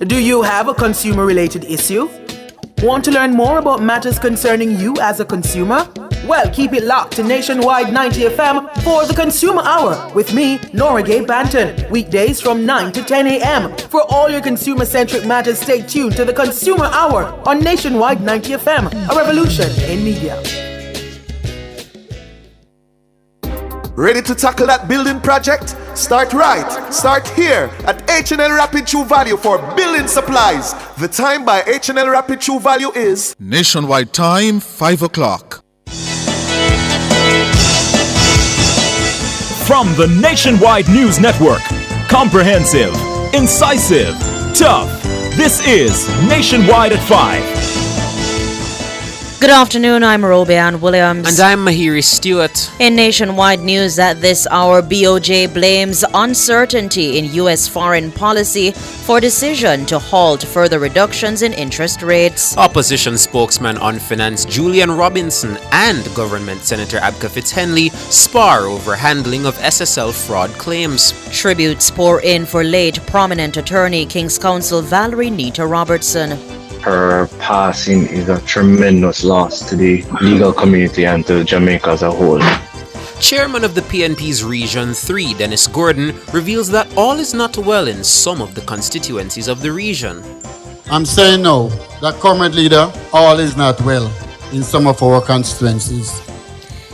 Do you have a consumer-related issue? Want to learn more about matters concerning you as a consumer? Well, keep it locked to Nationwide 90 FM for the Consumer Hour with me, Nora Gay Banton. Weekdays from 9 to 10 a.m. For all your consumer-centric matters, stay tuned to the Consumer Hour on Nationwide 90 FM, a revolution in media. Ready to tackle that building project? Start right. Start here at H&L Rapid True Value for building supplies. The time by H&L Rapid True Value is Nationwide time, 5 o'clock. From the Nationwide News Network, comprehensive, incisive, tough. This is Nationwide at 5. Good afternoon, I'm Robian Williams. And I'm Mahiri Stewart. In Nationwide News at this hour, BOJ blames uncertainty in U.S. foreign policy for decision to halt further reductions in interest rates. Opposition spokesman on finance Julian Robinson and Government Senator Abka Fitz-Henley spar over handling of SSL fraud claims. Tributes pour in for late prominent attorney King's Counsel Valerie Nita Robertson. Her passing is a tremendous loss to the legal community and to Jamaica as a whole. Chairman of the PNP's Region 3, Dennis Gordon, reveals that all is not well in some of the constituencies of the region. I'm saying no, that current leader, all is not well in some of our constituencies.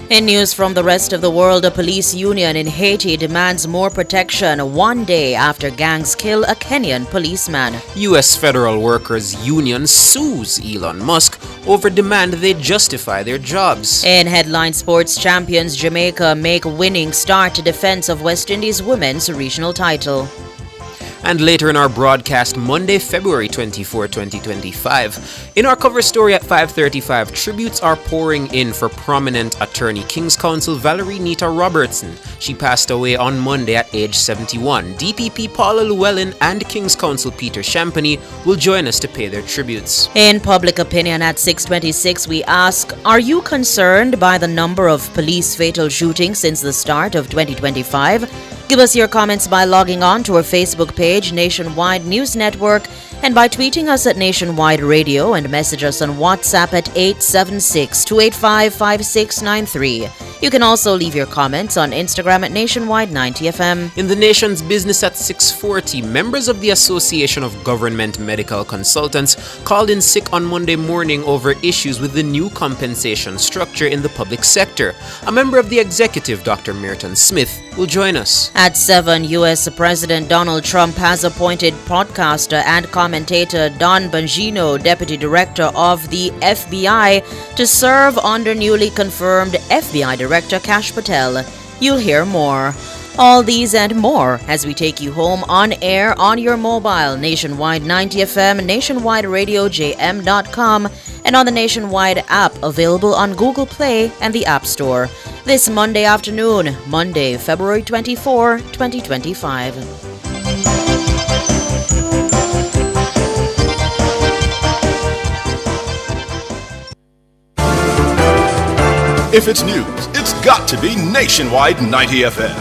In news from the rest of the world, a police union in Haiti demands more protection 1 day after gangs kill a Kenyan policeman. U.S. Federal Workers Union sues Elon Musk over demand they justify their jobs. In headline sports, champions Jamaica make winning start to defense of West Indies women's regional title. And later in our broadcast, Monday, February 24, 2025, in our cover story at 5:35, tributes are pouring in for prominent attorney King's Counsel Valerie Nita Robertson. She passed away on Monday at age 71. DPP Paula Llewellyn and King's Counsel Peter Champagny will join us to pay their tributes. In public opinion at 6:26, we ask, are you concerned by the number of police fatal shootings since the start of 2025? Give us your comments by logging on to our Facebook page, Nationwide News Network, and by tweeting us at Nationwide Radio and message us on WhatsApp at 876-285-5693. You can also leave your comments on Instagram at Nationwide 90 FM. In the nation's business at 6:40, members of the Association of Government Medical Consultants called in sick on Monday morning over issues with the new compensation structure in the public sector. A member of the executive, Dr. Merton Smith, will join us. At 7, U.S. President Donald Trump has appointed podcaster and commentator Don Bongino, Deputy Director of the FBI, to serve under newly confirmed FBI Director Kash Patel. You'll hear more. All these and more as we take you home on air on your mobile, Nationwide 90 FM, nationwideradiojm.com, and on the Nationwide app available on Google Play and the App Store. This Monday afternoon, Monday, February 24, 2025. If it's news, it's got to be Nationwide 90 FM.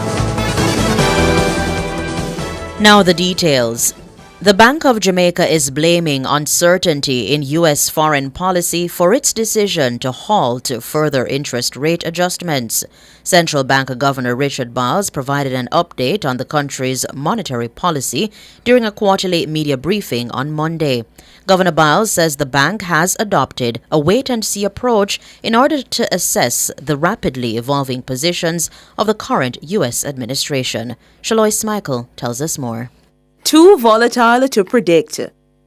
Now the details. The Bank of Jamaica is blaming uncertainty in U.S. foreign policy for its decision to halt further interest rate adjustments. Central Bank Governor Richard Bowles provided an update on the country's monetary policy during a quarterly media briefing on Monday. Governor Bowles says the bank has adopted a wait-and-see approach in order to assess the rapidly evolving positions of the current U.S. administration. Shalois Michael tells us more. Too volatile to predict.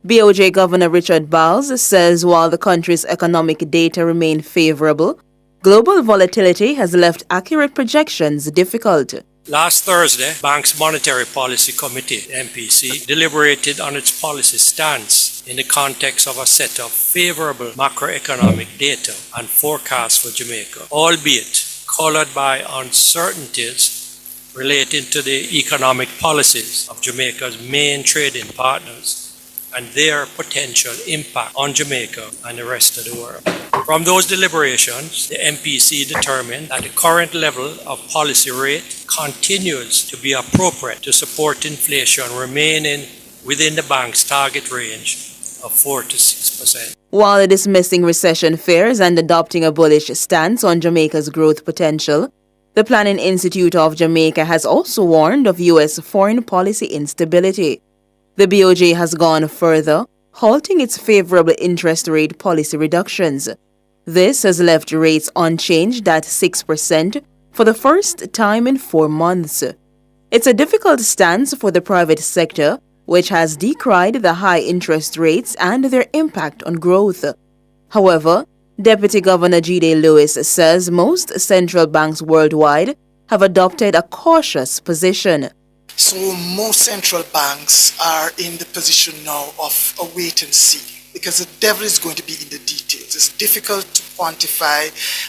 BOJ Governor Richard Bowles says while the country's economic data remain favorable, global volatility has left accurate projections difficult. Last Thursday, Bank's Monetary Policy Committee, MPC, deliberated on its policy stance in the context of a set of favorable macroeconomic data and forecasts for Jamaica, albeit colored by uncertainties relating to the economic policies of Jamaica's main trading partners, and their potential impact on Jamaica and the rest of the world. From those deliberations, the MPC determined that the current level of policy rate continues to be appropriate to support inflation remaining within the bank's target range of 4 to 6%. While dismissing recession fears and adopting a bullish stance on Jamaica's growth potential, the Planning Institute of Jamaica has also warned of U.S. foreign policy instability. The BOJ has gone further, halting its favorable interest rate policy reductions. This has left rates unchanged at 6% for the first time in 4 months. It's a difficult stance for the private sector, which has decried the high interest rates and their impact on growth. However, Deputy Governor G.D. Lewis says most central banks worldwide have adopted a cautious position. So most central banks are in the position now of a wait and see, because the devil is going to be in the details. It's difficult to quantify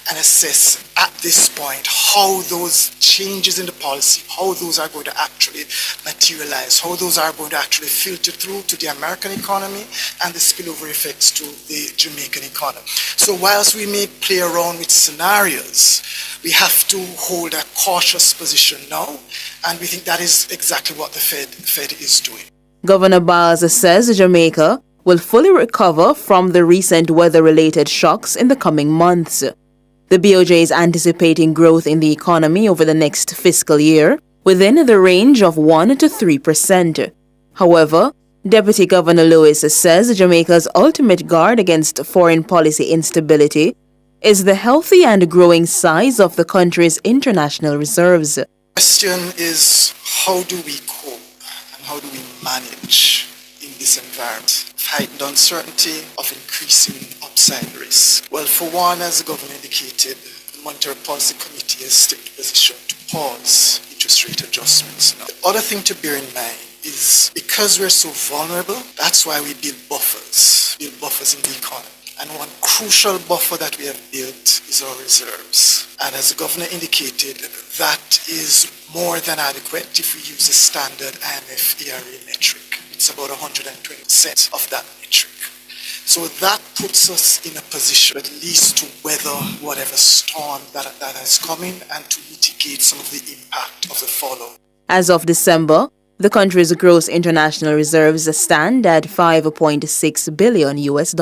and assess at this point how those changes in the policy, how those are going to actually materialize, how those are going to actually filter through to the American economy and the spillover effects to the Jamaican economy. So whilst we may play around with scenarios, we have to hold a cautious position now, and we think that is exactly what the Fed is doing. Governor Biles says Jamaica will fully recover from the recent weather-related shocks in the coming months. The BOJ is anticipating growth in the economy over the next fiscal year within the range of 1 to 3%. However, Deputy Governor Lewis says Jamaica's ultimate guard against foreign policy instability is the healthy and growing size of the country's international reserves. The question is, how do we cope and how do we manage in this environment? Heightened uncertainty of increasing upside risk. Well, for one, as the governor indicated, the Monetary Policy Committee has taken the position to pause interest rate adjustments now. The other thing to bear in mind is because we're so vulnerable, that's why we build buffers in the economy. And one crucial buffer that we have built is our reserves. And as the governor indicated, that is more than adequate if we use a standard IMF ERA metric. It's about 120% of that metric. So that puts us in a position at least to weather whatever storm that is coming and to mitigate some of the impact of the fallout. As of December, the country's gross international reserves stand at $5.6 billion US.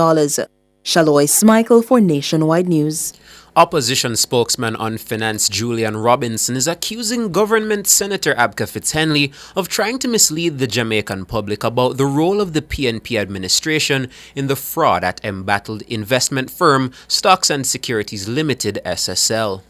Shaloy Smichael for Nationwide News. Opposition spokesman on finance Julian Robinson is accusing Government Senator Abka Fitzhenley of trying to mislead the Jamaican public about the role of the PNP administration in the fraud at embattled investment firm Stocks and Securities Limited (SSL).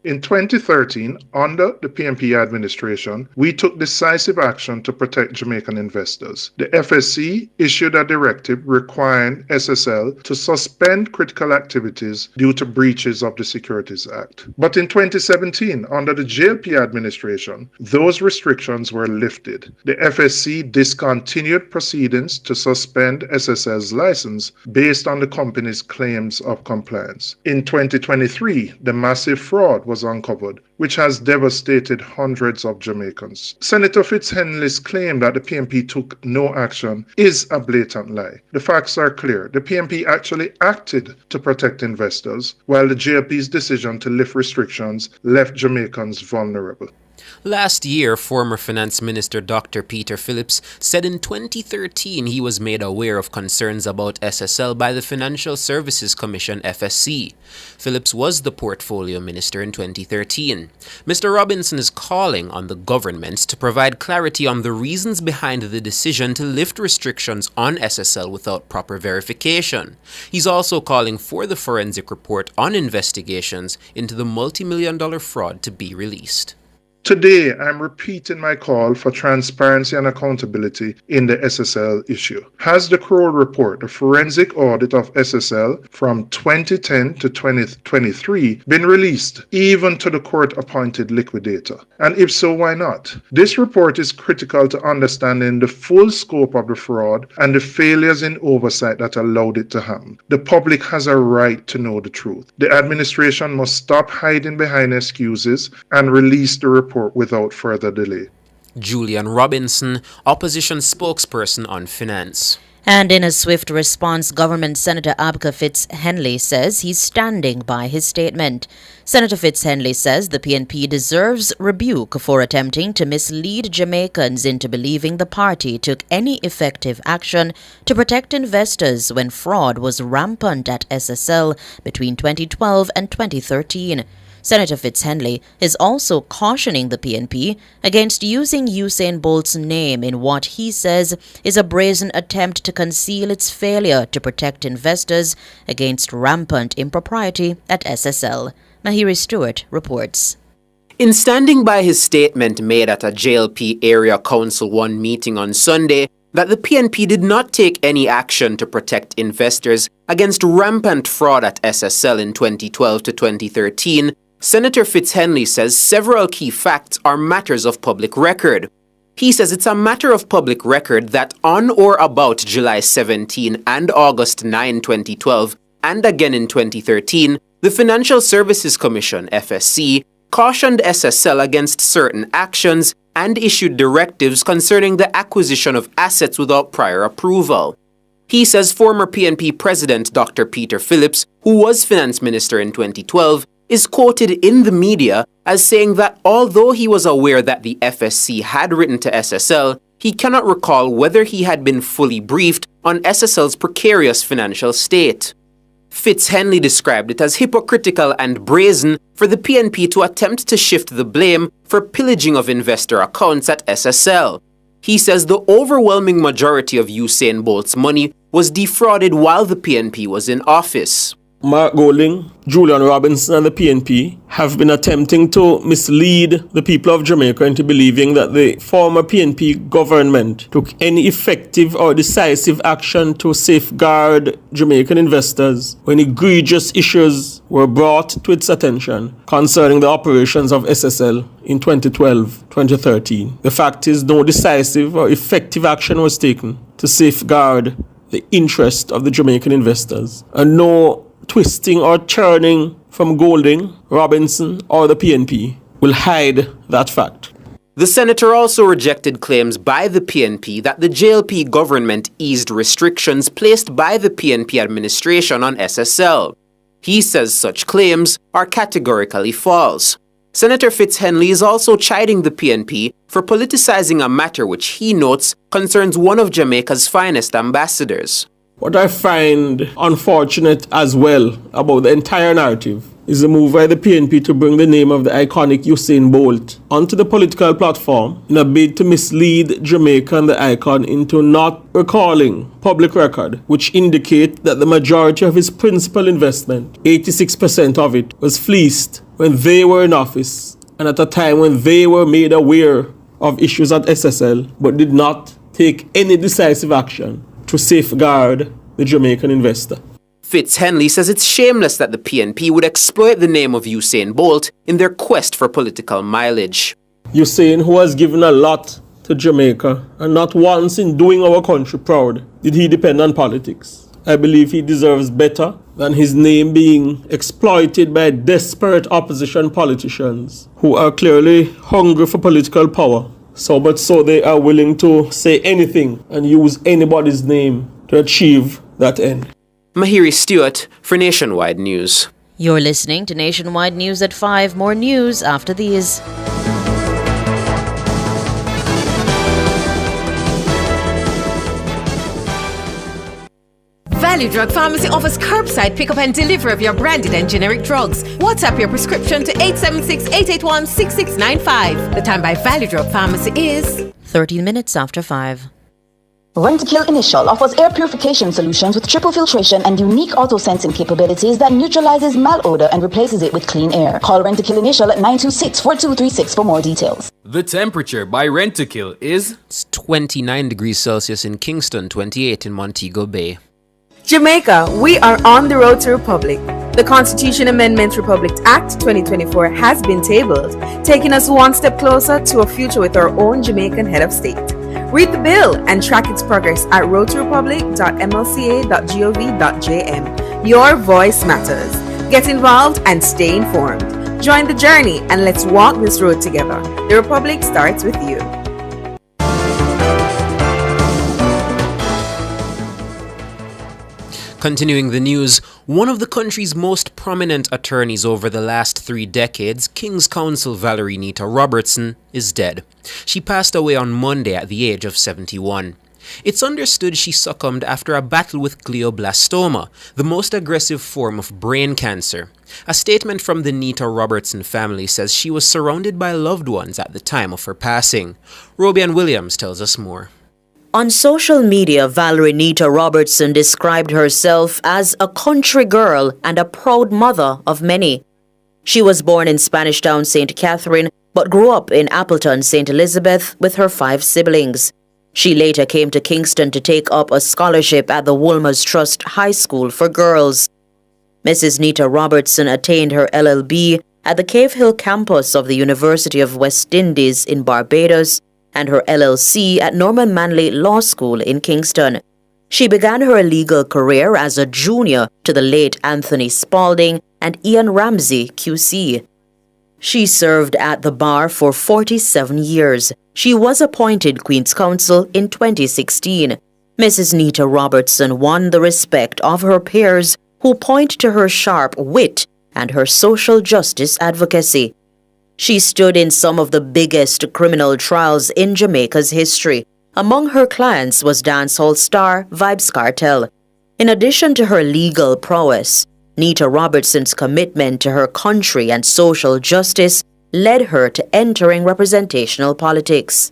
In 2013, under the PNP administration, we took decisive action to protect Jamaican investors. The FSC issued a directive requiring SSL to suspend critical activities due to breaches of the Securities Act. But in 2017, under the JLP administration, those restrictions were lifted. The FSC discontinued proceedings to suspend SSL's license based on the company's claims of compliance. In 2023, the massive fraud was uncovered, which has devastated hundreds of Jamaicans. Senator Fitzhenley's claim that the PNP took no action is a blatant lie. The facts are clear. The PNP actually acted to protect investors, while the JLP's decision to lift restrictions left Jamaicans vulnerable. Last year, former Finance Minister Dr. Peter Phillips said in 2013 he was made aware of concerns about SSL by the Financial Services Commission (FSC). Phillips was the Portfolio Minister in 2013. Mr. Robinson is calling on the government to provide clarity on the reasons behind the decision to lift restrictions on SSL without proper verification. He's also calling for the forensic report on investigations into the multi-million-dollar fraud to be released. Today, I'm repeating my call for transparency and accountability in the SSL issue. Has the Kroll report, the forensic audit of SSL from 2010 to 2023, been released, even to the court-appointed liquidator? And if so, why not? This report is critical to understanding the full scope of the fraud and the failures in oversight that allowed it to happen. The public has a right to know the truth. The administration must stop hiding behind excuses and release the report without further delay. Julian Robinson, opposition spokesperson on finance. And in a swift response, Government Senator Abka Fitz-Henley says he's standing by his statement. Senator Fitz-Henley says the PNP deserves rebuke for attempting to mislead Jamaicans into believing the party took any effective action to protect investors when fraud was rampant at SSL between 2012 and 2013. Senator Fitz-Henley is also cautioning the PNP against using Usain Bolt's name in what he says is a brazen attempt to conceal its failure to protect investors against rampant impropriety at SSL. Mahiri Stewart reports. In standing by his statement made at a JLP Area Council 1 meeting on Sunday, that the PNP did not take any action to protect investors against rampant fraud at SSL in 2012 to 2013, Senator Fitz-Henley says several key facts are matters of public record. He says it's a matter of public record that on or about July 17 and August 9, 2012, and again in 2013, the Financial Services Commission, FSC, cautioned SSL against certain actions and issued directives concerning the acquisition of assets without prior approval. He says former PNP President Dr. Peter Phillips, who was Finance Minister in 2012, is quoted in the media as saying that although he was aware that the FSC had written to SSL, he cannot recall whether he had been fully briefed on SSL's precarious financial state. Fitz-Henley described it as hypocritical and brazen for the PNP to attempt to shift the blame for pillaging of investor accounts at SSL. He says the overwhelming majority of Usain Bolt's money was defrauded while the PNP was in office. Mark Golding, Julian Robinson and the PNP have been attempting to mislead the people of Jamaica into believing that the former PNP government took any effective or decisive action to safeguard Jamaican investors when egregious issues were brought to its attention concerning the operations of SSL in 2012-2013. The fact is, no decisive or effective action was taken to safeguard the interest of the Jamaican investors, and no twisting or churning from Golding, Robinson, or the PNP will hide that fact. The senator also rejected claims by the PNP that the JLP government eased restrictions placed by the PNP administration on SSL. He says such claims are categorically false. Senator Fitz-Henley is also chiding the PNP for politicizing a matter which he notes concerns one of Jamaica's finest ambassadors. What I find unfortunate as well about the entire narrative is the move by the PNP to bring the name of the iconic Usain Bolt onto the political platform in a bid to mislead Jamaica and the icon into not recalling public record, which indicate that the majority of his principal investment, 86% of it, was fleeced when they were in office and at a time when they were made aware of issues at SSL but did not take any decisive action to safeguard the Jamaican investor. Fitz-Henley says it's shameless that the PNP would exploit the name of Usain Bolt in their quest for political mileage. Usain, who has given a lot to Jamaica, and not once in doing our country proud did he depend on politics. I believe he deserves better than his name being exploited by desperate opposition politicians who are clearly hungry for political power. So much so they are willing to say anything and use anybody's name to achieve that end. Mahiri Stewart for Nationwide News. You're listening to Nationwide News at 5. More news after these. Value Drug Pharmacy offers curbside pickup and delivery of your branded and generic drugs. WhatsApp your prescription to 876-881-6695. The time by Value Drug Pharmacy is 13 minutes after 5. Rentokil Initial offers air purification solutions with triple filtration and unique auto-sensing capabilities that neutralizes malodor and replaces it with clean air. Call Rentokil Initial at 926-4236 for more details. The temperature by Rentokil is 29 degrees Celsius in Kingston, 28 in Montego Bay. Jamaica, we are on the road to Republic. The Constitution Amendment Republic Act 2024 has been tabled, taking us one step closer to a future with our own Jamaican head of state. Read the bill and track its progress at roadtorepublic.mlca.gov.jm. Your voice matters. Get involved and stay informed. Join the journey and let's walk this road together. The Republic starts with you. Continuing the news, one of the country's most prominent attorneys over the last 3 decades, King's Counsel Valerie Nita Robertson, is dead. She passed away on Monday at the age of 71. It's understood she succumbed after a battle with glioblastoma, the most aggressive form of brain cancer. A statement from the Nita Robertson family says she was surrounded by loved ones at the time of her passing. Robian Williams tells us more. On social media, Valerie Nita Robertson described herself as a country girl and a proud mother of many. She was born in Spanish Town, St. Catherine, but grew up in Appleton, St. Elizabeth with her 5 siblings. She later came to Kingston to take up a scholarship at the Wolmer's Trust High School for Girls. Mrs. Nita Robertson attained her LLB at the Cave Hill campus of the University of West Indies in Barbados and her LLC at Norman Manley Law School in Kingston. She began her legal career as a junior to the late Anthony Spalding and Ian Ramsey, QC. She served at the bar for 47 years. She was appointed Queen's Counsel in 2016. Mrs. Nita Robertson won the respect of her peers who point to her sharp wit and her social justice advocacy. She stood in some of the biggest criminal trials in Jamaica's history. Among her clients was dancehall star Vybz Kartel. In addition to her legal prowess, Nita Robertson's commitment to her country and social justice led her to entering representational politics.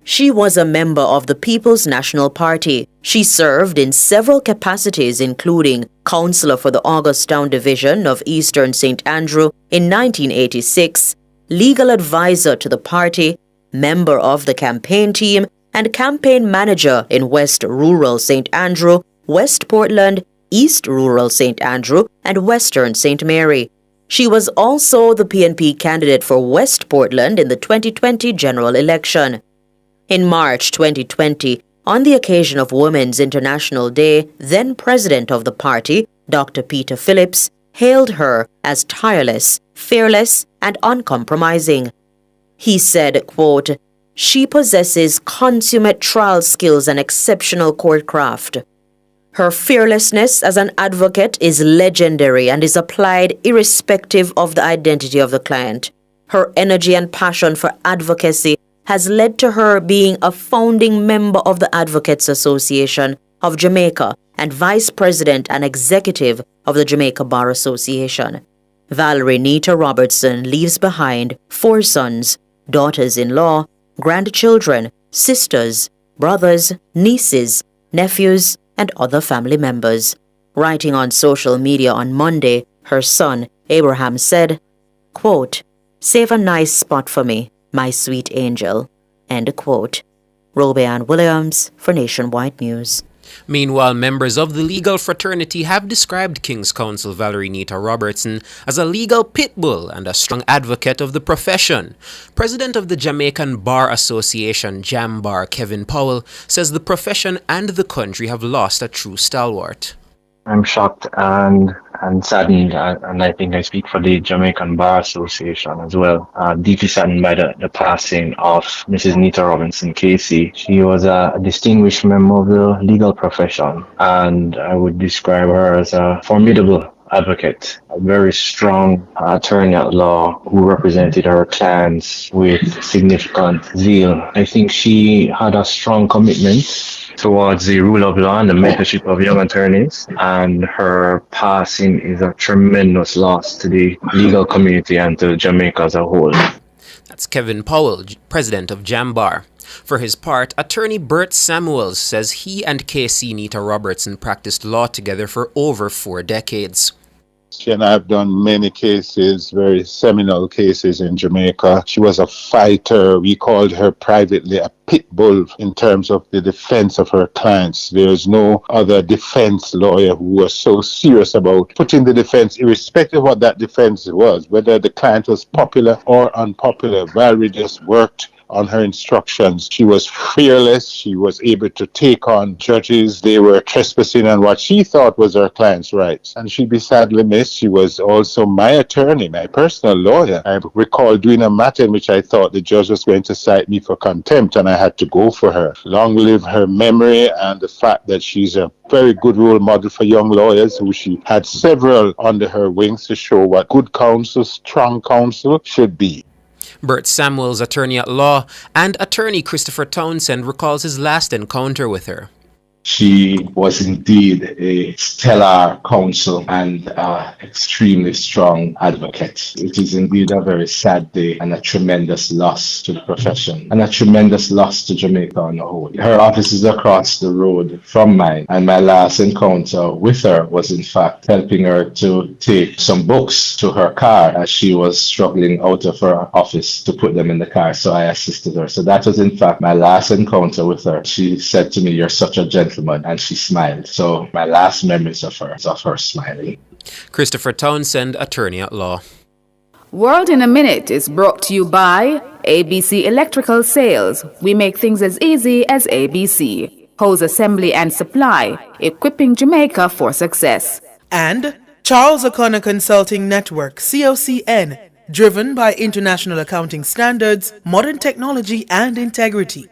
She was a member of the People's National Party. She served in several capacities, including Councillor for the Augusttown Division of Eastern St. Andrew in 1986, legal advisor to the party, member of the campaign team, and campaign manager in West Rural St. Andrew, West Portland, East Rural St. Andrew, and Western St. Mary. She was also the PNP candidate for West Portland in the 2020 general election. In March 2020, on the occasion of Women's International Day, then president of the party, Dr. Peter Phillips, hailed her as tireless, fearless, and uncompromising. He said, quote, "She possesses consummate trial skills and exceptional courtcraft. Her fearlessness as an advocate is legendary and is applied irrespective of the identity of the client. Her energy and passion for advocacy has led to her being a founding member of the Advocates Association of Jamaica and vice president and executive of the Jamaica Bar Association. Valerie Nita Robertson leaves behind 4 sons, daughters-in-law, grandchildren, sisters, brothers, nieces, nephews, and other family members. Writing on social media on Monday, her son, Abraham, said, quote, "Save a nice spot for me, my sweet angel." End quote. Robian Williams for Nationwide News. Meanwhile, members of the legal fraternity have described King's Counsel Valerie Nita Robertson as a legal pit bull and a strong advocate of the profession. President of the Jamaican Bar Association, JAMBAR, Kevin Powell, says the profession and the country have lost a true stalwart. I'm shocked and saddened, and I think I speak for the Jamaican Bar Association as well. Deeply saddened by the passing of Mrs. Nita Robertson KC. She was a distinguished member of the legal profession, and I would describe her as a formidable advocate, a very strong attorney at law who represented her clients with significant zeal. I think she had a strong commitment towards the rule of law and the mentorship of young attorneys, and her passing is a tremendous loss to the legal community and to Jamaica as a whole. That's Kevin Powell, president of JAMBAR. For his part, attorney Bert Samuels says he and KC Nita Robertson practiced law together for over 4 decades. She and I have done many cases, very seminal cases in Jamaica. She was a fighter. We called her privately a pit bull in terms of the defense of her clients. There's no other defense lawyer who was so serious about putting the defense, irrespective of what that defense was, whether the client was popular or unpopular. Valerie just worked on her instructions. She was fearless. She was able to take on judges. They were trespassing on what she thought was her client's rights. And she'd be sadly missed. She was also my attorney, my personal lawyer. I recall doing a matter in which I thought the judge was going to cite me for contempt, and I had to go for her. Long live her memory and the fact that she's a very good role model for young lawyers, who she had several under her wings to show what good counsel, strong counsel should be. Bert Samuels, attorney at law, and attorney Christopher Townsend recalls his last encounter with her. She was indeed a stellar counsel and extremely strong advocate. It is indeed a very sad day and a tremendous loss to the profession and a tremendous loss to Jamaica on the whole. Her office is across the road from mine, and my last encounter with her was in fact helping her to take some books to her car as she was struggling out of her office to put them in the car, so I assisted her. So that was in fact my last encounter with her. She said to me, "You're such a gentleman," and she smiled. So my last memories of her is of her smiling. Christopher Townsend, attorney at law. World in a Minute is brought to you by ABC Electrical Sales. We make things as easy as ABC. Hose assembly and supply, equipping Jamaica for success. And Charles O'Connor Consulting Network, COCN, driven by international accounting standards, modern technology and integrity.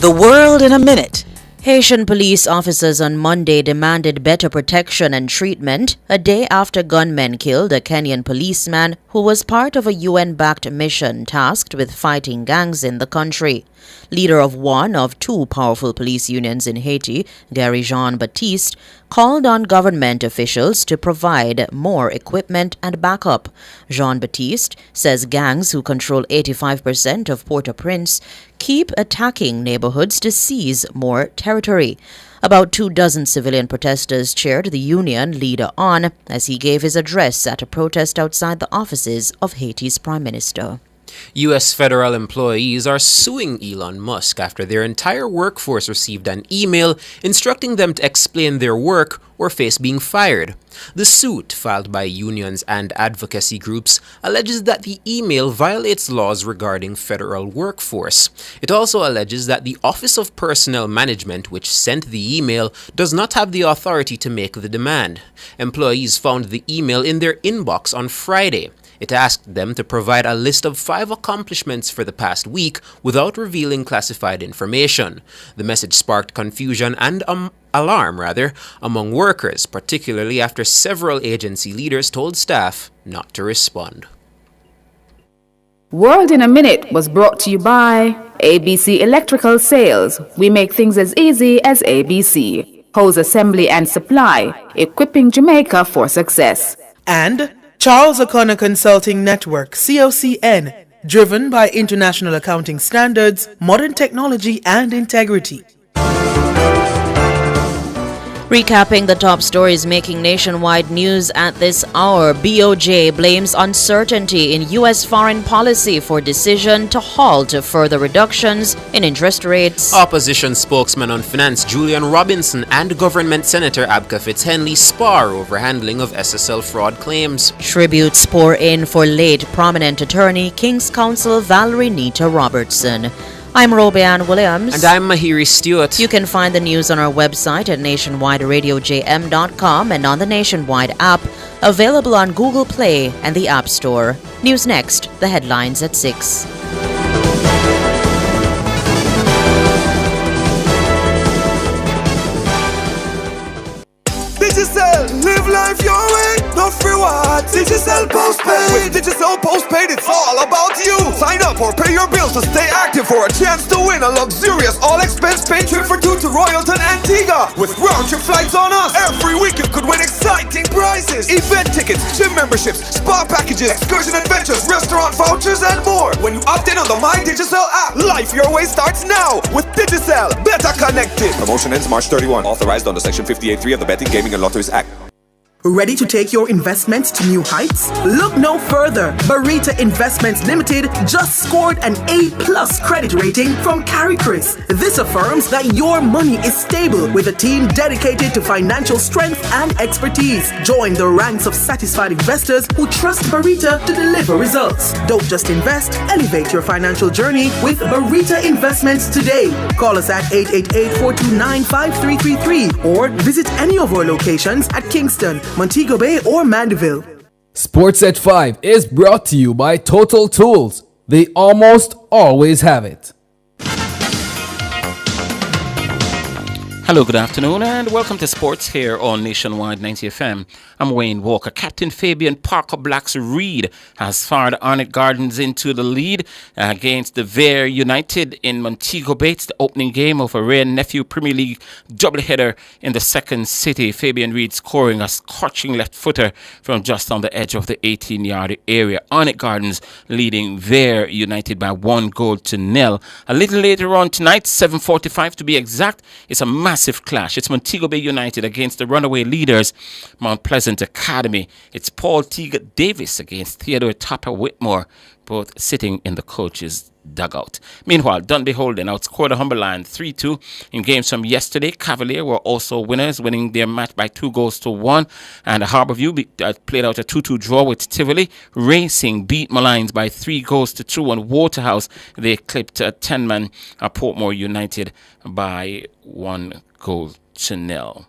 The World in a Minute. Haitian police officers on Monday demanded better protection and treatment a day after gunmen killed a Kenyan policeman who was part of a UN-backed mission tasked with fighting gangs in the country. Leader of one of two powerful police unions in Haiti, Gary Jean Baptiste, called on government officials to provide more equipment and backup. Jean Baptiste says gangs who control 85% of Port-au-Prince keep attacking neighborhoods to seize more territory. About 24 civilian protesters cheered the union leader on as he gave his address at a protest outside the offices of Haiti's Prime Minister. U.S. federal employees are suing Elon Musk after their entire workforce received an email instructing them to explain their work or face being fired. The suit, filed by unions and advocacy groups, alleges that the email violates laws regarding federal workforce. It also alleges that the Office of Personnel Management, which sent the email, does not have the authority to make the demand. Employees found the email in their inbox on Friday. It asked them to provide a list of 5 accomplishments for the past week without revealing classified information. The message sparked confusion and alarm among workers, particularly after several agency leaders told staff not to respond. World in a Minute was brought to you by ABC Electrical Sales. We make things as easy as ABC. Hose assembly and supply, equipping Jamaica for success. And Charles O'Connor Consulting Network, COCN, driven by international accounting standards, modern technology and integrity. Recapping the top stories making nationwide news at this hour, BOJ blames uncertainty in U.S. foreign policy for decision to halt further reductions in interest rates. Opposition spokesman on finance Julian Robinson and Government Senator Abka Fitz-Henley spar over handling of SSL fraud claims. Tributes pour in for late prominent attorney King's Counsel Valerie Nita Robertson. I'm Robeanne Williams. And I'm Mahiri Stewart. You can find the news on our website at nationwideradiojm.com and on the Nationwide app, available on Google Play and the App Store. News next, the headlines at 6. Digicel, live life your way, no free what? Digicel postpaid. With Digicel postpaid, it's all about you. Sign up or pay your bills to stay active for a chance to win a luxurious all-expense paid trip for 2 to Royalton, Antigua. With round-trip flights on us, every week you could win exciting prizes. Event tickets, gym memberships, spa packages, excursion adventures, restaurant vouchers, and more. When you opt in on the My Digicel app, life your way starts now with Digicel. Better connected. Promotion ends March 31. Authorized under Section 58.3 of the Betting, Gaming and Lotteries Act. Ready to take your investments to new heights? Look no further. Barita Investments Limited just scored an A+ credit rating from CariCris. This affirms that your money is stable with a team dedicated to financial strength and expertise. Join the ranks of satisfied investors who trust Barita to deliver results. Don't just invest, elevate your financial journey with Barita Investments today. Call us at 888-429-5333 or visit any of our locations at Kingston, Montego Bay or Mandeville. Sports at 5 is brought to you by Total Tools. They almost always have it. Hello, good afternoon, and welcome to Sports here on Nationwide 90 FM. I'm Wayne Walker. Captain Fabian Parker Blacks Reed has fired Arnott Gardens into the lead against the Vere United in Montego Bay. It's the opening game of a Ray and Nephew Premier League doubleheader in the second city. Fabian Reed scoring a scorching left footer from just on the edge of the 18-yard area. Arnott Gardens leading Vere United by 1-0. A little later on tonight, 7:45 to be exact, it's a massive clash. It's Montego Bay United against the runaway leaders, Mount Pleasant Academy. It's Paul Teague Davis against Theodore Topper Whitmore, both sitting in the coach's dugout. Meanwhile, Dunby Holden outscored Humberland 3-2 in games from yesterday. Cavalier were also winners, winning their match by 2-1. And Harborview played out a 2-2 draw with Tivoli. Racing beat Malines by 3-2. And Waterhouse, they clipped 10-man Portmore United by 1-0.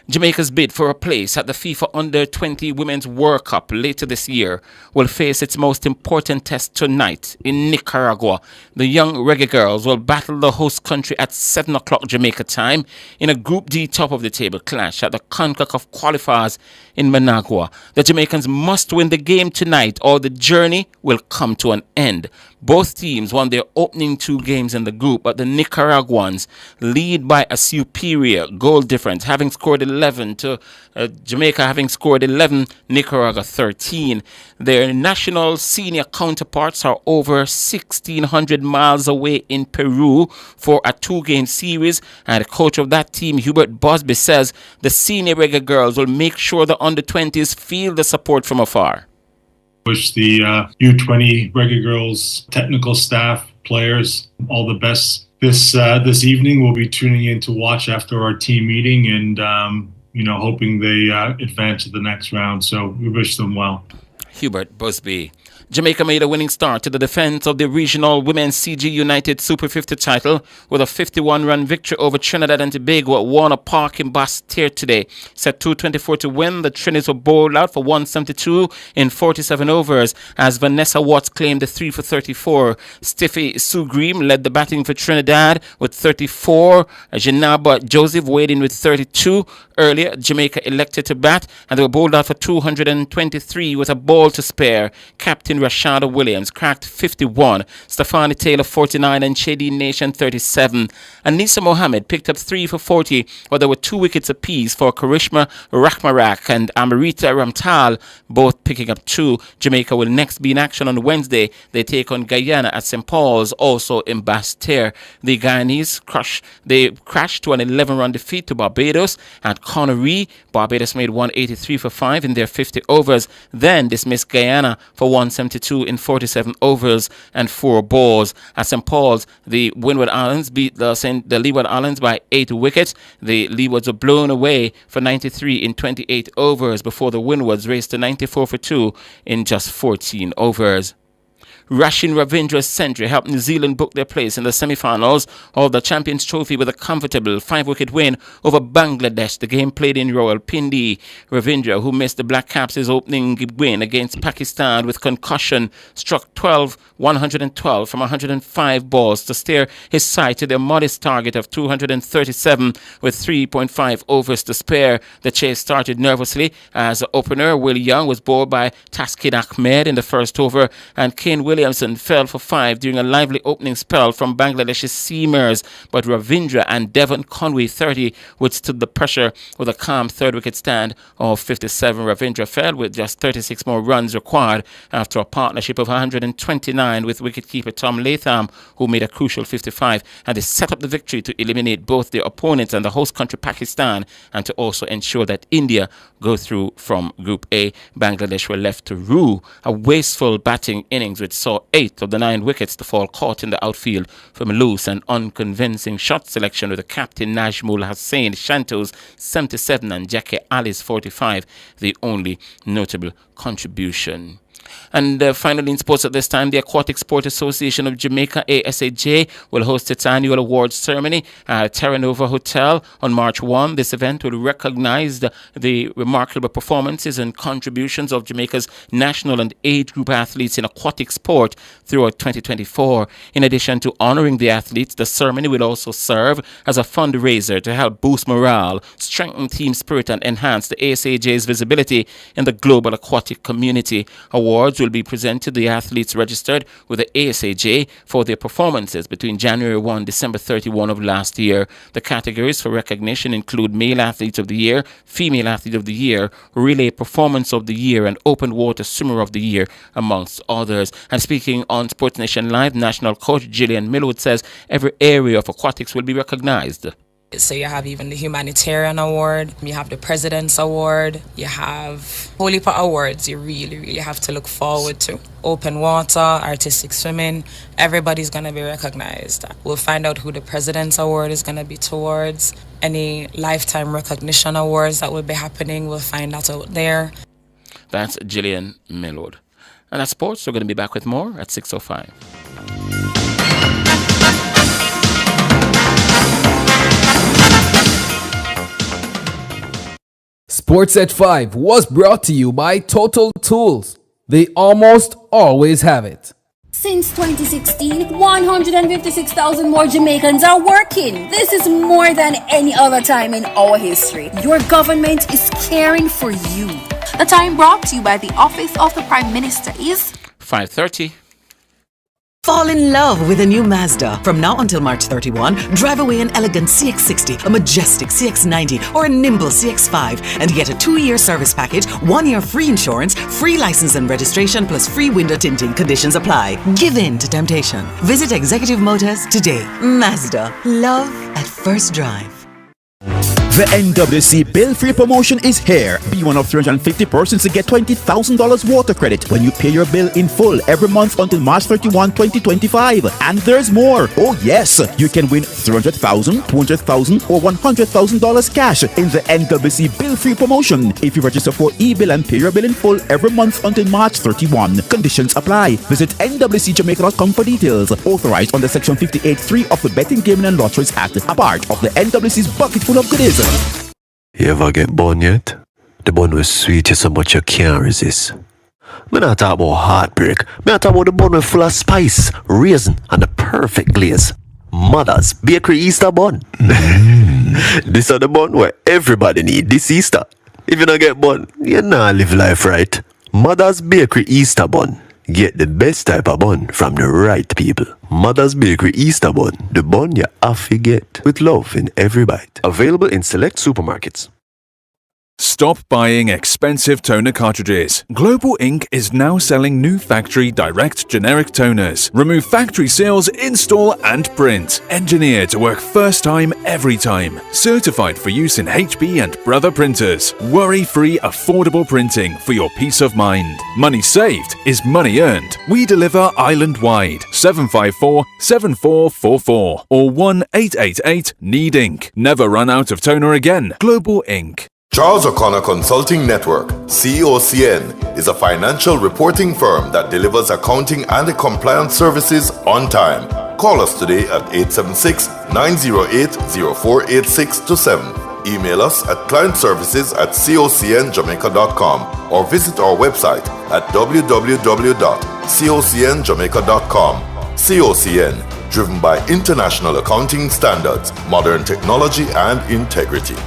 Jamaica's bid for a place at the FIFA Under-20 Women's World Cup later this year will face its most important test tonight in Nicaragua. The young Reggae Girls will battle the host country at 7 o'clock Jamaica time in a Group D top-of-the-table clash at the CONCACAF qualifiers in Managua. The Jamaicans must win the game tonight or the journey will come to an end. Both teams won their opening 2 games in the group, but the Nicaraguans lead by a superior goal difference, having scored 11 to Jamaica having scored 11, Nicaragua 13. Their national senior counterparts are over 1,600 miles away in Peru for a 2-game series, and the coach of that team, Hubert Busby, says the senior Reggae Girls will make sure the under-20s feel the support from afar. Wish the U20 Reggae Girls technical staff, players, all the best. This evening we'll be tuning in to watch after our team meeting and, hoping they advance to the next round. So we wish them well. Hubert Busby. Jamaica made a winning start to the defense of the regional Women's CG United Super 50 title with a 51-run victory over Trinidad and Tobago at Warner Park in Basseterre today. Set 224 to win, the Trinis were bowled out for 172 in 47 overs as Vanessa Watts claimed the 3 for 34. Stiffy Sugreem led the batting for Trinidad with 34. Janaba Joseph weighed in with 32. Earlier, Jamaica elected to bat and they were bowled out for 223 with a ball to spare. Captain Rashada Williams cracked 51, Stefani Taylor 49 and Shady Nation 37. Anissa Mohammed picked up 3 for 40, but there were 2 wickets apiece for Karishma Rakhmarak and Amrita Ramtal, both picking up 2. Jamaica will next be in action on Wednesday. They take on Guyana at St. Paul's, also in Basseterre. The Guyanese crashed to an 11-run defeat to Barbados at Conakry. Barbados made 183 for 5 in their 50 overs, then dismissed Guyana for 172 in 47 overs and 4 balls. At St. Paul's, the Windward Islands beat the Leeward Islands by 8 wickets. The Leewards were blown away for 93 in 28 overs before the Windwards raced to 94 for 2 in just 14 overs. Rashin Ravindra's century helped New Zealand book their place in the semi-finals of the Champions Trophy with a comfortable 5-wicket win over Bangladesh. The game played in Rawalpindi. Ravindra, who missed the Black Caps' opening win against Pakistan with concussion, struck 112 from 105 balls to steer his side to their modest target of 237 with 3.5 overs to spare. The chase started nervously as opener Will Young was bowled by Taskin Ahmed in the first over, and Kane Williams Williamson fell for 5 during a lively opening spell from Bangladesh's seamers, but Ravindra and Devon Conway 30 withstood the pressure with a calm third wicket stand of 57. Ravindra fell with just 36 more runs required after a partnership of 129 with wicketkeeper Tom Latham, who made a crucial 55, and they set up the victory to eliminate both their opponents and the host country Pakistan, and to also ensure that India go through from Group A. Bangladesh were left to rue a wasteful batting innings which saw 8 of the 9 wickets to fall caught in the outfield from a loose and unconvincing shot selection, with the captain Najmul Hussain Shanto's 77 and Jackie Ali's 45 the only notable contribution. And finally in sports at this time, the Aquatic Sport Association of Jamaica, ASAJ, will host its annual awards ceremony at Terra Nova Hotel on March 1. This event will recognize the remarkable performances and contributions of Jamaica's national and age group athletes in aquatic sport throughout 2024. In addition to honoring the athletes, the ceremony will also serve as a fundraiser to help boost morale, strengthen team spirit, and enhance the ASAJ's visibility in the global aquatic community. Awards will be presented to the athletes registered with the ASAJ for their performances between January 1 December 31 of last year. The categories for recognition include Male Athlete of the Year, Female Athlete of the Year, Relay Performance of the Year, and Open Water Swimmer of the Year, amongst others. And speaking on Sports Nation Live, national coach Gillian Millwood says every area of aquatics will be recognized. So you have even the Humanitarian Award, you have the President's Award, you have a whole heap of awards you really have to look forward to. Open water, artistic swimming, everybody's going to be recognized. We'll find out who the President's Award is going to be towards. Any lifetime recognition awards that will be happening, we'll find that out there. That's Gillian Millwood. And that's sports. We're going to be back with more at 6:05. Sports at 5 was brought to you by Total Tools. They almost always have it. Since 2016, 156,000 more Jamaicans are working. This is more than any other time in our history. Your government is caring for you. The time brought to you by the Office of the Prime Minister is 5:30. Fall in love with a new Mazda. From now until March 31, drive away an elegant CX-60, a majestic CX-90, or a nimble CX-5 and get a 2-year service package, 1 year free insurance, free license and registration, plus free window tinting. Conditions apply. Give in to temptation. Visit Executive Motors today. Mazda. Love at first drive. The NWC Bill-Free promotion is here. Be one of 350 persons to get $20,000 water credit when you pay your bill in full every month until March 31, 2025. And there's more. Oh yes, you can win $300,000, $200,000 or $100,000 cash in the NWC Bill-Free promotion if you register for e-bill and pay your bill in full every month until March 31. Conditions apply. Visit nwcjamaica.com for details. Authorized under Section 58(3) of the Betting, Gaming and Lotteries Act, a part of the NWC's bucket full of goodies. You ever get bun yet? The bun was sweet you so much you can't resist. Me not talk about heartbreak. Me not talk about the bun with full of spice, raisin, and the perfect glaze. Mother's Bakery Easter bun. This is the bun where everybody need this Easter. If you don't get bun, you not live life right. Mother's Bakery Easter bun. Get the best type of bun from the right people. Mother's Bakery Easter bun. The bun you have to get with love in every bite. Available in select supermarkets. Stop buying expensive toner cartridges. Global Ink is now selling new factory direct generic toners. Remove factory seals, install and print. Engineered to work first time, every time. Certified for use in HB and Brother printers. Worry-free, affordable printing for your peace of mind. Money saved is money earned. We deliver island-wide. 754-7444 or 1-888-NEED INK. Never run out of toner again. Global Ink. Charles O'Connor Consulting Network, COCN, is a financial reporting firm that delivers accounting and compliance services on time. Call us today at 876-908-0486-7. Email us at clientservices@cocnjamaica.com or visit our website at www.cocnjamaica.com. COCN, driven by international accounting standards, modern technology and integrity.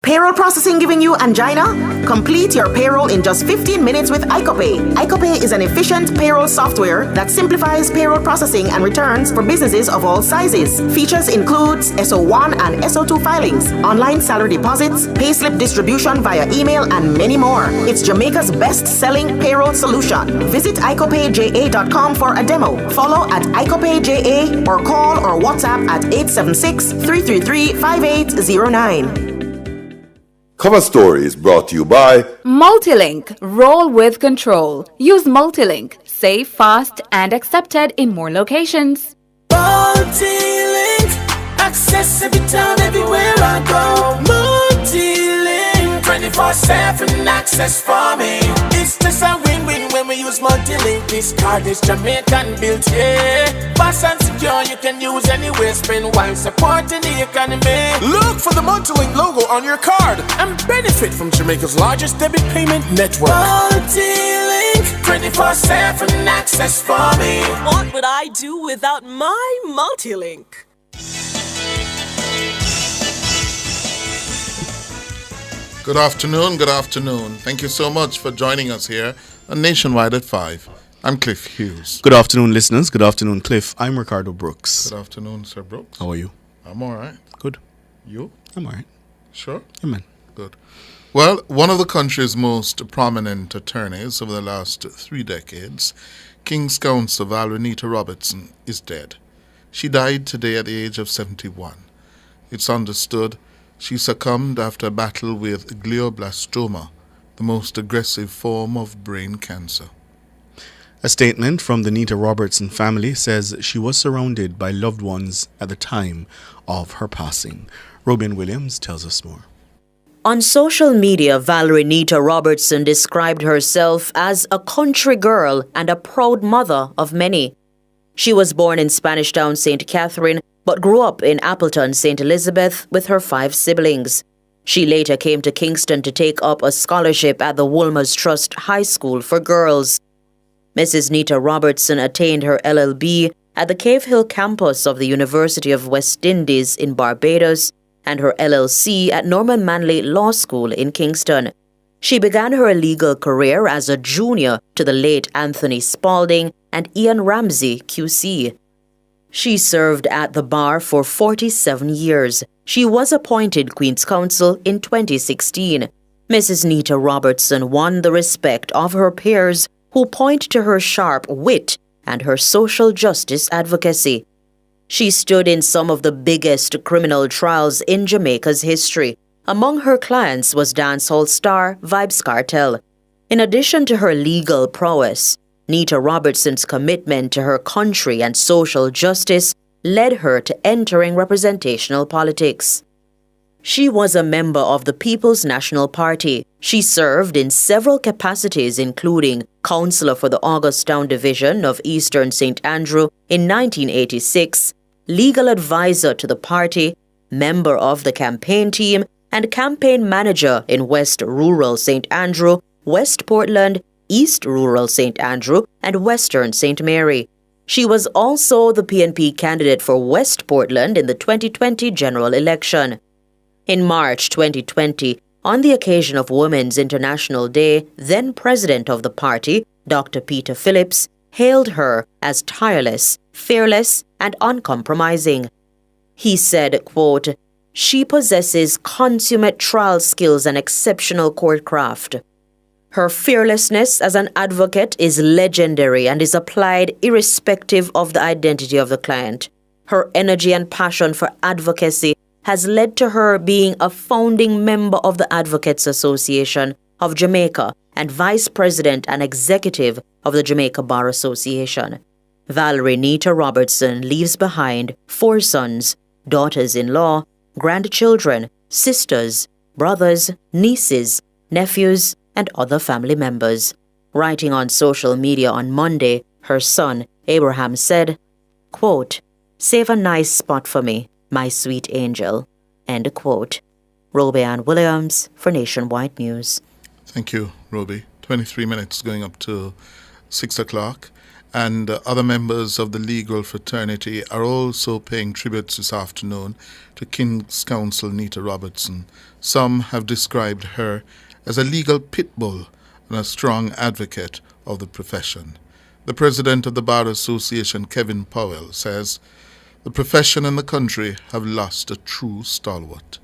Payroll processing giving you angina? Complete your payroll in just 15 minutes with ICOPay. ICOPay is an efficient payroll software that simplifies payroll processing and returns for businesses of all sizes. Features includes SO1 and SO2 filings, online salary deposits, payslip distribution via email, and many more. It's Jamaica's best-selling payroll solution. Visit ICOPayJA.com for a demo. Follow at ICOPayJA or call or WhatsApp at 876-333-5809. Cover Story is brought to you by Multilink. Roll with control. Use Multilink. Safe, fast, and accepted in more locations. Multilink. Access every time, everywhere I go. Multilink. 24/7 access for me. It's just a win-win when we use Multilink. This card is Jamaican built, yeah. Fast and secure, you can use anywhere. Spend while supporting the economy. Look for the Multilink logo on your card and benefit from Jamaica's largest debit payment network. Multilink. 24/7 access for me. What would I do without my Multilink? Good afternoon, good afternoon. Thank you so much for joining us here on Nationwide at 5. I'm Cliff Hughes. Good afternoon, listeners. Good afternoon, Cliff. I'm Ricardo Brooks. Good afternoon, Sir Brooks. How are you? I'm all right. Good. You? I'm all right. Sure? Yeah, man. Good. Well, one of the country's most prominent attorneys over the last 3 decades, King's Counsel Valerie Nita Robertson, is dead. She died today at the age of 71. It's understood she succumbed after a battle with glioblastoma, the most aggressive form of brain cancer. A statement from the Nita Robertson family says she was surrounded by loved ones at the time of her passing. Robin Williams tells us more. On social media, Valerie Nita Robertson described herself as a country girl and a proud mother of many. She was born in Spanish Town, St. Catherine, but grew up in Appleton, St. Elizabeth with her 5 siblings. She later came to Kingston to take up a scholarship at the Wolmer's Trust High School for Girls. Mrs. Nita Robertson attained her LLB at the Cave Hill campus of the University of West Indies in Barbados and her LLC at Norman Manley Law School in Kingston. She began her legal career as a junior to the late Anthony Spalding and Ian Ramsey, QC. She served at the bar for 47 years. She was appointed Queen's Counsel in 2016. Mrs. Nita Robertson won the respect of her peers who point to her sharp wit and her social justice advocacy. She stood in some of the biggest criminal trials in Jamaica's history. Among her clients was dancehall star Vybz Kartel. In addition to her legal prowess, Nita Robertson's commitment to her country and social justice led her to entering representational politics. She was a member of the People's National Party. She served in several capacities, including Councillor for the Augusttown Division of Eastern St. Andrew in 1986, legal advisor to the party, member of the campaign team, and campaign manager in West Rural St. Andrew, West Portland, East Rural St. Andrew, and Western St. Mary. She was also the PNP candidate for West Portland in the 2020 general election. In March 2020, on the occasion of Women's International Day, then president of the party, Dr. Peter Phillips, hailed her as tireless, fearless, and uncompromising. He said, quote, "She possesses consummate trial skills and exceptional courtcraft. Her fearlessness as an advocate is legendary and is applied irrespective of the identity of the client. Her energy and passion for advocacy has led to her being a founding member of the Advocates Association of Jamaica and vice president and executive of the Jamaica Bar Association. Valerie Nita Robertson leaves behind 4 sons, daughters-in-law, grandchildren, sisters, brothers, nieces, nephews, and other family members. Writing on social media on Monday, her son, Abraham, said, quote, "Save a nice spot for me, my sweet angel." End quote. Roby Ann Williams for Nationwide News. Thank you, Roby. 23 minutes going up to 6 o'clock. and other members of the legal fraternity are also paying tributes this afternoon to King's Counsel Nita Robertson. Some have described her as a legal pit bull and a strong advocate of the profession. The president of the Bar Association, Kevin Powell, says the profession and the country have lost a true stalwart.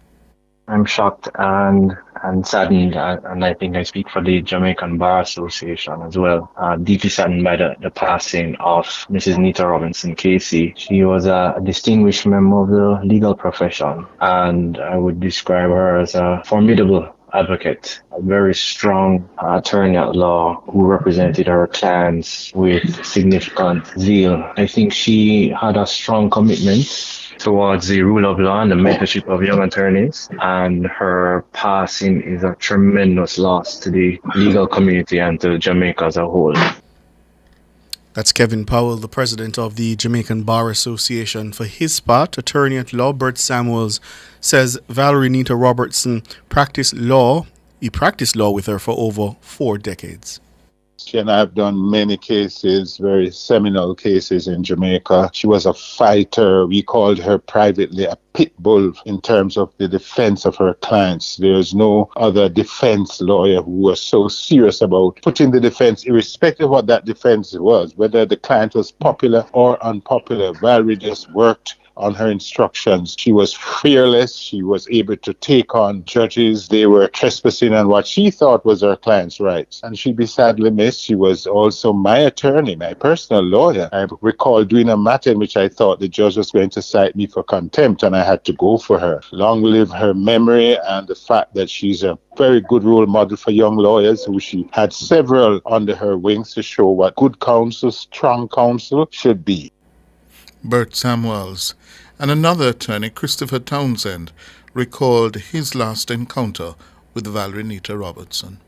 I'm shocked and saddened, and I think I speak for the Jamaican Bar Association as well. Deeply saddened by the passing of Mrs. Nita Robinson KC. She was a distinguished member of the legal profession, and I would describe her as a formidable advocate, a very strong attorney at law who represented her clients with significant zeal. I think she had a strong commitment towards the rule of law and the mentorship of young attorneys, and her passing is a tremendous loss to the legal community and to Jamaica as a whole. That's Kevin Powell, the president of the Jamaican Bar Association. For his part, attorney at law Bert Samuels says Valerie Nita Robertson practiced law with her for over 4 decades. She and I have done many cases, very seminal cases in Jamaica. She was a fighter. We called her privately a pit bull in terms of the defense of her clients. There's no other defense lawyer who was so serious about putting the defense, irrespective of what that defense was, whether the client was popular or unpopular. Valerie just worked on her instructions. She was fearless. She was able to take on judges. They were trespassing on what she thought was her client's rights. And she'd be sadly missed. She was also my attorney, my personal lawyer. I recall doing a matter in which I thought the judge was going to cite me for contempt, and I had to go for her. Long live her memory and the fact that she's a very good role model for young lawyers, who she had several under her wings to show what good counsel, strong counsel should be. Bert Samuels. And another attorney, Christopher Townsend, recalled his last encounter with Valerie Nita Robertson.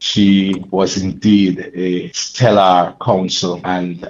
She was indeed a stellar counsel and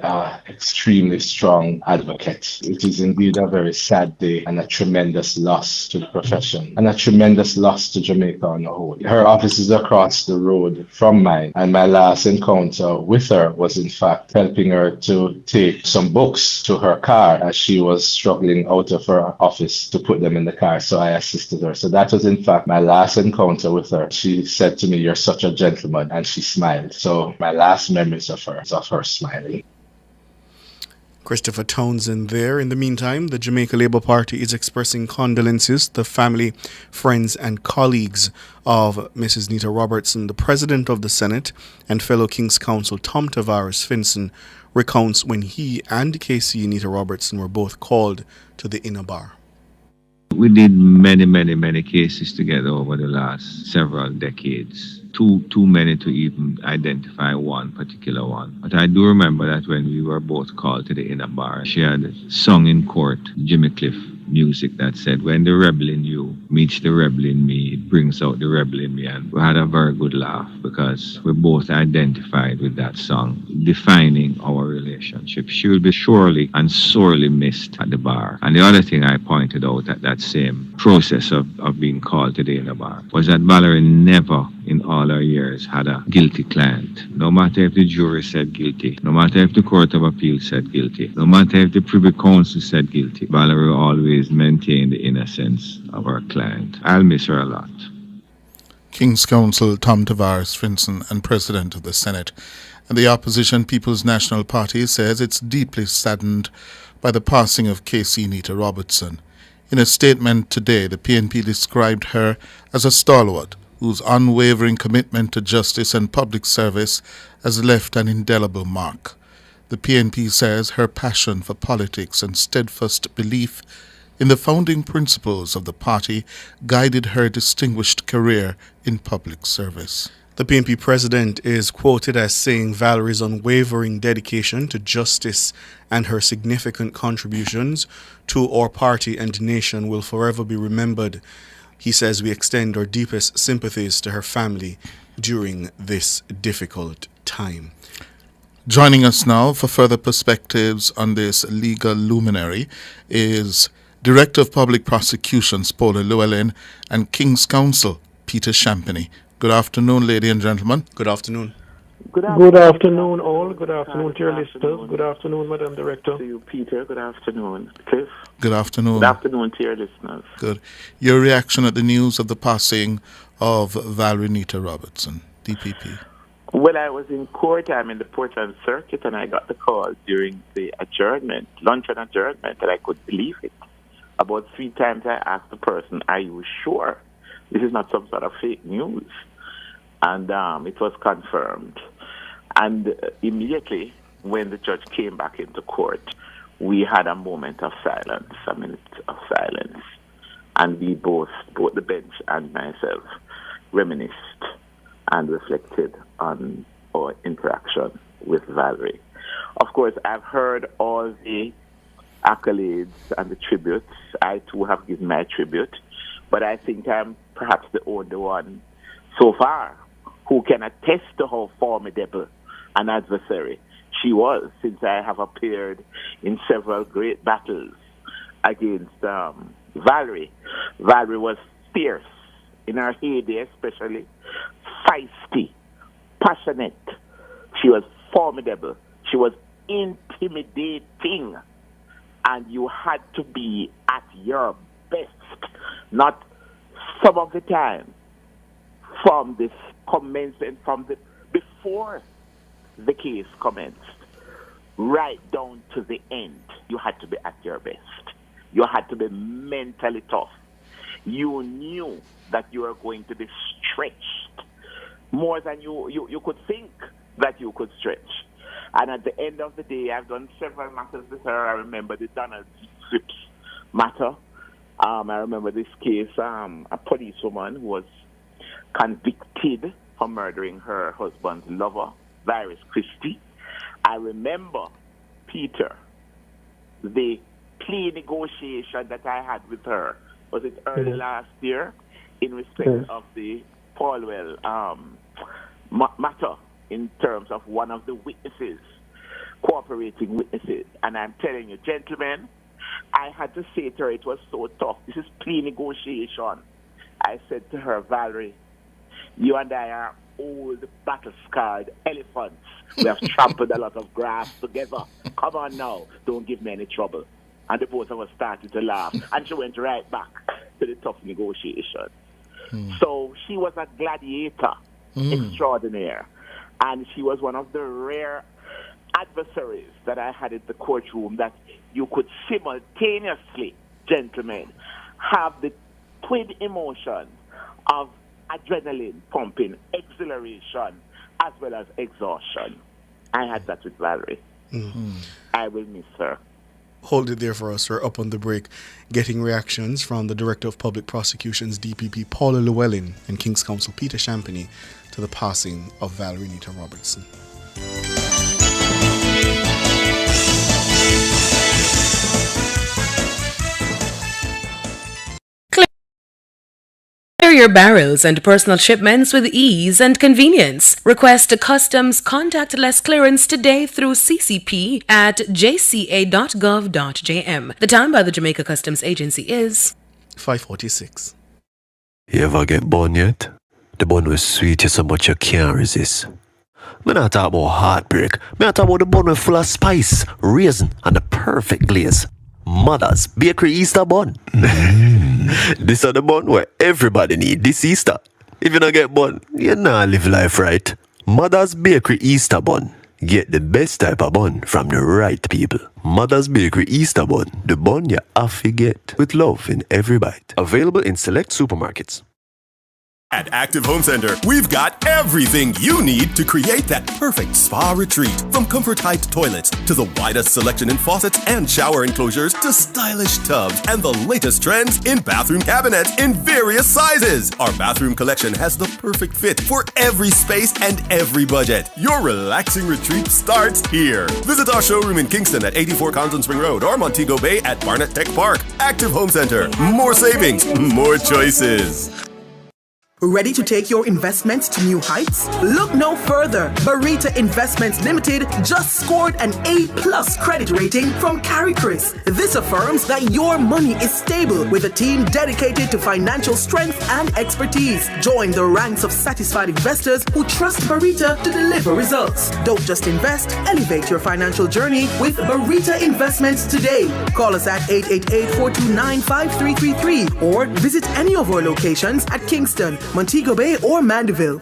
extremely strong advocate. It is indeed a very sad day and a tremendous loss to the profession and a tremendous loss to Jamaica on the whole. Her office is across the road from mine, and my last encounter with her was in fact helping her to take some books to her car as she was struggling out of her office to put them in the car. So I assisted her. So that was in fact my last encounter with her. She said to me, "You're such a gentleman," and she smiled. So my last memories of her is of her smiling. Christopher Townsend there. In the meantime, the Jamaica Labour Party is expressing condolences to the family, friends and colleagues of Mrs. Nita Robertson. The President of the Senate and fellow King's Counsel Tom Tavares Finson recounts when he and KC Nita Robertson were both called to the inner bar. We did many cases together over the last several decades. Too many to even identify one particular one. But I do remember that when we were both called to the inner bar, she had sung in court Jimmy Cliff music that said, "When the rebel in you meets the rebel in me, it brings out the rebel in me." And we had a very good laugh because we both identified with that song, defining our relationship. She will be surely and sorely missed at the bar. And the other thing I pointed out at that same process of being called to the inner bar was that Valerie never in all her years had a guilty client. No matter if the jury said guilty, no matter if the Court of Appeal said guilty, no matter if the Privy Council said guilty, Valerie always maintained the innocence of her client. I'll miss her a lot. King's Counsel Tom Tavares Finson and President of the Senate. And the opposition People's National Party says it's deeply saddened by the passing of KC Nita Robertson. In a statement today, the PNP described her as a stalwart whose unwavering commitment to justice and public service has left an indelible mark. The PNP says her passion for politics and steadfast belief in the founding principles of the party guided her distinguished career in public service. The PNP president is quoted as saying Valerie's unwavering dedication to justice and her significant contributions to our party and nation will forever be remembered. He says we extend our deepest sympathies to her family during this difficult time. Joining us now for further perspectives on this legal luminary is Director of Public Prosecutions Paula Llewellyn and King's Counsel Peter Champagny. Good afternoon, ladies and gentlemen. Good afternoon. Good afternoon, all. Good afternoon to your listeners. Good afternoon, Madam Director. To you, Peter. Good afternoon, Cliff. Good afternoon. Good afternoon to your listeners. Good. Your reaction at the news of the passing of Valerie Nita Robertson, DPP? Well, I was in court. I'm in the Portland Circuit, and I got the call during the luncheon adjournment, that I couldn't believe it. About 3 times I asked the person, "Are you sure this is not some sort of fake news?" And it was confirmed. And immediately, when the judge came back into court, we had a moment of silence, a minute of silence. And we both the bench and myself, reminisced and reflected on our interaction with Valerie. Of course, I've heard all the accolades and the tributes. I, too, have given my tribute. But I think I'm perhaps the only one so far who can attest to how formidable an adversary she was, since I have appeared in several great battles against Valerie. Valerie was fierce in her heyday, especially feisty, passionate. She was formidable. She was intimidating, and you had to be at your best, not some of the time from this commencement, before the case commenced, right down to the end. You had to be at your best. You had to be mentally tough. You knew that you were going to be stretched more than you could think that you could stretch. And at the end of the day, I've done several matters with her. I remember the Donald Phipps matter. I remember this case, a policewoman who was convicted for murdering her husband's lover, Virus Christie. I remember, Peter, the plea negotiation that I had with her. Was it early last year, in respect of the Paulwell matter, in terms of one of the witnesses, cooperating witnesses. And I'm telling you, gentlemen, I had to say to her, it was so tough. This is plea negotiation. I said to her, "Valerie, you and I are old, battle-scarred elephants. We have trampled a lot of grass together. Come on now, don't give me any trouble." And the both of us started to laugh. And she went right back to the tough negotiation. So she was a gladiator extraordinaire. And she was one of the rare adversaries that I had in the courtroom, that you could simultaneously, gentlemen, have the twin emotions of adrenaline pumping, exhilaration, as well as exhaustion. I had that with Valerie. I will miss her. Hold it there for us, sir. Up on the break, getting reactions from the Director of Public Prosecutions, DPP Paula Llewellyn, and King's Counsel Peter Champagny to the passing of Valerie Nita Robertson. Clear your barrels and personal shipments with ease and convenience. Request a customs contactless clearance today through CCP at jca.gov.jm. The time by the Jamaica Customs Agency is 5:46. You ever get bun yet? The bun was sweet so much you can't resist. Me not talk about heartbreak. Me not talk about the bun with full of spice, raisin, and the perfect glaze. Mother's Bakery Easter bun. This is the bun where everybody need this Easter. If you don't get bun, you not live life right. Mother's Bakery Easter bun. Get the best type of bun from the right people. Mother's Bakery Easter bun. The bun you have to get with love in every bite. Available in select supermarkets. At Active Home Center, we've got everything you need to create that perfect spa retreat. From comfort-height toilets to the widest selection in faucets and shower enclosures to stylish tubs and the latest trends in bathroom cabinets in various sizes. Our bathroom collection has the perfect fit for every space and every budget. Your relaxing retreat starts here. Visit our showroom in Kingston at 84 Condon Spring Road or Montego Bay at Barnett Tech Park. Active Home Center. More savings, more choices. Ready to take your investments to new heights? Look no further. Barita Investments Limited just scored an A+ credit rating from CariCris. This affirms that your money is stable with a team dedicated to financial strength and expertise. Join the ranks of satisfied investors who trust Barita to deliver results. Don't just invest, elevate your financial journey with Barita Investments today. Call us at 888-429-5333 or visit any of our locations at Kingston, Montego Bay or Mandeville.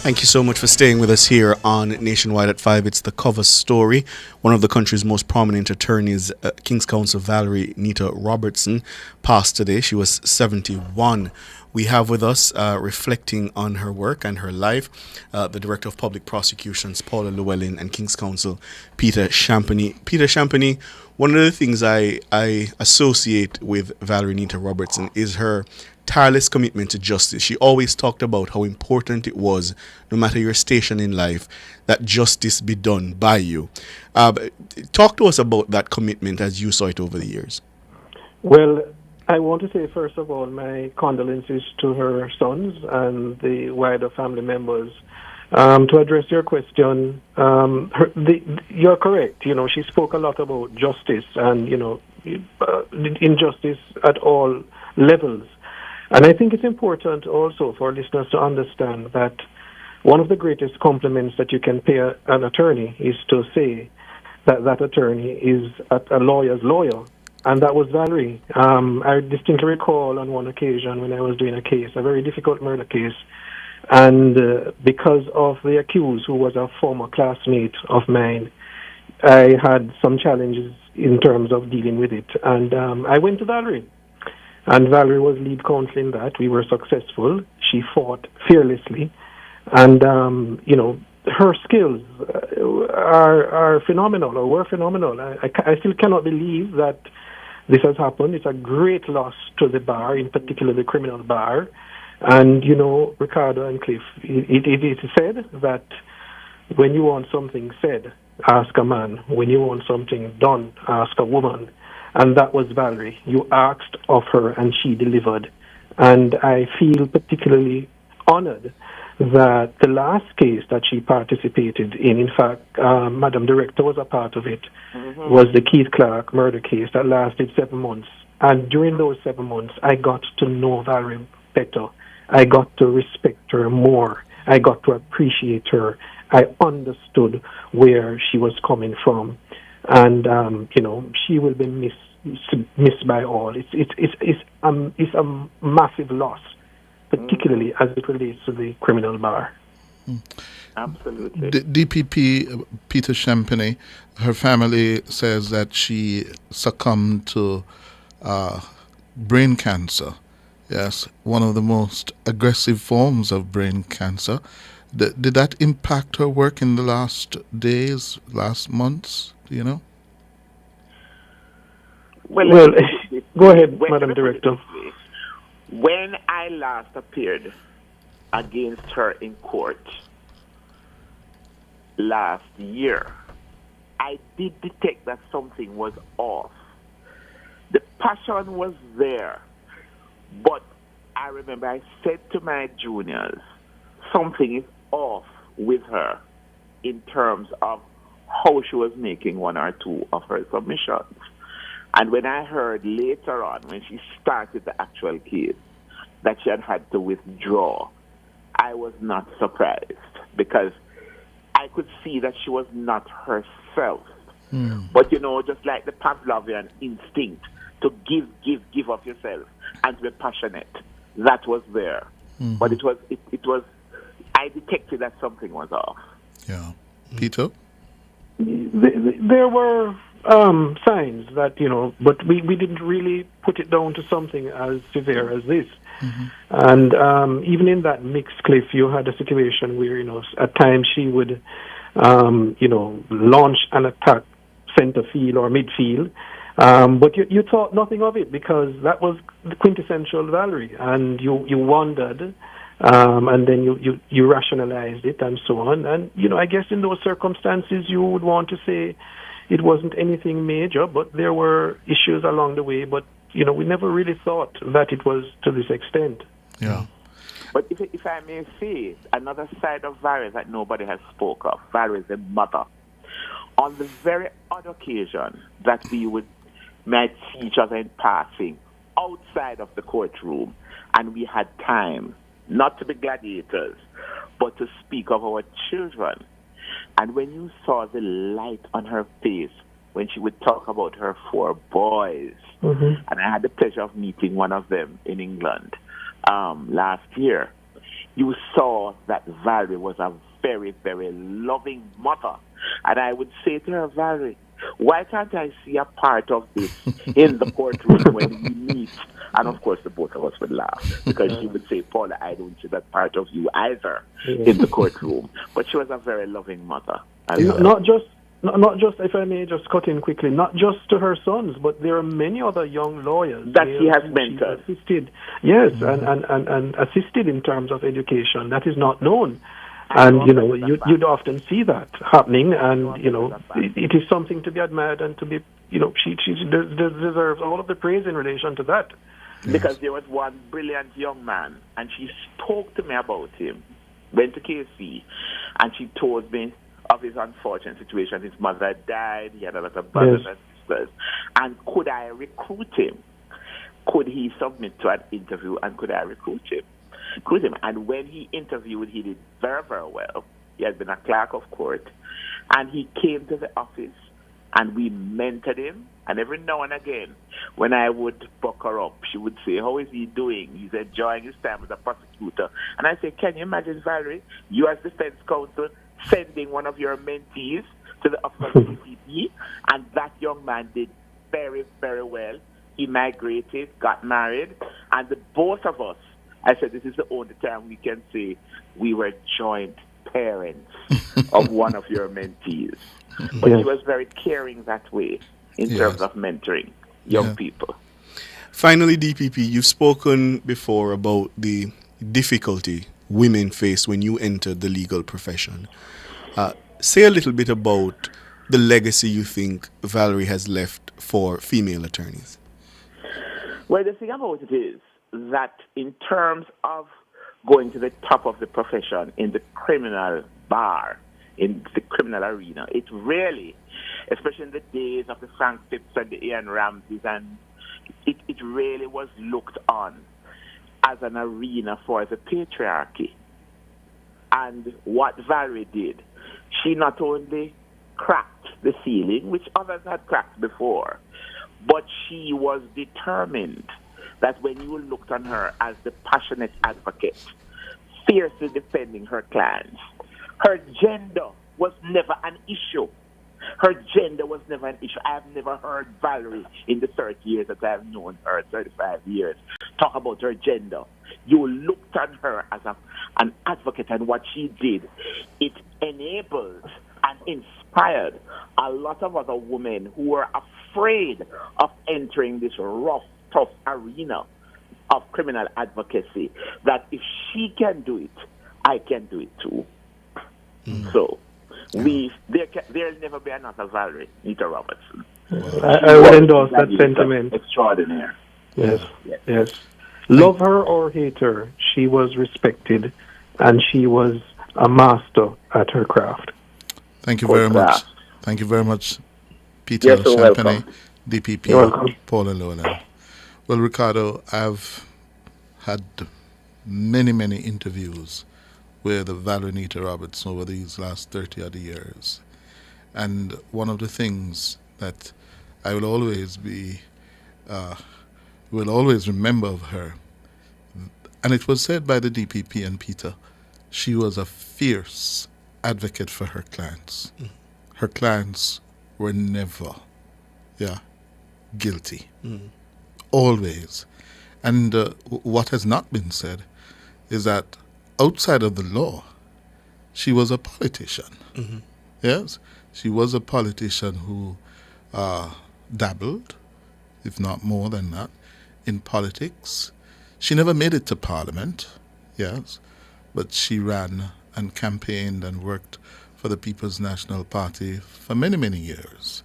Thank you so much for staying with us here on Nationwide at 5. It's the cover story. One of the country's most prominent attorneys, King's Counsel Valerie Nita Robertson, passed today. She was 71. We have with us, reflecting on her work and her life, the Director of Public Prosecutions, Paula Llewellyn, and King's Counsel, Peter Champagny. Peter Champagny, one of the things I associate with Valerie Nita Robertson is her tireless commitment to justice. She always talked about how important it was, no matter your station in life, that justice be done by you. Talk to us about that commitment as you saw it over the years. Well, I want to say, first of all, my condolences to her sons and the wider family members. To address your question, you're correct. You know, she spoke a lot about justice and, injustice at all levels. And I think it's important also for listeners to understand that one of the greatest compliments that you can pay an attorney is to say that that attorney is a lawyer's lawyer. And that was Valerie. I distinctly recall on one occasion when I was doing a case, a very difficult murder case, and because of the accused, who was a former classmate of mine, I had some challenges in terms of dealing with it. And I went to Valerie. And Valerie was lead counsel in that. We were successful. She fought fearlessly. And, her skills are phenomenal, or were phenomenal. I still cannot believe that this has happened. It's a great loss to the bar, in particular the criminal bar. And, Ricardo and Cliff, it is said that when you want something said, ask a man. When you want something done, ask a woman. And that was Valerie. You asked of her and she delivered. And I feel particularly honored that the last case that she participated in fact, Madam Director was a part of it, was the Keith Clark murder case that lasted 7 months. And during those 7 months, I got to know Valerie better. I got to respect her more. I got to appreciate her. I understood where she was coming from. And, she will be missed by all. It's a massive loss, particularly as it relates to the criminal bar. Absolutely. DPP Peter Champagny, her family says that she succumbed to brain cancer. Yes, one of the most aggressive forms of brain cancer. Did that impact her work in the last days, last months? Do you know? Well, go ahead, Madam Director. When I last appeared against her in court last year, I did detect that something was off. The passion was there, but I remember I said to my juniors, something is off with her in terms of how she was making one or two of her submissions. And when I heard later on, when she started the actual case, that she had to withdraw, I was not surprised because I could see that she was not herself. But, just like the Pavlovian instinct to give of yourself and to be passionate, that was there. But it was, I detected that something was off. Yeah. Peter? There were signs that, but we didn't really put it down to something as severe as this. And even in that mixed Cliff, you had a situation where, at times she would, launch an attack center field or midfield. But you thought nothing of it because that was the quintessential Valerie. And you wondered, and then you rationalized it and so on. And, I guess in those circumstances, you would want to say it wasn't anything major, but there were issues along the way. But we never really thought that it was to this extent. Yeah. But if I may say, another side of Valerie that nobody has spoke of, Valerie is a mother. On the very odd occasion that we might see each other in passing outside of the courtroom, and we had time not to be gladiators, but to speak of our children. And when you saw the light on her face when she would talk about her 4 boys, and I had the pleasure of meeting one of them in England last year, you saw that Valerie was a very, very loving mother. And I would say to her, Valerie, why can't I see a part of this in the courtroom when we meet? And of course, the both of us would laugh, because she would say, Paula, I don't see that part of you either in the courtroom. But she was a very loving mother. Not just, if I may just cut in quickly, not just to her sons, but there are many other young lawyers that she has mentored. Assisted, yes, and assisted in terms of education. That is not known. And, you'd often see that happening, and, it is something to be admired and to be, she deserves all of the praise in relation to that. Because there was one brilliant young man, and she spoke to me about him, went to KC, and she told me of his unfortunate situation. His mother died, he had a lot of brothers and sisters. And could I recruit him? Could he submit to an interview, and could I recruit him? And when he interviewed, he did very, very well. He had been a clerk of court, and he came to the office, and we mentored him. And every now and again, when I would buck her up, she would say, how is he doing? He's enjoying his time as a prosecutor. And I say, can you imagine, Valerie, you as defense counsel sending one of your mentees to the office of the CCP? And that young man did very, very well. He migrated, got married, and the both of us, I said, this is the only time we can say we were joint parents of one of your mentees. But she was very caring that way in terms of mentoring young people. Finally, DPP, you've spoken before about the difficulty women face when you enter the legal profession. Say a little bit about the legacy you think Valerie has left for female attorneys. Well, the thing about it is that in terms of going to the top of the profession in the criminal bar, in the criminal arena, it really, especially in the days of the Frank Phipps and the Ian Ramseys, and it really was looked on as an arena for the patriarchy. And what Valerie did, she not only cracked the ceiling, which others had cracked before, but she was determined that when you looked on her as the passionate advocate, fiercely defending her clients, her gender was never an issue. Her gender was never an issue. I have never heard Valerie in the 30 years that I have known her, 35 years, talk about her gender. You looked on her as an advocate, and what she did, it enabled and inspired a lot of other women who were afraid of entering this rough, tough arena of criminal advocacy, that if she can do it, I can do it too. So there'll never be another Valerie Nita Robertson. I would endorse that sentiment. Extraordinary. Yes. Love her or hate her, she was respected, and she was a master at her craft. Thank you very much. Thank you very much, Peter Champagne, DPP, Paula Lowland. Well, Ricardo, I've had many, many interviews with Valerie Nita Robertson over these last 30 odd years. And one of the things that I will always remember of her, and it was said by the DPP and Peter, she was a fierce advocate for her clients. Her clients were never, guilty. Always. And what has not been said is that outside of the law, she was a politician. Yes, she was a politician who dabbled, if not more than that, in politics. She never made it to Parliament, yes, but she ran and campaigned and worked for the People's National Party for many, many years.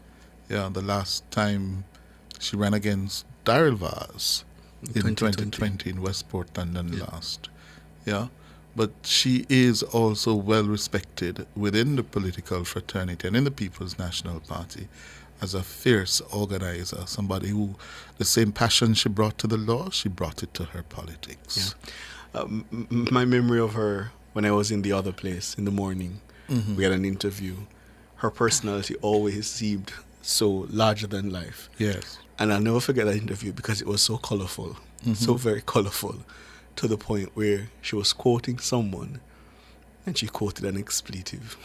Yeah, the last time she ran against Daryl Vaz in 2020 in Westport, London last. Yeah. But she is also well respected within the political fraternity and in the People's National Party as a fierce organizer, somebody who the same passion she brought to the law, she brought it to her politics. Yeah. My memory of her when I was in the other place in the morning, we had an interview. Her personality always seemed so larger than life. Yes. And I'll never forget that interview because it was so colorful, so very colorful, to the point where she was quoting someone and she quoted an expletive.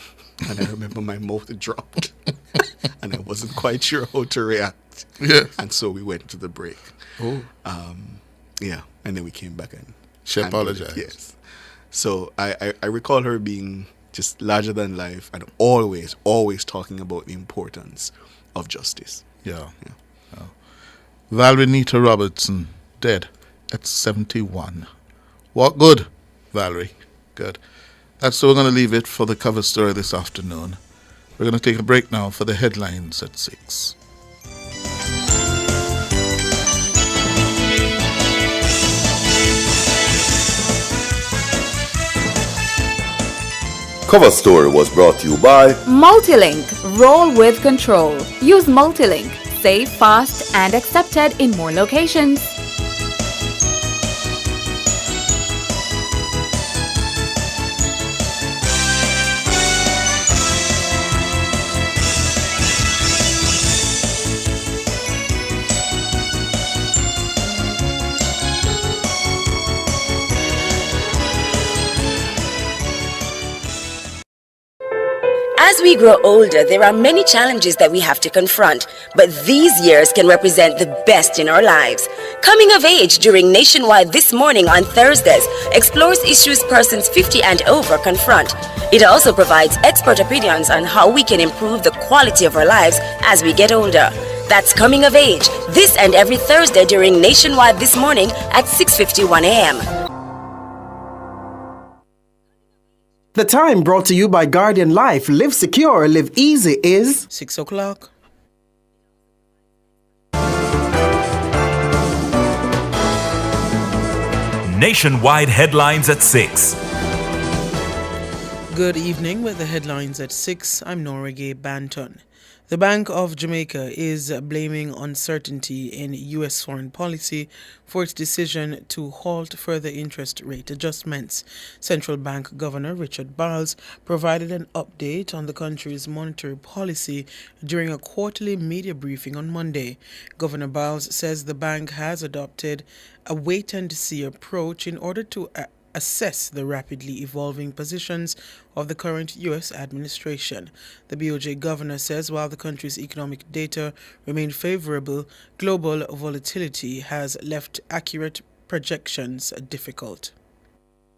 And I remember my mouth dropped and I wasn't quite sure how to react. Yes. And so we went to the break. Oh. Yeah. And then we came back and she apologized. Yes. So I recall her being just larger than life and always talking about the importance of justice. Yeah. Valerie Nita Robertson, dead at 71. What good, Valerie? Good. That's where we're going to leave it for the cover story this afternoon. We're going to take a break now for the headlines at 6. Cover story was brought to you by Multilink. Roll with control. Use Multilink. Safe, fast, and accepted in more locations. As we grow older, there are many challenges that we have to confront, but these years can represent the best in our lives. Coming of Age during Nationwide This Morning on Thursdays explores issues persons 50 and over confront. It also provides expert opinions on how we can improve the quality of our lives as we get older. That's Coming of Age, this and every Thursday during Nationwide This Morning at 6:51 a.m. The time brought to you by Guardian Life. Live secure, live easy is 6 o'clock. Nationwide headlines at 6. Good evening with the headlines at 6. I'm Nora Gay Banton. The Bank of Jamaica is blaming uncertainty in U.S. foreign policy for its decision to halt further interest rate adjustments. Central Bank Governor Richard Bowles provided an update on the country's monetary policy during a quarterly media briefing on Monday. Governor Bowles says the bank has adopted a wait-and-see approach in order to assess the rapidly evolving positions of the current U.S. administration. The BOJ governor says while the country's economic data remain favorable, global volatility has left accurate projections difficult.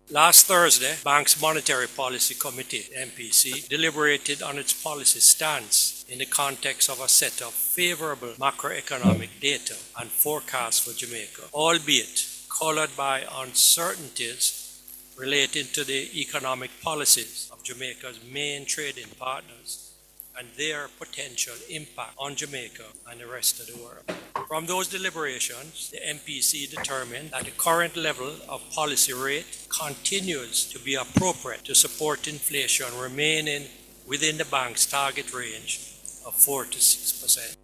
Last Thursday, Bank's Monetary Policy Committee, MPC, deliberated on its policy stance in the context of a set of favorable macroeconomic data and forecasts for Jamaica, albeit colored by uncertainties relating to the economic policies of Jamaica's main trading partners and their potential impact on Jamaica and the rest of the world. From those deliberations, the MPC determined that the current level of policy rate continues to be appropriate to support inflation remaining within the bank's target range of 4 to 6%.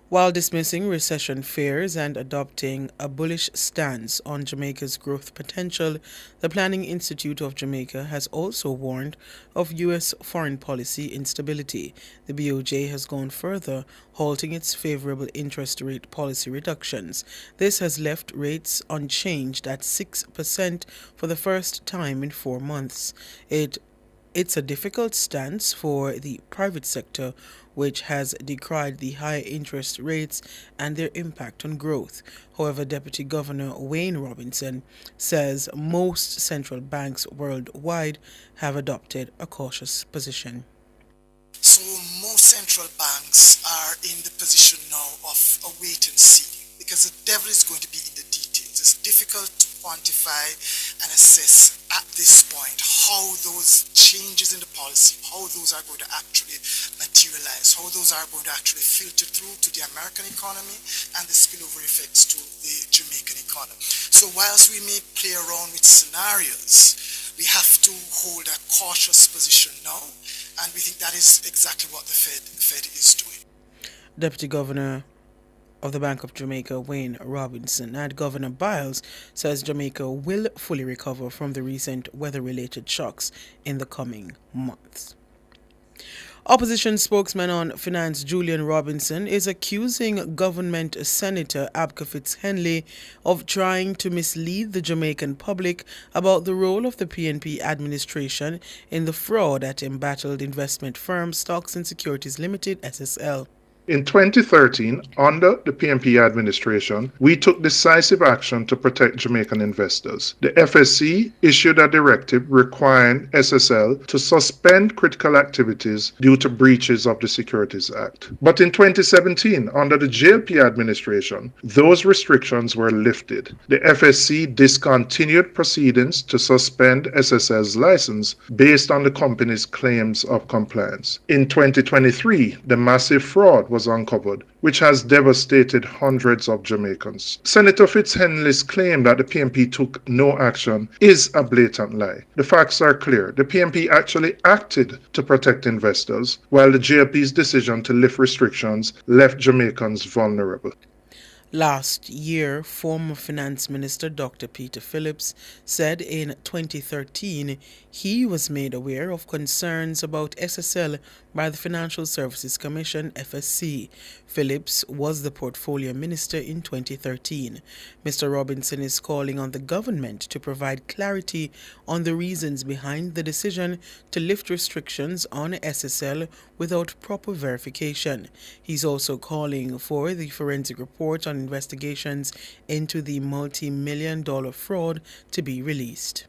While dismissing recession fears and adopting a bullish stance on Jamaica's growth potential, the Planning Institute of Jamaica has also warned of U.S. foreign policy instability. The BOJ has gone further, halting its favorable interest rate policy reductions. This has left rates unchanged at 6% for the first time in 4 months. It's a difficult stance for the private sector, which has decried the high interest rates and their impact on growth. However, Deputy Governor Wayne Robinson says most central banks worldwide have adopted a cautious position. So most central banks are in the position now of a wait and see, because the devil is going to be in the details. It's difficult to quantify and assess at this point how those changes in the policy, how those are going to actually materialize, how those are going to actually filter through to the American economy and the spillover effects to the Jamaican economy. So whilst we may play around with scenarios, we have to hold a cautious position now, and we think that is exactly what the Fed is doing. Deputy Governor of the Bank of Jamaica, Wayne Robinson, and Governor Biles says Jamaica will fully recover from the recent weather-related shocks in the coming months. Opposition spokesman on finance Julian Robinson is accusing government Senator Abka Fitz-Henley of trying to mislead the Jamaican public about the role of the PNP administration in the fraud at embattled investment firm Stocks and Securities Limited, SSL. In 2013, under the PNP administration, we took decisive action to protect Jamaican investors. The FSC issued a directive requiring SSL to suspend critical activities due to breaches of the Securities Act. But in 2017, under the JLP administration, those restrictions were lifted. The FSC discontinued proceedings to suspend SSL's license based on the company's claims of compliance. In 2023, the massive fraud was uncovered, which has devastated hundreds of Jamaicans. Senator Fitz-Henley's claim that the PNP took no action is a blatant lie. The facts are clear. The PNP actually acted to protect investors, while the JLP's decision to lift restrictions left Jamaicans vulnerable. Last year, former Finance Minister Dr. Peter Phillips said in 2013 he was made aware of concerns about SSL by the Financial Services Commission, FSC. Phillips was the portfolio minister in 2013. Mr. Robinson is calling on the government to provide clarity on the reasons behind the decision to lift restrictions on SSL without proper verification. He's also calling for the forensic report on investigations into the multi-million-dollar fraud to be released.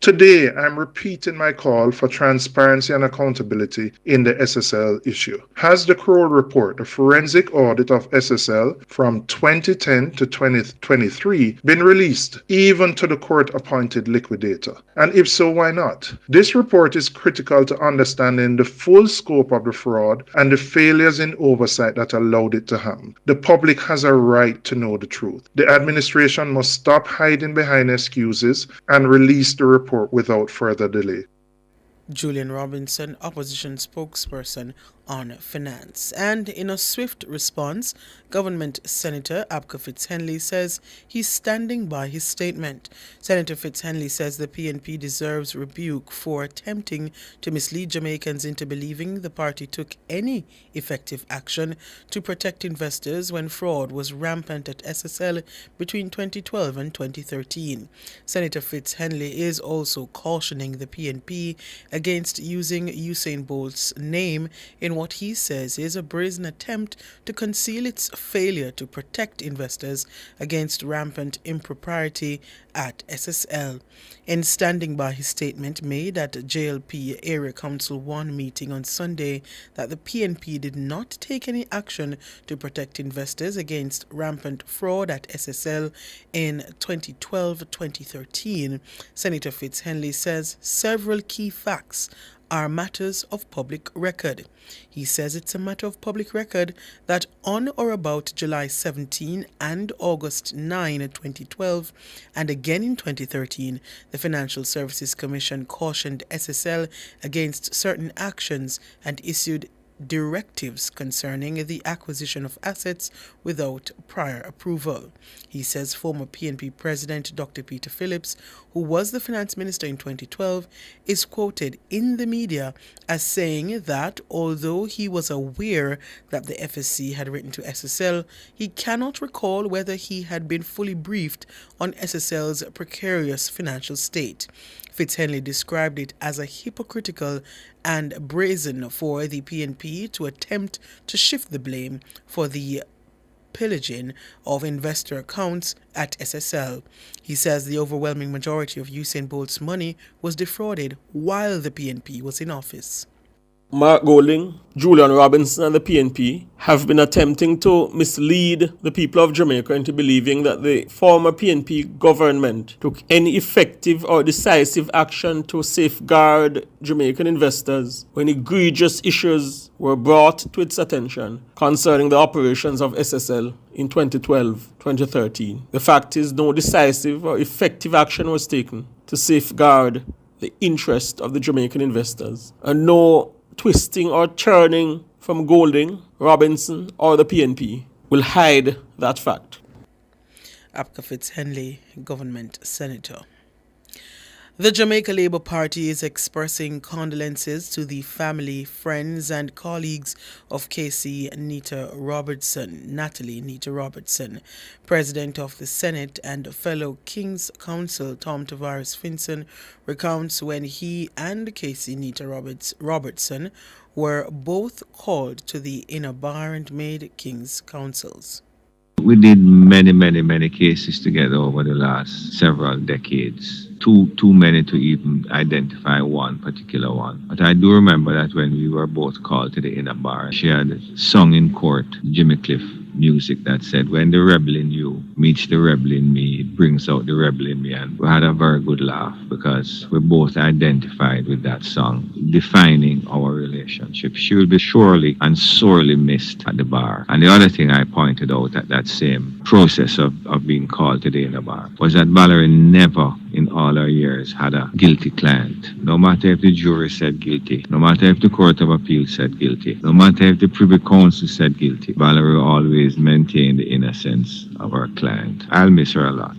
Today, I'm repeating my call for transparency and accountability in the SSL issue. Has the Kroll report, a forensic audit of SSL from 2010 to 2023, been released even to the court-appointed liquidator? And if so, why not? This report is critical to understanding the full scope of the fraud and the failures in oversight that allowed it to happen. The public has a right to know the truth. The administration must stop hiding behind excuses and release the report without further delay. Julian Robinson, opposition spokesperson on finance. And in a swift response, Government Senator Abka Fitz-Henley says he's standing by his statement. Senator Fitz-Henley says the PNP deserves rebuke for attempting to mislead Jamaicans into believing the party took any effective action to protect investors when fraud was rampant at SSL between 2012 and 2013. Senator Fitz-Henley is also cautioning the PNP against using Usain Bolt's name in what he says is a brazen attempt to conceal its failure to protect investors against rampant impropriety at SSL. In standing by his statement made at JLP Area Council 1 meeting on Sunday that the PNP did not take any action to protect investors against rampant fraud at SSL in 2012-2013, Senator Fitz-Henley says several key facts are matters of public record. He says it's a matter of public record that on or about July 17 and August 9, 2012, and again in 2013, the Financial Services Commission cautioned SSL against certain actions and issued directives concerning the acquisition of assets without prior approval. He says former PNP President Dr. Peter Phillips, who was the finance minister in 2012, is quoted in the media as saying that although he was aware that the FSC had written to SSL, he cannot recall whether he had been fully briefed on SSL's precarious financial state. Fitz-Henley described it as a hypocritical and brazen for the PNP to attempt to shift the blame for the pillaging of investor accounts at SSL. He says the overwhelming majority of Usain Bolt's money was defrauded while the PNP was in office. Mark Golding, Julian Robinson and the PNP have been attempting to mislead the people of Jamaica into believing that the former PNP government took any effective or decisive action to safeguard Jamaican investors when egregious issues were brought to its attention concerning the operations of SSL in 2012-2013. The fact is, no decisive or effective action was taken to safeguard the interest of the Jamaican investors, and no twisting or turning from Golding, Robinson, or the PNP will hide that fact. Apka Fitz-Henley, Government Senator. The Jamaica Labour Party is expressing condolences to the family, friends and colleagues of Casey Natalie Nita Robertson. President of the Senate and fellow King's Counsel Tom Tavares Finson recounts when he and Casey Nita Robertson were both called to the inner bar and made King's Counsels. We did many cases together over the last several decades. Too many to even identify one particular one. But I do remember that when we were both called to the inner bar, she had sung in court Jimmy Cliff music that said, when the rebel in you meets the rebel in me, it brings out the rebel in me. And we had a very good laugh because we both identified with that song, defining our relationship. She will be surely and sorely missed at the bar. And the other thing I pointed out at that same process of being called to the inner bar was that Valerie never in all our years had a guilty client. No matter if the jury said guilty, no matter if the Court of Appeal said guilty, no matter if the Privy Council said guilty, Valerie always maintained the innocence of our client. I'll miss her a lot.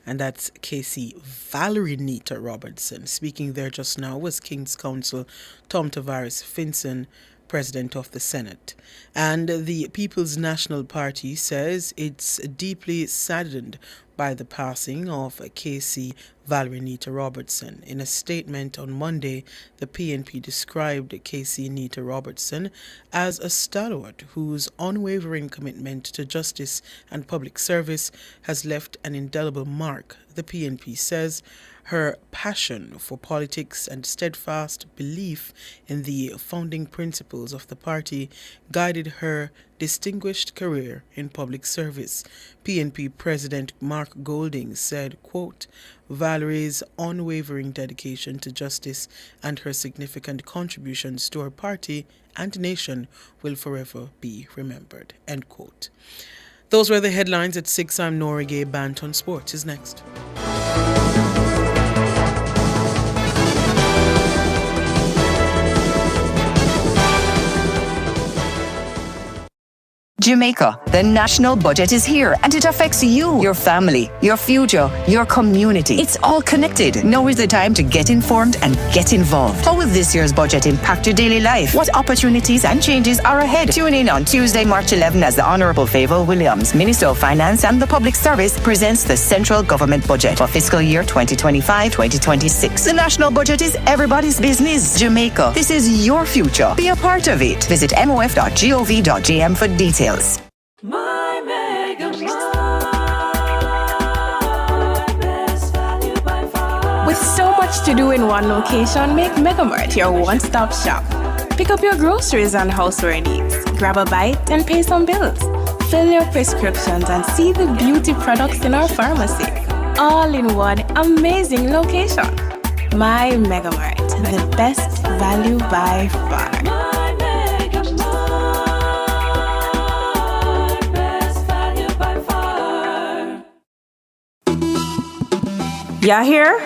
And that's Casey Valerie Nita Robertson. Speaking there just now was King's Counsel Tom Tavares Finson, President of the Senate. And the People's National Party says it's deeply saddened by the passing of Casey Valerie Nita Robertson. In a statement on Monday, the PNP described Casey Nita Robertson as a stalwart whose unwavering commitment to justice and public service has left an indelible mark. The PNP says her passion for politics and steadfast belief in the founding principles of the party guided her distinguished career in public service. PNP President Mark Golding said, quote, Valerie's unwavering dedication to justice and her significant contributions to her party and nation will forever be remembered, end quote. Those were the headlines at 6. I'm Nora Gay. Banton Sports is next. Jamaica, the national budget is here and it affects you, your family, your future, your community. It's all connected. Now is the time to get informed and get involved. How will this year's budget impact your daily life? What opportunities and changes are ahead? Tune in on Tuesday, March 11 as the Honorable Favour Williams, Minister of Finance and the Public Service, presents the central government budget for fiscal year 2025-2026. The national budget is everybody's business. Jamaica, this is your future. Be a part of it. Visit mof.gov.gm for details. My Mega With so much to do in one location, make Megamart your one-stop shop. Pick up your groceries and houseware needs, grab a bite and pay some bills, fill your prescriptions and see the beauty products in our pharmacy. All in one amazing location. My Megamart, the best value by far. Yeah, here?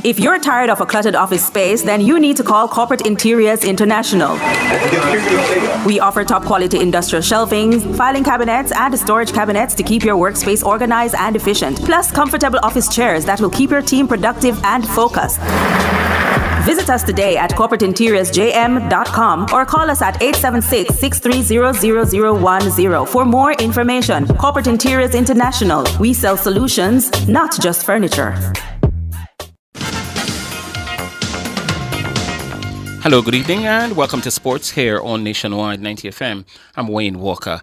If you're tired of a cluttered office space, then you need to call Corporate Interiors International. We offer top quality industrial shelving, filing cabinets, and storage cabinets to keep your workspace organized and efficient, plus comfortable office chairs that will keep your team productive and focused. Visit us today at corporateinteriorsjm.com or call us at 876-630-0010 for more information. Corporate Interiors International. We sell solutions, not just furniture. Hello, good evening, and welcome to Sports here on Nationwide 90 FM. I'm Wayne Walker.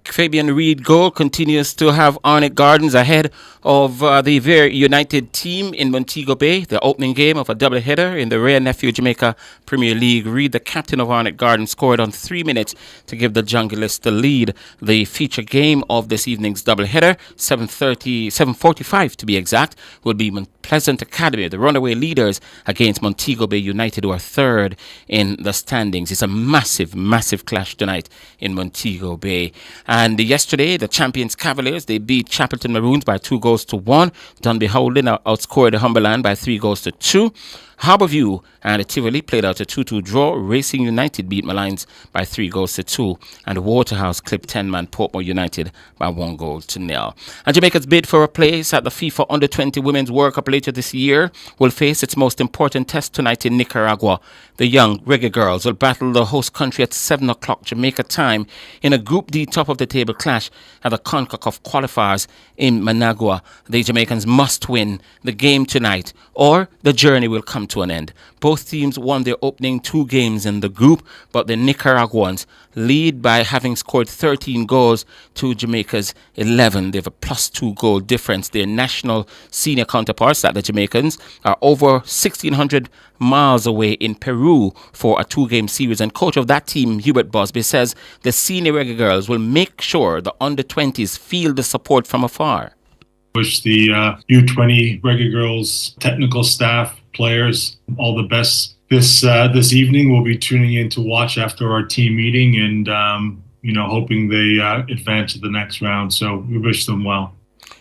Fabian Reed goal continues to have Arnett Gardens ahead of the very United team in Montego Bay, the opening game of a doubleheader in the Rare Nephew Jamaica Premier League. Reed, the captain of Arnett Gardens, scored on 3 minutes to give the Junglists the lead. The feature game of this evening's doubleheader, 7:45 to be exact, will be Pleasant Academy, the runaway leaders, against Montego Bay United, who are third in the standings. It's a massive, massive clash tonight in Montego Bay. And yesterday, the champions Cavaliers, they beat Chapelton Maroons by 2-1. Dunby Howland outscored Humberland by 3-2. Harbourview and Tivoli played out a 2-2 draw. Racing United beat Malines by 3-2. And Waterhouse clipped 10-man Portmore United by 1-0. And Jamaica's bid for a place at the FIFA Under-20 Women's World Cup later this year will face its most important test tonight in Nicaragua. The young Reggae Girls will battle the host country at 7 o'clock Jamaica time in a Group D top-of-the-table clash at the CONCACAF qualifiers in Managua. The Jamaicans must win the game tonight or the journey will come to an end. Both teams won their opening 2 games in the group, but the Nicaraguans lead by having scored 13 goals to Jamaica's 11. They have a +2 goal difference. Their national senior counterparts, that the Jamaicans, are over 1,600 miles away in Peru for a 2-game series. And coach of that team, Hubert Busby, says the senior Reggae Girls will make sure the under-20s feel the support from afar. Wish the U20 Reggae Girls technical staff, players, all the best. This evening we'll be tuning in to watch after our team meeting and hoping they advance to the next round. So we wish them well.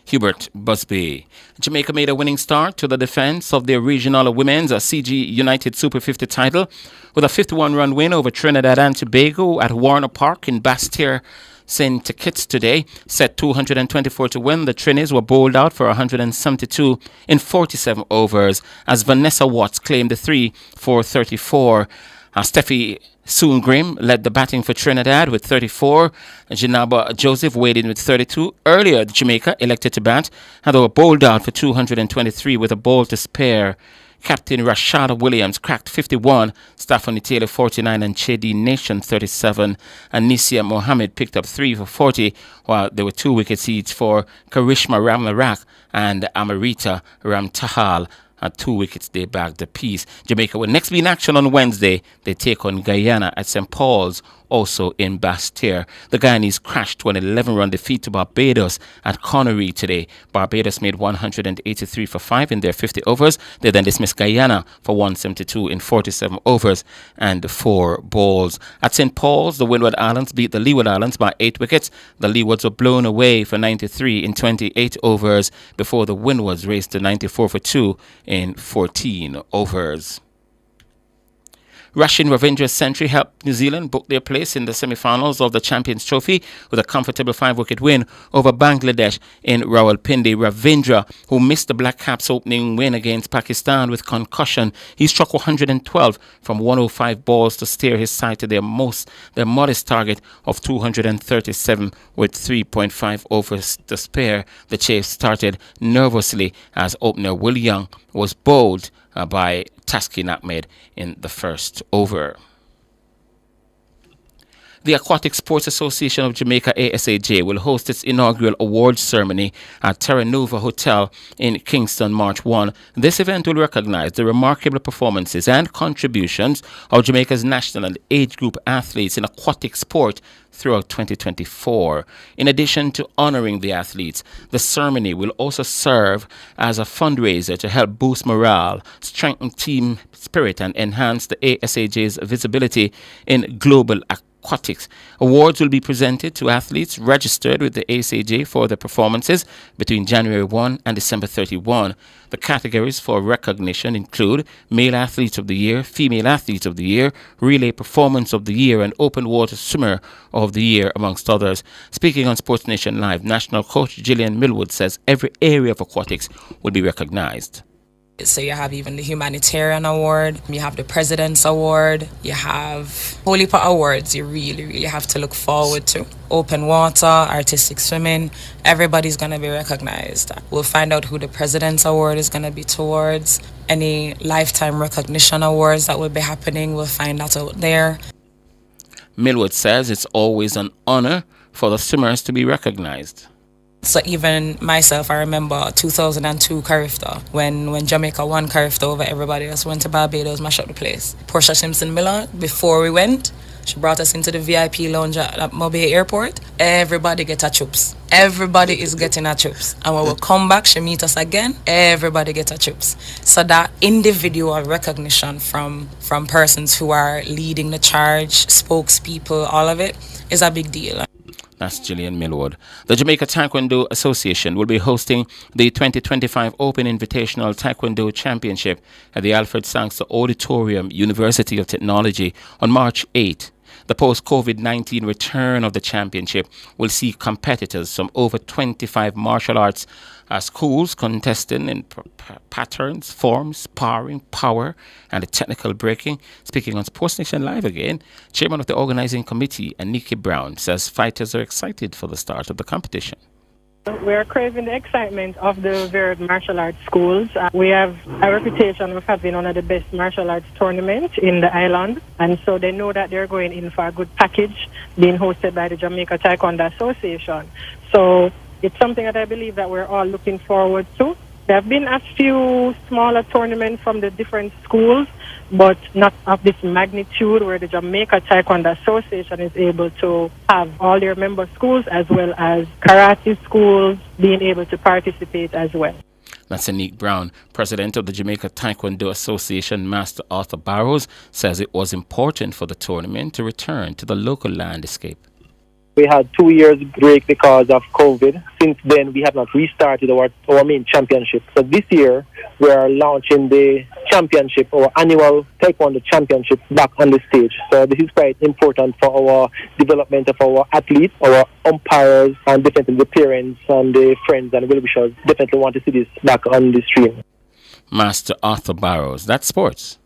Hubert Busby. Jamaica made a winning start to the defense of their regional women's CG United Super 50 title with a 51-run win over Trinidad and Tobago at Warner Park in Basseterre, St. Kitts today. Set 224 to win, the Trinis were bowled out for 172 in 47 overs as Vanessa Watts claimed the 3 for 34. Steffi Soongrim led the batting for Trinidad with 34. Janaba Joseph weighed in with 32. Earlier, Jamaica elected to bat and they were bowled out for 223 with a ball to spare. Captain Rashada Williams cracked 51, Stephanie Taylor 49 and Chedi Nation 37. And Nisia Mohammed picked up 3 for 40, while there were 2 wickets each for Karishma Ramlarak and Amarita Ramtahal. At 2 wickets, they bagged apiece. Jamaica will next be in action on Wednesday. They take on Guyana at St. Paul's, also in Basseterre. The Guyanese crashed to an 11-run defeat to Barbados at Connery today. Barbados made 183 for 5 in their 50 overs. They then dismissed Guyana for 172 in 47 overs and 4 balls. At St. Paul's, the Windward Islands beat the Leeward Islands by 8 wickets. The Leewards were blown away for 93 in 28 overs before the Windwards raced to 94 for 2 in 14 overs. Russian Ravindra's century helped New Zealand book their place in the semi-finals of the Champions Trophy with a comfortable 5-wicket win over Bangladesh in Rawalpindi. Ravindra, who missed the Black Caps' opening win against Pakistan with concussion, he struck 112 from 105 balls to steer his side to their modest target of 237 with 3.5 overs to spare. The chase started nervously as opener Will Young was bowled by Taskin Ahmed in the first over. The Aquatic Sports Association of Jamaica, ASAJ, will host its inaugural awards ceremony at Terra Nova Hotel in Kingston, March 1. This event will recognize the remarkable performances and contributions of Jamaica's national and age group athletes in aquatic sport throughout 2024. In addition to honoring the athletes, the ceremony will also serve as a fundraiser to help boost morale, strengthen team spirit, and enhance the ASAJ's visibility in global aquatics. Awards will be presented to athletes registered with the ASAJ for their performances between January 1 and December 31. The categories for recognition include Male Athlete of the Year, Female Athlete of the Year, Relay Performance of the Year, and Open Water Swimmer of the Year, amongst others. Speaking on Sports Nation Live, National Coach Gillian Millwood says every area of aquatics will be recognized. So you have even the Humanitarian Award, you have the President's Award, you have Holy Pot Awards you really have to look forward to. Open water, artistic swimming, everybody's going to be recognized. We'll find out who the President's Award is going to be towards. Any lifetime recognition awards that will be happening, we'll find that out there. Millwood says it's always an honor for the swimmers to be recognized. So even myself, I remember 2002 Carifta, when Jamaica won Carifta over everybody else, went to Barbados, mashed up the place. Portia Simpson-Miller, before we went, she brought us into the VIP lounge at Mobile Airport. Everybody get a chups. Everybody is getting a chups. And when we come back, she meet us again, everybody get a chups. So that individual recognition from persons who are leading the charge, spokespeople, all of it, is a big deal. That's Gillian Millward. The Jamaica Taekwondo Association will be hosting the 2025 Open Invitational Taekwondo Championship at the Alfred Sangster Auditorium, University of Technology on March 8. The post-COVID-19 return of the championship will see competitors from over 25 martial arts schools contesting in patterns, forms, sparring, power, and technical breaking. Speaking on Sports Nation Live again, Chairman of the Organizing Committee, Aniki Brown, says fighters are excited for the start of the competition. We are craving the excitement of the various martial arts schools. We have a reputation of having one of the best martial arts tournaments in the island, and so they know that they're going in for a good package being hosted by the Jamaica Taekwondo Association. So it's something that I believe that we're all looking forward to. There have been a few smaller tournaments from the different schools, but not of this magnitude where the Jamaica Taekwondo Association is able to have all their member schools as well as karate schools being able to participate as well. That's Aniki Brown. President of the Jamaica Taekwondo Association, Master Arthur Barrows, says it was important for the tournament to return to the local landscape. We had 2 years break because of COVID. Since then, we have not restarted our main championship. So this year, we are launching the championship, our annual Taekwondo championship, back on the stage. So this is quite important for our development of our athletes, our umpires, and definitely the parents and the friends and well-wishers definitely want to see this back on the stream. Master Arthur Barrows. That's sports.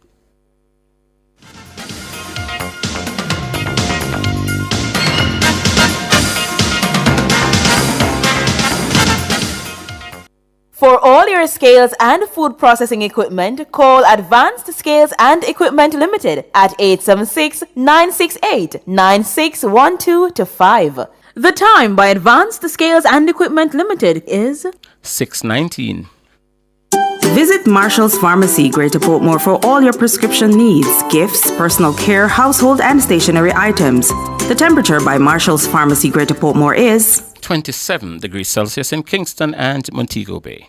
For all your scales and food processing equipment, call Advanced Scales and Equipment Limited at 876-968-9612-5. The time by Advanced Scales and Equipment Limited is 6:19. Visit Marshall's Pharmacy, Greater Portmore, for all your prescription needs, gifts, personal care, household, and stationery items. The temperature by Marshall's Pharmacy, Greater Portmore is 27 degrees Celsius in Kingston and Montego Bay.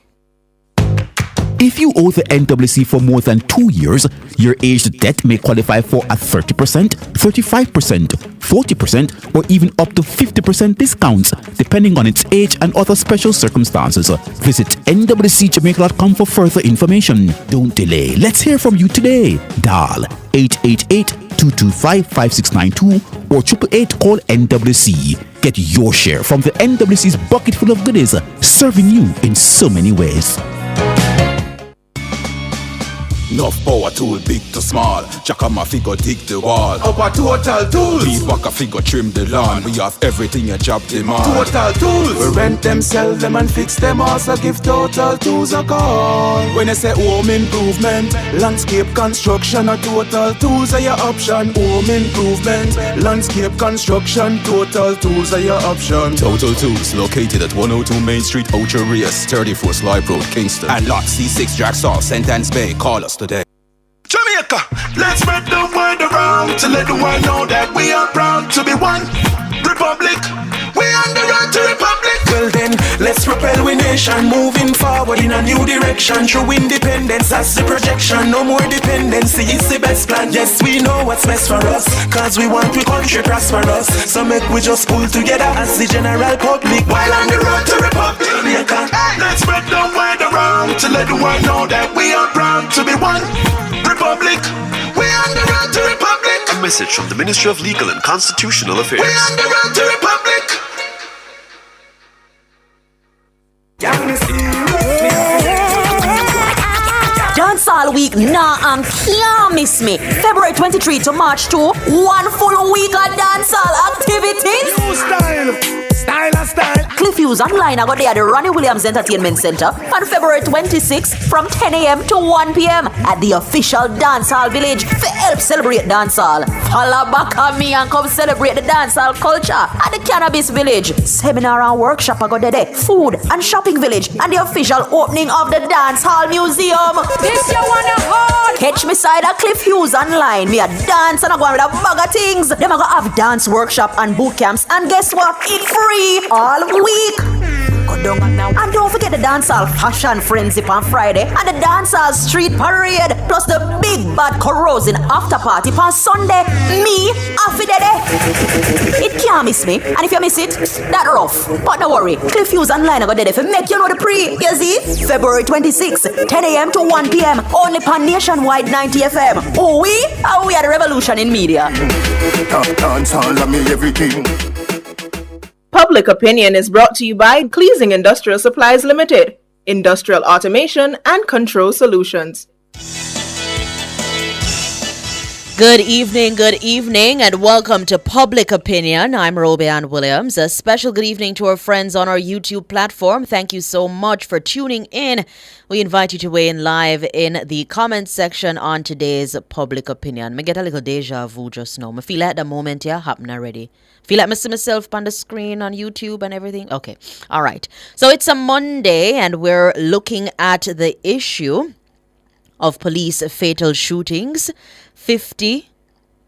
If you owe the NWC for more than 2 years, your aged debt may qualify for a 30%, 35%, 40%, or even up to 50% discounts, depending on its age and other special circumstances. Visit nwcjamaica.com for further information. Don't delay. Let's hear from you today. Dial 888-225-5692 or 888-CALL NWC. Get your share from the NWC's bucket full of goodies, serving you in so many ways. Enough power tool, big to small. Jackama figure dig the wall. Our Total Tools. Beat back a figure trim the lawn. We have everything a job demand. Total Tools. We rent them, sell them and fix them. Also give Total Tools a call. When I say home improvement, landscape construction, a Total Tools are your option. Home improvement, landscape construction, Total Tools are your option. Total Tools, located at 102 Main Street, Ocho Rios, 34 Sly Road, Kingston. And lot C6 Jacksaw, Sentence Bay. Call us today. Jamaica, let's spread the word around to let the world know that we are proud to be one republic. We on the road to republic. Well then, let's propel we nation, moving forward in a new direction. True independence, that's the projection. No more dependency, it's the best plan. Yes, we know what's best for us, cause we want we country prosperous. So make we just pull together as the general public while on the road to republic. Jamaica, let's spread the word around to let the world know that we are proud to be one republic. We on the road to republic. A message from the Ministry of Legal and Constitutional Affairs. We on the road to republic. Dancehall Week, can't miss me. February 23 to March 2, 1 full week of dancehall activities. New style, style. Cliff Hughes Online, I got there at the Ronnie Williams Entertainment Center on February 26th from 10 a.m. to 1 p.m. at the official Dancehall Village for help celebrate dancehall. Follow back on me and come celebrate the dancehall culture at the Cannabis Village. Seminar and workshop I got there, food and shopping village, and the official opening of the Dancehall Museum. This you wanna hold? Catch me side at Cliff Hughes Online. Me a dance and I go with a bag of things. Them I go have dance workshop and boot camps, and guess what? It's free all week. Go down now. And don't forget the dancehall fashion frenzy on Friday and the dancehall street parade, plus the big bad corrosive after party on Sunday. Me, Affidede. It can't miss me, and if you miss it, that rough. But don't worry, Cliff Hughes Online I got there if you make you know the pre. You see, February 26th, 10 a.m. to 1 p.m. only on Nationwide 90 FM. Oh, we are the revolution in media. Dancehall me everything. Public Opinion is brought to you by Cleasing Industrial Supplies Limited, Industrial Automation and Control Solutions. Good evening, and welcome to Public Opinion. I'm Roby Ann Williams. A special good evening to our friends on our YouTube platform. Thank you so much for tuning in. We invite you to weigh in live in the comments section on today's Public Opinion. Me get a little deja vu just now. Me feel like the moment happen already. Feel like I see myself on the screen on YouTube and everything. Okay, all right. So it's a Monday, and we're looking at the issue of police fatal shootings. 50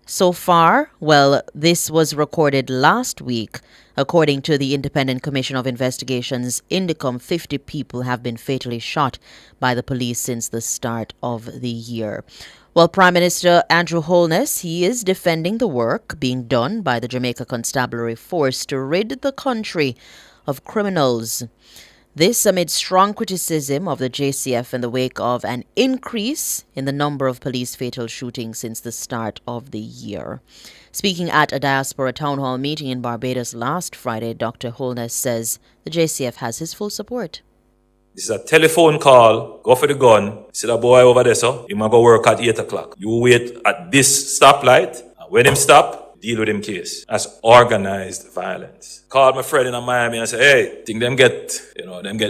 so far. Well, this was recorded last week. According to the Independent Commission of Investigations, Indicom, 50 people have been fatally shot by the police since the start of the year. Well, Prime Minister Andrew Holness, he is defending the work being done by the Jamaica Constabulary Force to rid the country of criminals. This amid strong criticism of the JCF in the wake of an increase in the number of police fatal shootings since the start of the year. Speaking at a diaspora town hall meeting in Barbados last Friday, Dr. Holness says the JCF has his full support. This is a telephone call. Go for the gun. See that boy over there, so he might go work at 8 o'clock. You wait at this stoplight. And when him stop, deal with him case. That's organized violence. Call my friend in Miami and say, hey, think them get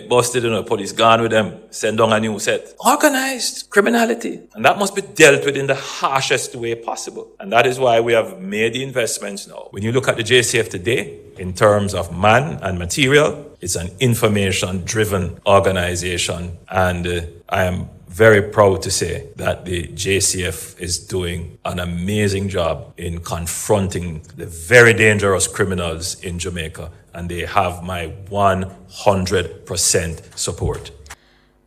busted, police gone with them, send down a new set. Organized criminality. And that must be dealt with in the harshest way possible. And that is why we have made the investments now. When you look at the JCF today, in terms of man and material, it's an information-driven organization. And I am very proud to say that the JCF is doing an amazing job in confronting the very dangerous criminals in Jamaica, and they have my 100% support.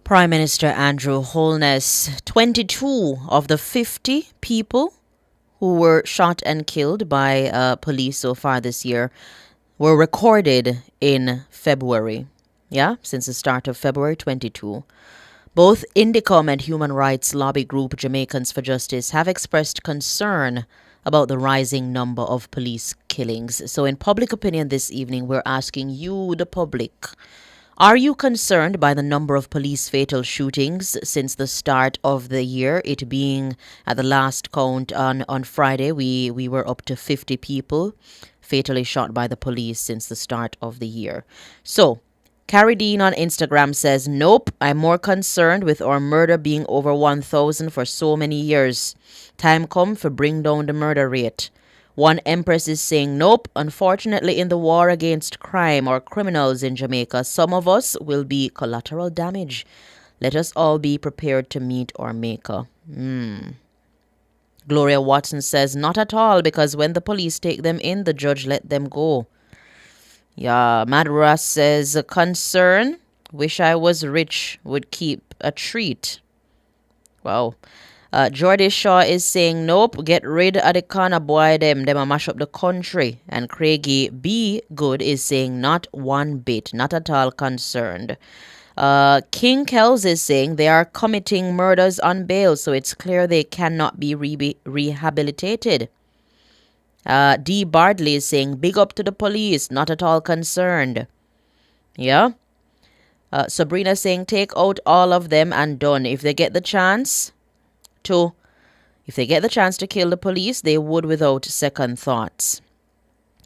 Prime Minister Andrew Holness, 22 of the 50 people who were shot and killed by police so far this year were recorded in February. Since the start of February 22. Both Indicom and human rights lobby group Jamaicans for Justice have expressed concern about the rising number of police killings. So in Public Opinion this evening, we're asking you, the public, are you concerned by the number of police fatal shootings since the start of the year? It being at the last count on Friday, we were up to 50 people fatally shot by the police since the start of the year. So, Carrie Dean on Instagram says, nope, I'm more concerned with our murder being over 1,000 for so many years. Time come for bring down the murder rate. One Empress is saying, nope, unfortunately in the war against crime or criminals in Jamaica, some of us will be collateral damage. Let us all be prepared to meet our maker. Gloria Watson says, not at all, because when the police take them in, the judge let them go. Madras says, concern, wish I was rich, would keep a treat. Wow. Jordy Shaw is saying, nope, get rid of the corner boy, them a mash up the country. And Craigie B. Good is saying, not one bit, not at all concerned. King Kells is saying, they are committing murders on bail, so it's clear they cannot be rehabilitated. D. Bardley is saying, big up to the police, not at all concerned. Sabrina saying, take out all of them and done. If they get the chance to kill the police, they would without second thoughts.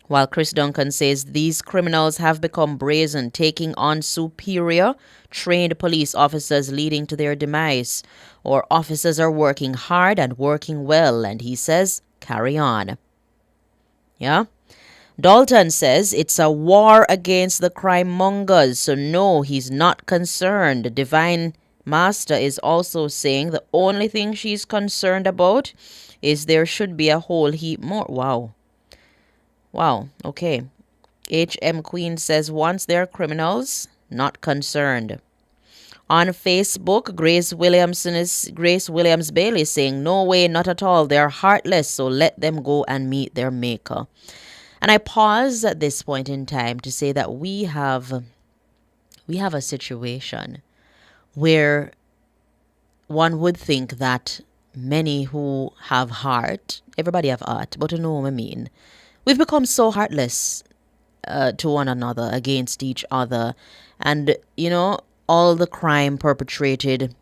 While Chris Duncan says these criminals have become brazen, taking on superior trained police officers, leading to their demise. Our officers are working hard and working well, and he says, carry on. Yeah? Dalton says it's a war against the crime mongers, so no, he's not concerned. Divine Master is also saying the only thing she's concerned about is there should be a whole heap more. Wow, okay. HM Queen says once they're criminals, not concerned. On Facebook, Grace Williams Bailey saying, no way, not at all. They're heartless, so let them go and meet their maker. And I pause at this point in time to say that we have a situation where one would think that many who have heart, everybody have heart, but you know what I mean, we've become so heartless to one another, against each other, and you know, all the crime perpetrated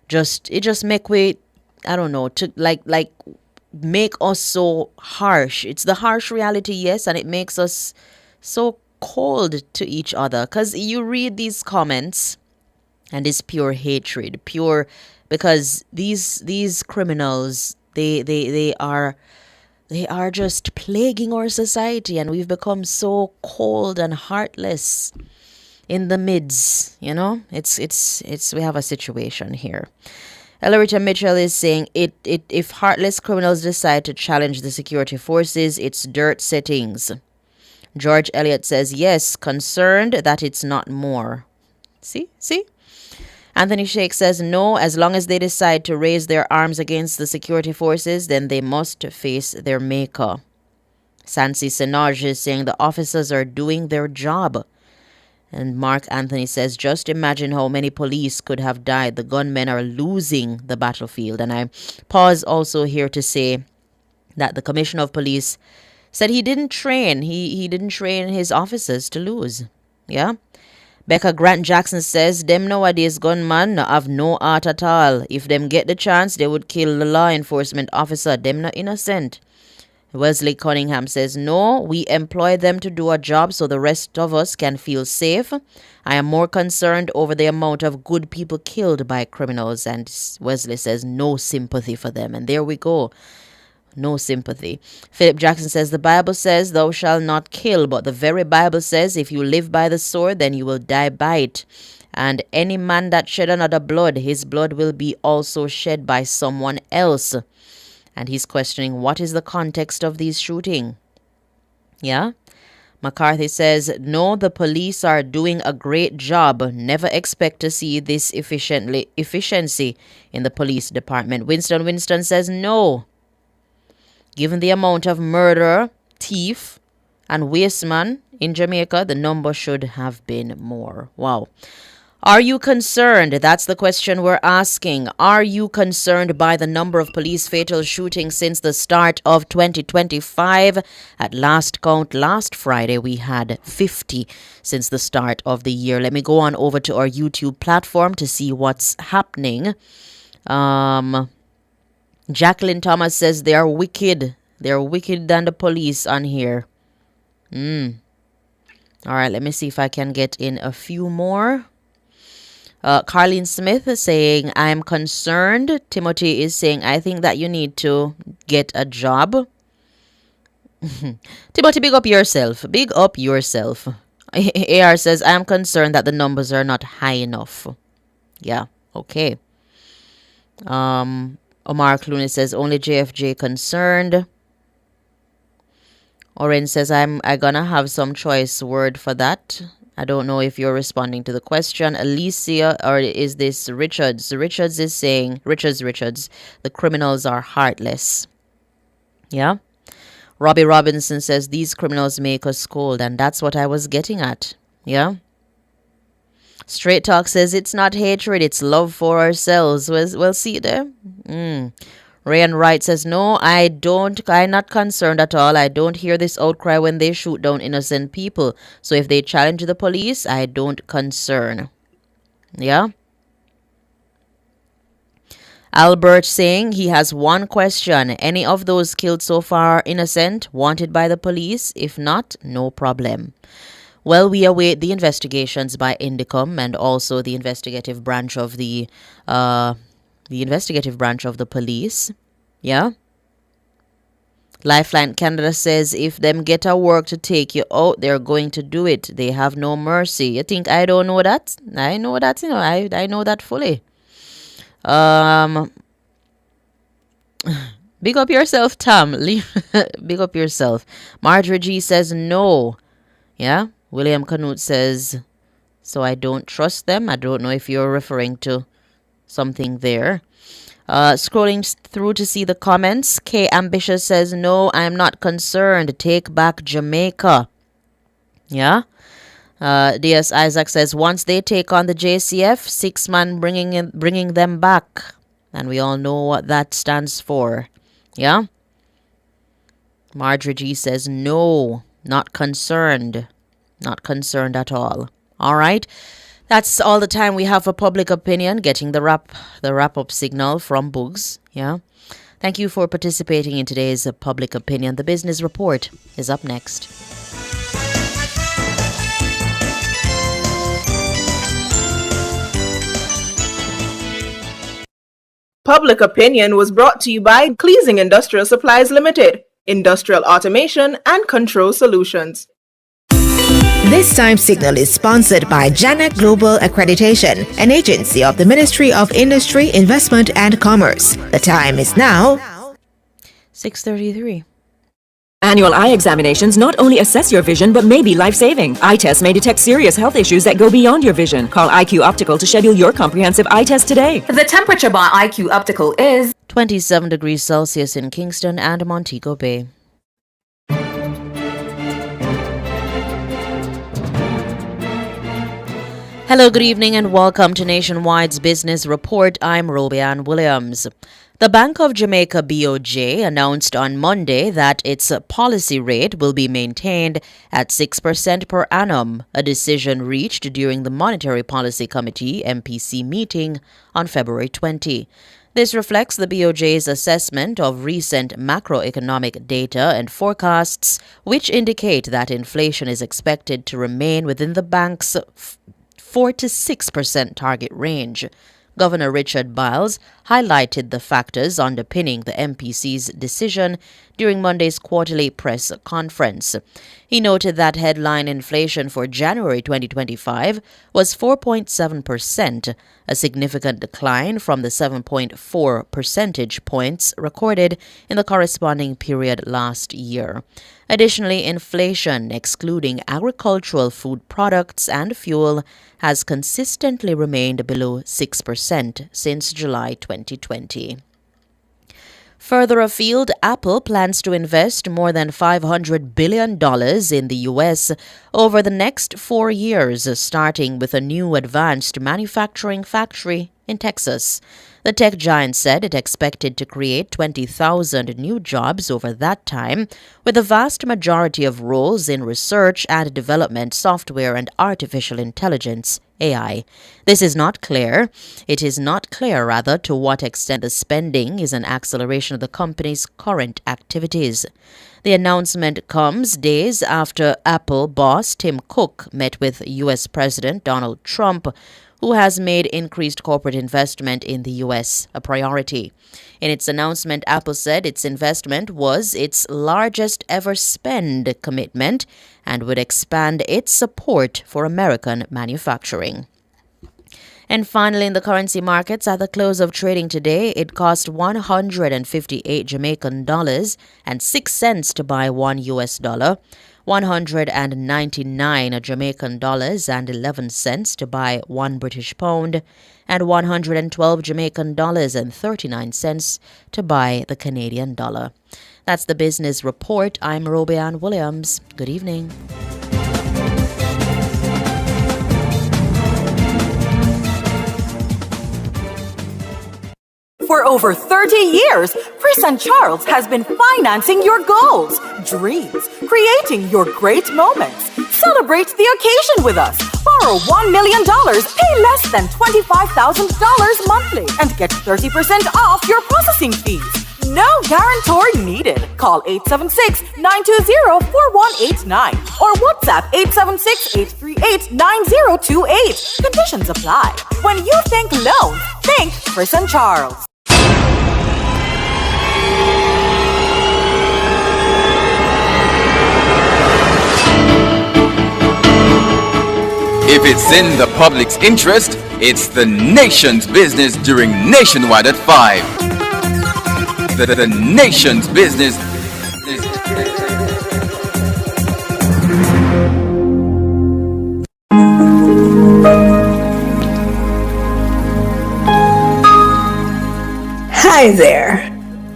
it just make we, I don't know, to like make us so harsh. It's the harsh reality, yes, and it makes us so cold to each other, because you read these comments and it's pure hatred, because these criminals, they are just plaguing our society, and we've become so cold and heartless in the midst, you know. It's we have a situation here. Ellerita Mitchell is saying if heartless criminals decide to challenge the security forces, it's dirt settings. George Elliott says yes, concerned that it's not more. See? Anthony Sheikh says no, as long as they decide to raise their arms against the security forces, then they must face their maker. Sansi Senaj is saying the officers are doing their job. And Mark Anthony says, just imagine how many police could have died. The gunmen are losing the battlefield. And I pause also here to say that the Commissioner of Police said he didn't train. He didn't train his officers to lose. Yeah. Becca Grant Jackson says, them nowadays gunmen have no heart at all. If them get the chance, they would kill the law enforcement officer. Them not innocent. Wesley Cunningham says, no, we employ them to do a job so the rest of us can feel safe. I am more concerned over the amount of good people killed by criminals. And Wesley says, no sympathy for them. And there we go. No sympathy. Philip Jackson says, the Bible says, thou shalt not kill. But the very Bible says, if you live by the sword, then you will die by it. And any man that shed another blood, his blood will be also shed by someone else. And he's questioning, what is the context of these shooting? Yeah. McCarthy says, no, the police are doing a great job. Never expect to see this efficiency in the police department. Winston says, no. Given the amount of murder, thief, and wasteman in Jamaica, the number should have been more. Wow. Are you concerned? That's the question we're asking. Are you concerned by the number of police fatal shootings since the start of 2025? At last count, last Friday, we had 50 since the start of the year. Let me go on over to our YouTube platform to see what's happening. Jacqueline Thomas says they are wicked. They're wicked than the police on here. All right, let me see if I can get in a few more. Carlene Smith is saying, I'm concerned. Timothy is saying, I think that you need to get a job. Timothy, big up yourself. Big up yourself. AR says, I am concerned that the numbers are not high enough. Yeah, okay. Omar Clooney says, only JFJ concerned. Oren says, I'm gonna have some choice word for that. I don't know if you're responding to the question. Alicia, or is this Richards? Richards is saying, Richards, the criminals are heartless. Yeah. Robbie Robinson says, these criminals make us cold. And that's what I was getting at. Yeah. Straight Talk says, it's not hatred, it's love for ourselves. Well, see there. Rayan Wright says, no, I'm not concerned at all. I don't hear this outcry when they shoot down innocent people. So if they challenge the police, I don't concern. Yeah. Albert saying he has one question. Any of those killed so far innocent, wanted by the police? If not, no problem. Well, we await the investigations by Indicom and also the investigative branch of the police. Yeah. Lifeline Canada says if them get a work to take you out, they're going to do it. They have no mercy. You think I don't know that? I know that, I know that fully. Big up yourself, Tom. Big up yourself. Marjorie G says no. Yeah. William Canute says, so I don't trust them. I don't know if you're referring to something there. Scrolling through to see the comments. K Ambitious says, no, I'm not concerned. Take back Jamaica. Yeah. DS Isaac says, once they take on the JCF, 6 man bringing them back. And we all know what that stands for. Yeah. Marjorie G says, no, not concerned. Not concerned at all. All right. That's all the time we have for public opinion, getting the wrap-up signal from Boogs. Yeah. Thank you for participating in today's public opinion. The business report is up next. Public opinion was brought to you by Cleasing Industrial Supplies Limited, Industrial Automation and Control Solutions. This time signal is sponsored by Janet Global Accreditation, an agency of the Ministry of Industry, Investment and Commerce. The time is now 6:33. Annual eye examinations not only assess your vision but may be life-saving. Eye tests may detect serious health issues that go beyond your vision. Call IQ Optical to schedule your comprehensive eye test today. The temperature by IQ Optical is 27 degrees Celsius in Kingston and Montego Bay. Hello, good evening, and welcome to Nationwide's Business Report. I'm Robianne Williams. The Bank of Jamaica BOJ announced on Monday that its policy rate will be maintained at 6% per annum, a decision reached during the Monetary Policy Committee MPC meeting on February 20. This reflects the BOJ's assessment of recent macroeconomic data and forecasts, which indicate that inflation is expected to remain within the bank's 4 to 6% target range. Governor Richard Biles highlighted the factors underpinning the MPC's decision during Monday's quarterly press conference. He noted that headline inflation for January 2025 was 4.7%, a significant decline from the 7.4 percentage points recorded in the corresponding period last year. Additionally, inflation, excluding agricultural food products and fuel, has consistently remained below 6% since July 2020. Further afield, Apple plans to invest more than $500 billion in the U.S. over the next 4 years, starting with a new advanced manufacturing factory in Texas. The tech giant said it expected to create 20,000 new jobs over that time, with the vast majority of roles in research and development, software, and artificial intelligence, AI. This is not clear. It is not clear, rather, to what extent the spending is an acceleration of the company's current activities. The announcement comes days after Apple boss Tim Cook met with U.S. President Donald Trump, who has made increased corporate investment in the U.S. a priority. In its announcement, Apple said its investment was its largest ever spend commitment and would expand its support for American manufacturing. And finally, in the currency markets, at the close of trading today, it cost 158 Jamaican dollars and 6 cents to buy $1, 199 Jamaican dollars and 11 cents to buy 1 British pound, and 112 Jamaican dollars and 39 cents to buy the Canadian dollar. That's the business report. I'm Robianne Williams. Good evening. For over 30 years, Chris and Charles has been financing your goals, dreams, creating your great moments. Celebrate the occasion with us. Borrow $1 million, pay less than $25,000 monthly, and get 30% off your processing fees. No guarantor needed. Call 876-920-4189 or WhatsApp 876-838-9028. Conditions apply. When you think loan, think Chris and Charles. If it's in the public's interest, it's the nation's business during Nationwide at 5. The nation's business. Hi there.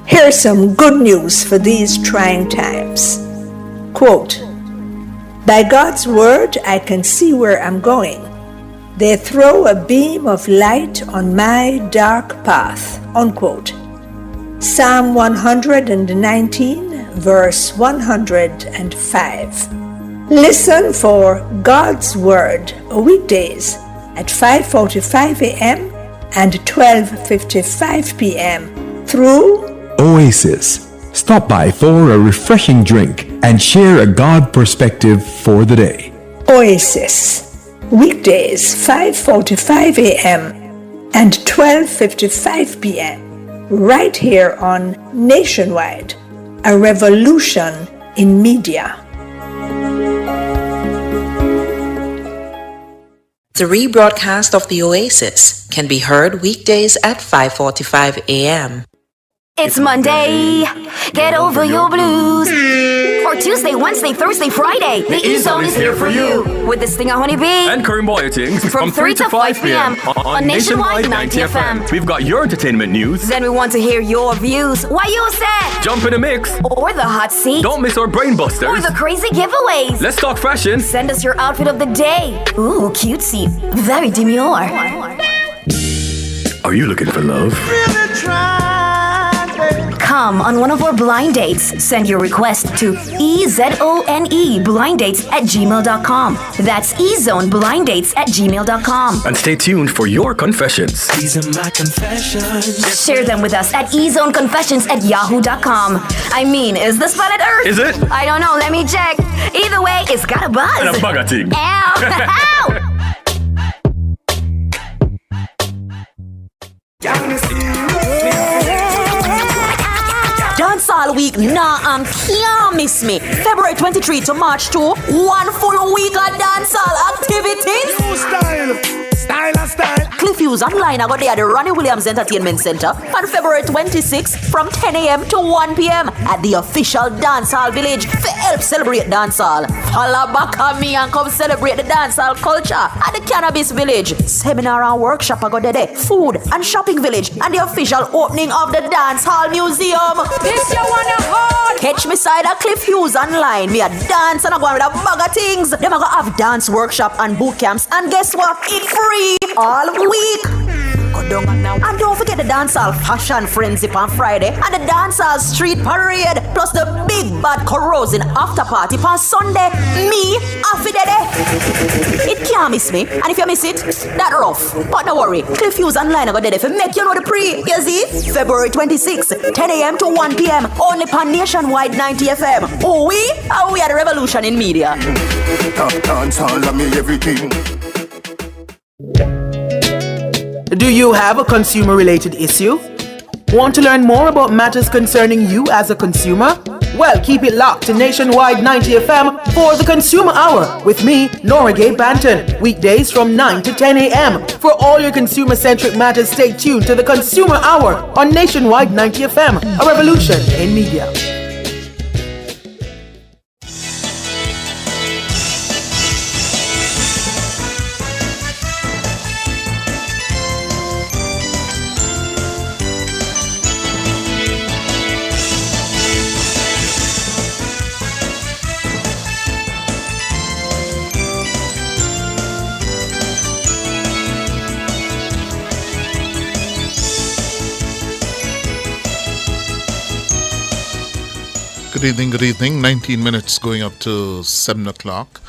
Here's some good news for these trying times. Quote, "By God's word, I can see where I'm going. They throw a beam of light on my dark path." Unquote. Psalm 119, verse 105. Listen for God's word weekdays at 5:45 a.m. and 12:55 p.m. through Oasis. Stop by for a refreshing drink and share a God perspective for the day. Oasis. Weekdays 5:45 a.m. and 12:55 p.m. right here on Nationwide, a revolution in media. The rebroadcast of the Oasis can be heard weekdays at 5:45 a.m. It's Monday, get over your blues. Or Tuesday, Wednesday, Thursday, Friday. The E-Zone is here for you. With this thing, Honey Bee. And Karim Boyatings from 3 to 5 p.m. on Nationwide 90 FM. We've got your entertainment news. Then we want to hear your views. Why you said? Jump in the mix. Or the hot seat. Don't miss our brain busters. Or the crazy giveaways. Let's talk fashion. Send us your outfit of the day. Ooh, cutesy. Very demure. Are you looking for love? Really try. Come on one of our blind dates. Send your request to ezoneblindates@gmail.com. That's ezoneblindates@gmail.com. And stay tuned for your confessions. These are my confessions. Share them with us at ezoneconfessions@yahoo.com. I mean, is this planet Earth? Is it? I don't know. Let me check. Either way, it's got a buzz. And a bugger thing. Ow! Ow! Dancehall Week, and can't miss me. February 23 to March 2, one full week of dancehall activities. New style. Cliff Hughes online, I got there at the Ronnie Williams Entertainment Center on February 26 from 10 a.m. to 1 p.m. at the official Dancehall Village to help celebrate dancehall. Follow back on me and come celebrate the dancehall culture at the Cannabis Village. Seminar and workshop I got there, food and shopping village, and the official opening of the Dancehall Museum. This you wanna hold. Catch me side at Cliff Hughes online. Me a dance and I go with a bag of things. Them I go have dance workshop and boot camps, and guess what? It's free all week. Go down now. And don't forget the dancehall fashion frenzy on Friday and the dancehall street parade, plus the big bad corrosive after party on Sunday. Me, Affidede. It can't miss me. And if you miss it, that rough. But don't worry, Cliff Hughes online I got there for make you know the pre. You see? February 26, 10 a.m. to 1 p.m. only on Nationwide 90 FM. Oh, we are the revolution in media. Dancehall love me everything. Do you have a consumer-related issue? Want to learn more about matters concerning you as a consumer? Well, keep it locked to Nationwide 90 FM for the Consumer Hour with me, Nora Gay Banton, weekdays from 9 to 10 a.m. For all your consumer-centric matters, stay tuned to the Consumer Hour on Nationwide 90 FM, a revolution in media. Good evening. 19 minutes going up to 7 o'clock.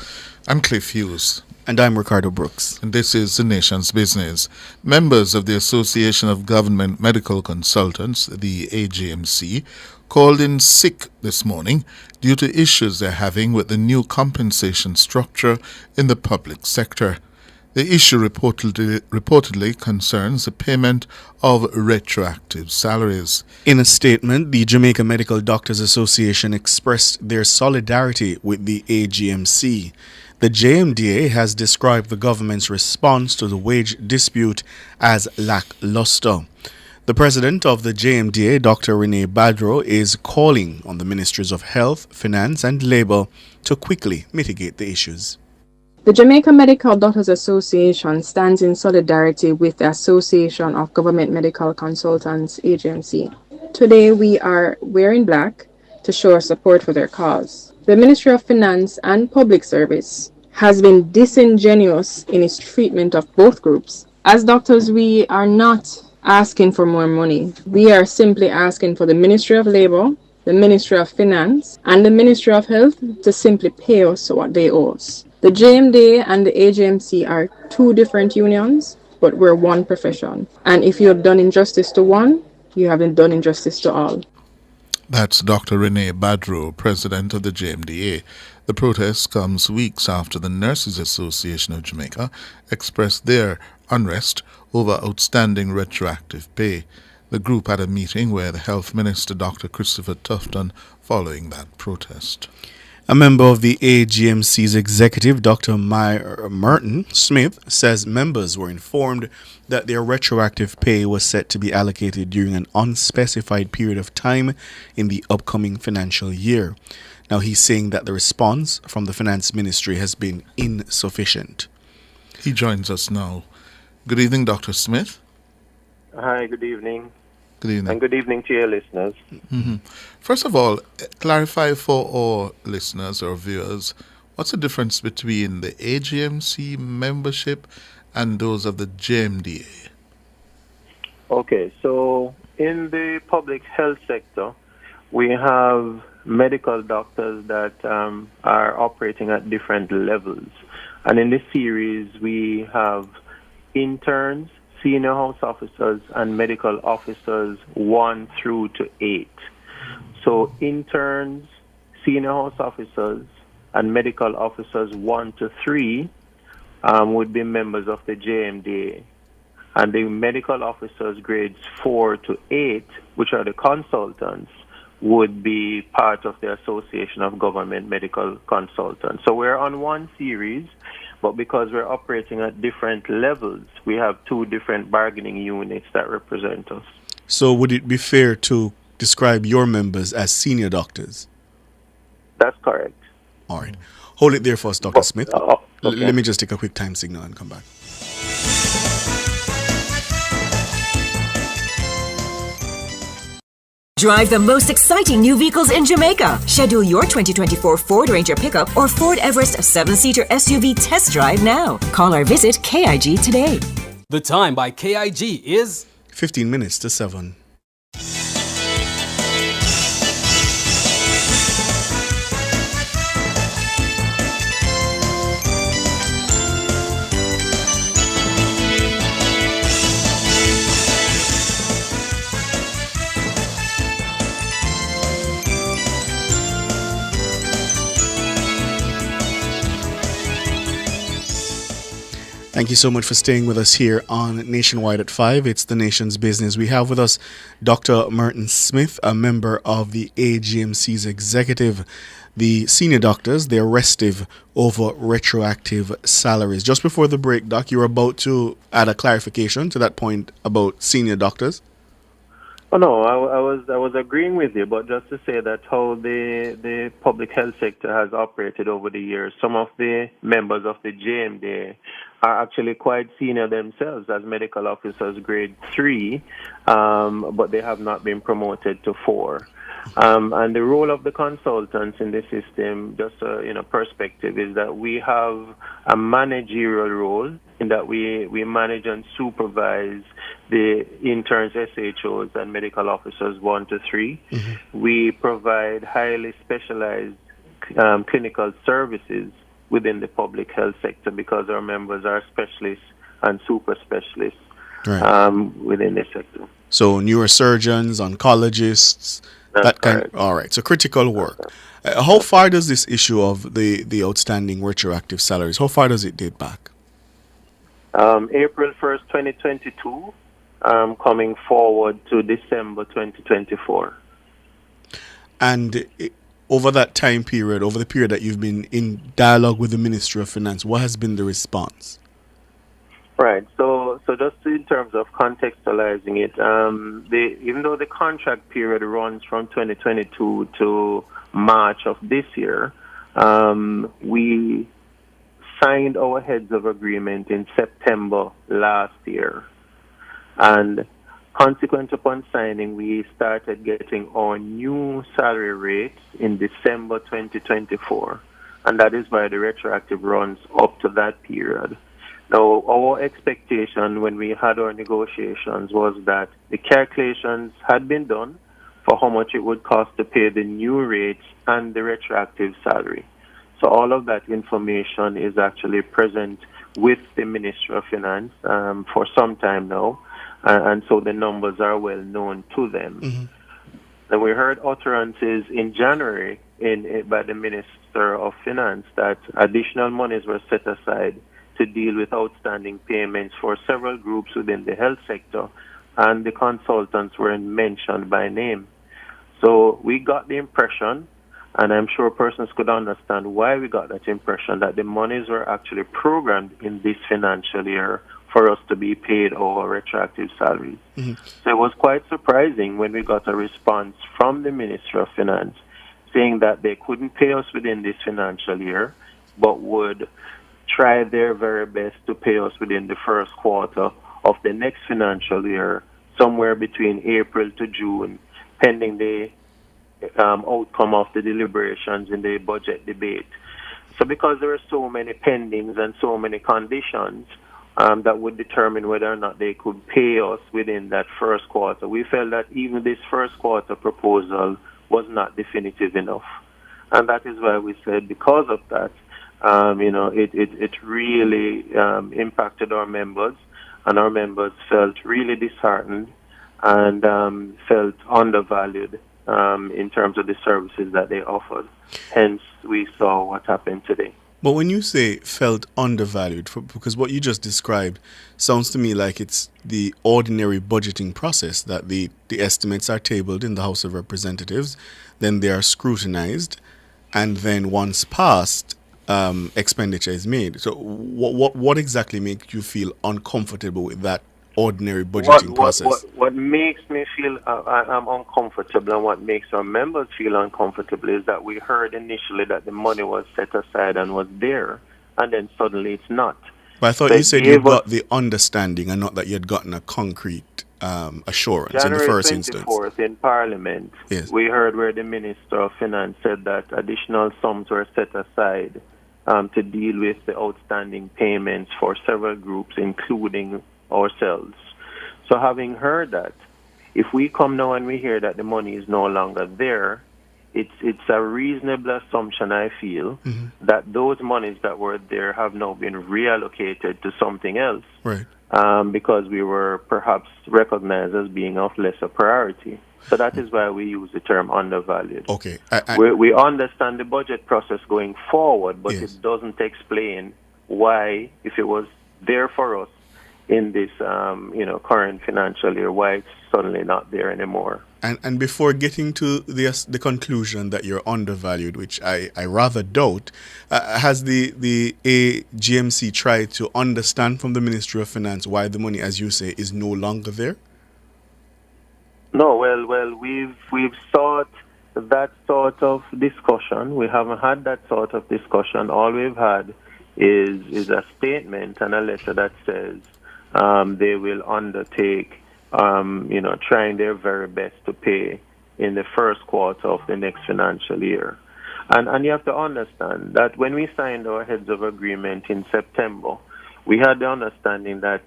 I'm Cliff Hughes. And I'm Ricardo Brooks. And this is The Nation's Business. Members of the Association of Government Medical Consultants, the AGMC, called in sick this morning due to issues they're having with the new compensation structure in the public sector. The issue reportedly concerns the payment of retroactive salaries. In a statement, the Jamaica Medical Doctors Association expressed their solidarity with the AGMC. The JMDA has described the government's response to the wage dispute as lackluster. The president of the JMDA, Dr. Renee Badro, is calling on the Ministries of Health, Finance and Labour to quickly mitigate the issues. The Jamaica Medical Doctors Association stands in solidarity with the Association of Government Medical Consultants, AGMC. Today we are wearing black to show our support for their cause. The Ministry of Finance and Public Service has been disingenuous in its treatment of both groups. As doctors, we are not asking for more money. We are simply asking for the Ministry of Labour, the Ministry of Finance, and the Ministry of Health to simply pay us what they owe us. The JMDA and the AGMC are two different unions, but we're one profession. And if you have done injustice to one, you haven't done injustice to all. That's Dr. Renee Badro, president of the JMDA. The protest comes weeks after the Nurses Association of Jamaica expressed their unrest over outstanding retroactive pay. The group had a meeting with the Health Minister, Dr. Christopher Tufton, following that protest. A member of the AGMC's executive, Dr. Merton Smith, says members were informed that their retroactive pay was set to be allocated during an unspecified period of time in the upcoming financial year. Now, he's saying that the response from the Finance Ministry has been insufficient. He joins us now. Good evening, Dr. Smith. Hi, good evening. Good evening. And good evening to your listeners. Mm-hmm. First of all, clarify for our listeners or viewers, what's the difference between the AGMC membership and those of the JMDA? Okay, so in the public health sector, we have medical doctors that are operating at different levels. And in this series, we have interns, senior house officers, and medical officers 1 through to 8. So interns, senior house officers, and medical officers 1 to 3 would be members of the JMDA. And the medical officers grades 4 to 8, which are the consultants, would be part of the Association of Government Medical Consultants. So we're on one series, but because we're operating at different levels, we have two different bargaining units that represent us. So would it be fair to describe your members as senior doctors? That's correct. All right. Hold it there for us, Dr. Smith. Okay. Let me just take a quick time signal and come back. Drive the most exciting new vehicles in Jamaica. Schedule your 2024 Ford Ranger pickup or Ford Everest 7-seater SUV test drive now. Call or visit KIG today. The time by KIG is 15 minutes to 7. Thank you so much for staying with us here on Nationwide at 5. It's the Nation's Business. We have with us Dr. Merton Smith, a member of the AGMC's executive. The senior doctors, they're restive over retroactive salaries. Just before the break, Doc, you were about to add a clarification to that point about senior doctors. Oh no, I was agreeing with you, but just to say that how the public health sector has operated over the years, some of the members of the JMDA are actually quite senior themselves as medical officers grade 3, but they have not been promoted to 4. And the role of the consultants in the system, just perspective, is that we have a managerial role in that we manage and supervise the interns, SHOs, and medical officers 1 to 3. Mm-hmm. We provide highly specialized clinical services within the public health sector because our members are specialists and super specialists within the sector. So neurosurgeons, oncologists, all right. So critical work. How far does this issue of the outstanding retroactive salaries, how far does it date back? April 1st, 2022, coming forward to December 2024. And over that time period, over the period that you've been in dialogue with the Ministry of Finance, what has been the response? Right. So just in terms of contextualizing it, even though the contract period runs from 2022 to March of this year, we signed our heads of agreement in September last year. And consequent upon signing, we started getting our new salary rates in December 2024. And that is why the retroactive runs up to that period. Now, our expectation when we had our negotiations was that the calculations had been done for how much it would cost to pay the new rates and the retroactive salary. So all of that information is actually present with the Ministry of Finance for some time now, and so the numbers are well known to them. Mm-hmm. And we heard utterances in January by the Minister of Finance that additional monies were set aside to deal with outstanding payments for several groups within the health sector, and the consultants weren't mentioned by name. So we got the impression, and I'm sure persons could understand why we got that impression, that the monies were actually programmed in this financial year for us to be paid our retroactive salaries. Mm-hmm. So it was quite surprising when we got a response from the Ministry of Finance saying that they couldn't pay us within this financial year, but would try their very best to pay us within the first quarter of the next financial year, somewhere between April to June, pending the outcome of the deliberations in the budget debate. So because there are so many pendings and so many conditions that would determine whether or not they could pay us within that first quarter, we felt that even this first quarter proposal was not definitive enough. And that is why we said because of that, it really impacted our members, and our members felt really disheartened and felt undervalued in terms of the services that they offered. Hence, we saw what happened today. But when you say felt undervalued, because what you just described sounds to me like it's the ordinary budgeting process, that the estimates are tabled in the House of Representatives, then they are scrutinized, and then once passed, expenditure is made. So what exactly makes you feel uncomfortable with that ordinary budgeting process? What makes me feel I'm uncomfortable, and what makes our members feel uncomfortable, is that we heard initially that the money was set aside and was there, and then suddenly it's not. But I thought you said you got the understanding and not that you had gotten a concrete assurance in the first instance. January 24th in Parliament, yes, we heard where the Minister of Finance said that additional sums were set aside to deal with the outstanding payments for several groups, including ourselves. So having heard that, if we come now and we hear that the money is no longer there, it's a reasonable assumption, I feel, that those monies that were there have now been reallocated to something else, right? Because we were perhaps recognized as being of lesser priority. So that is why we use the term undervalued. Okay. We understand the budget process going forward, but yes, it doesn't explain why, if it was there for us in this current financial year, why it's suddenly not there anymore. And before getting to the conclusion that you're undervalued, which I rather doubt, has the AGMC tried to understand from the Ministry of Finance why the money, as you say, is no longer there? No, well, we've sought that sort of discussion. We haven't had that sort of discussion. All we've had is a statement and a letter that says they will undertake, trying their very best to pay in the first quarter of the next financial year. And you have to understand that when we signed our heads of agreement in September, we had the understanding that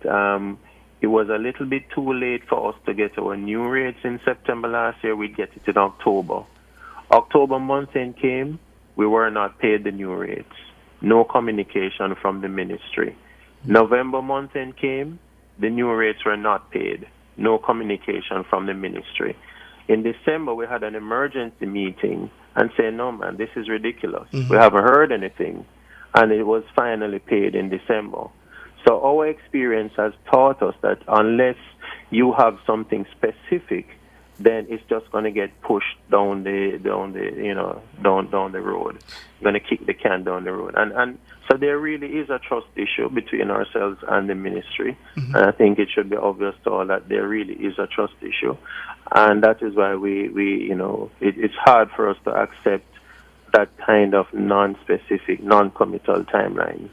it was a little bit too late for us to get our new rates in September last year. We'd get it in October. October month end came, we were not paid the new rates. no communication from the ministry. November month end came, the new rates were not paid, no communication from the ministry. In December, we had an emergency meeting and said, no, man, this is ridiculous. We haven't heard anything. And it was finally paid in December. So our experience has taught us that unless you have something specific, then it's just going to get pushed down the road. Going to kick the can down the road. And so there really is a trust issue between ourselves and the ministry. And I think it should be obvious to all that there really is a trust issue. And that is why it's hard for us to accept that kind of non-specific, non-committal timeline.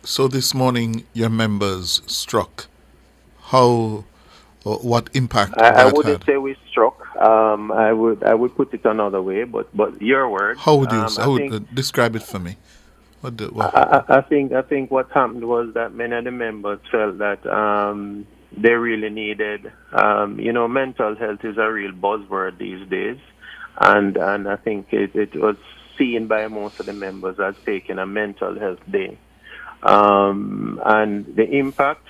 So this morning, your members struck. What impact I that wouldn't had? say we struck. I would put it another way, but your word. How would you describe it for me? I think what happened was that many of the members felt that they really needed. Mental health is a real buzzword these days, and I think it was seen by most of the members as taking a mental health day, and the impact.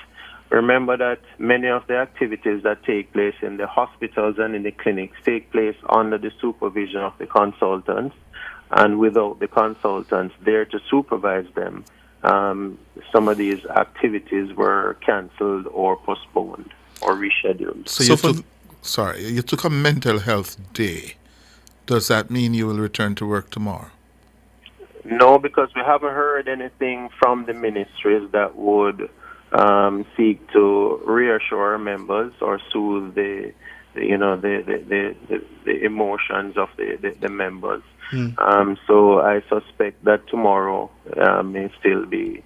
Remember that many of the activities that take place in the hospitals and in the clinics take place under the supervision of the consultants, and without the consultants there to supervise them, some of these activities were cancelled or postponed or rescheduled. So you took a mental health day. Does that mean you will return to work tomorrow? No, because we haven't heard anything from the ministries that would seek to reassure our members or soothe the emotions of the members. So I suspect that tomorrow may still be,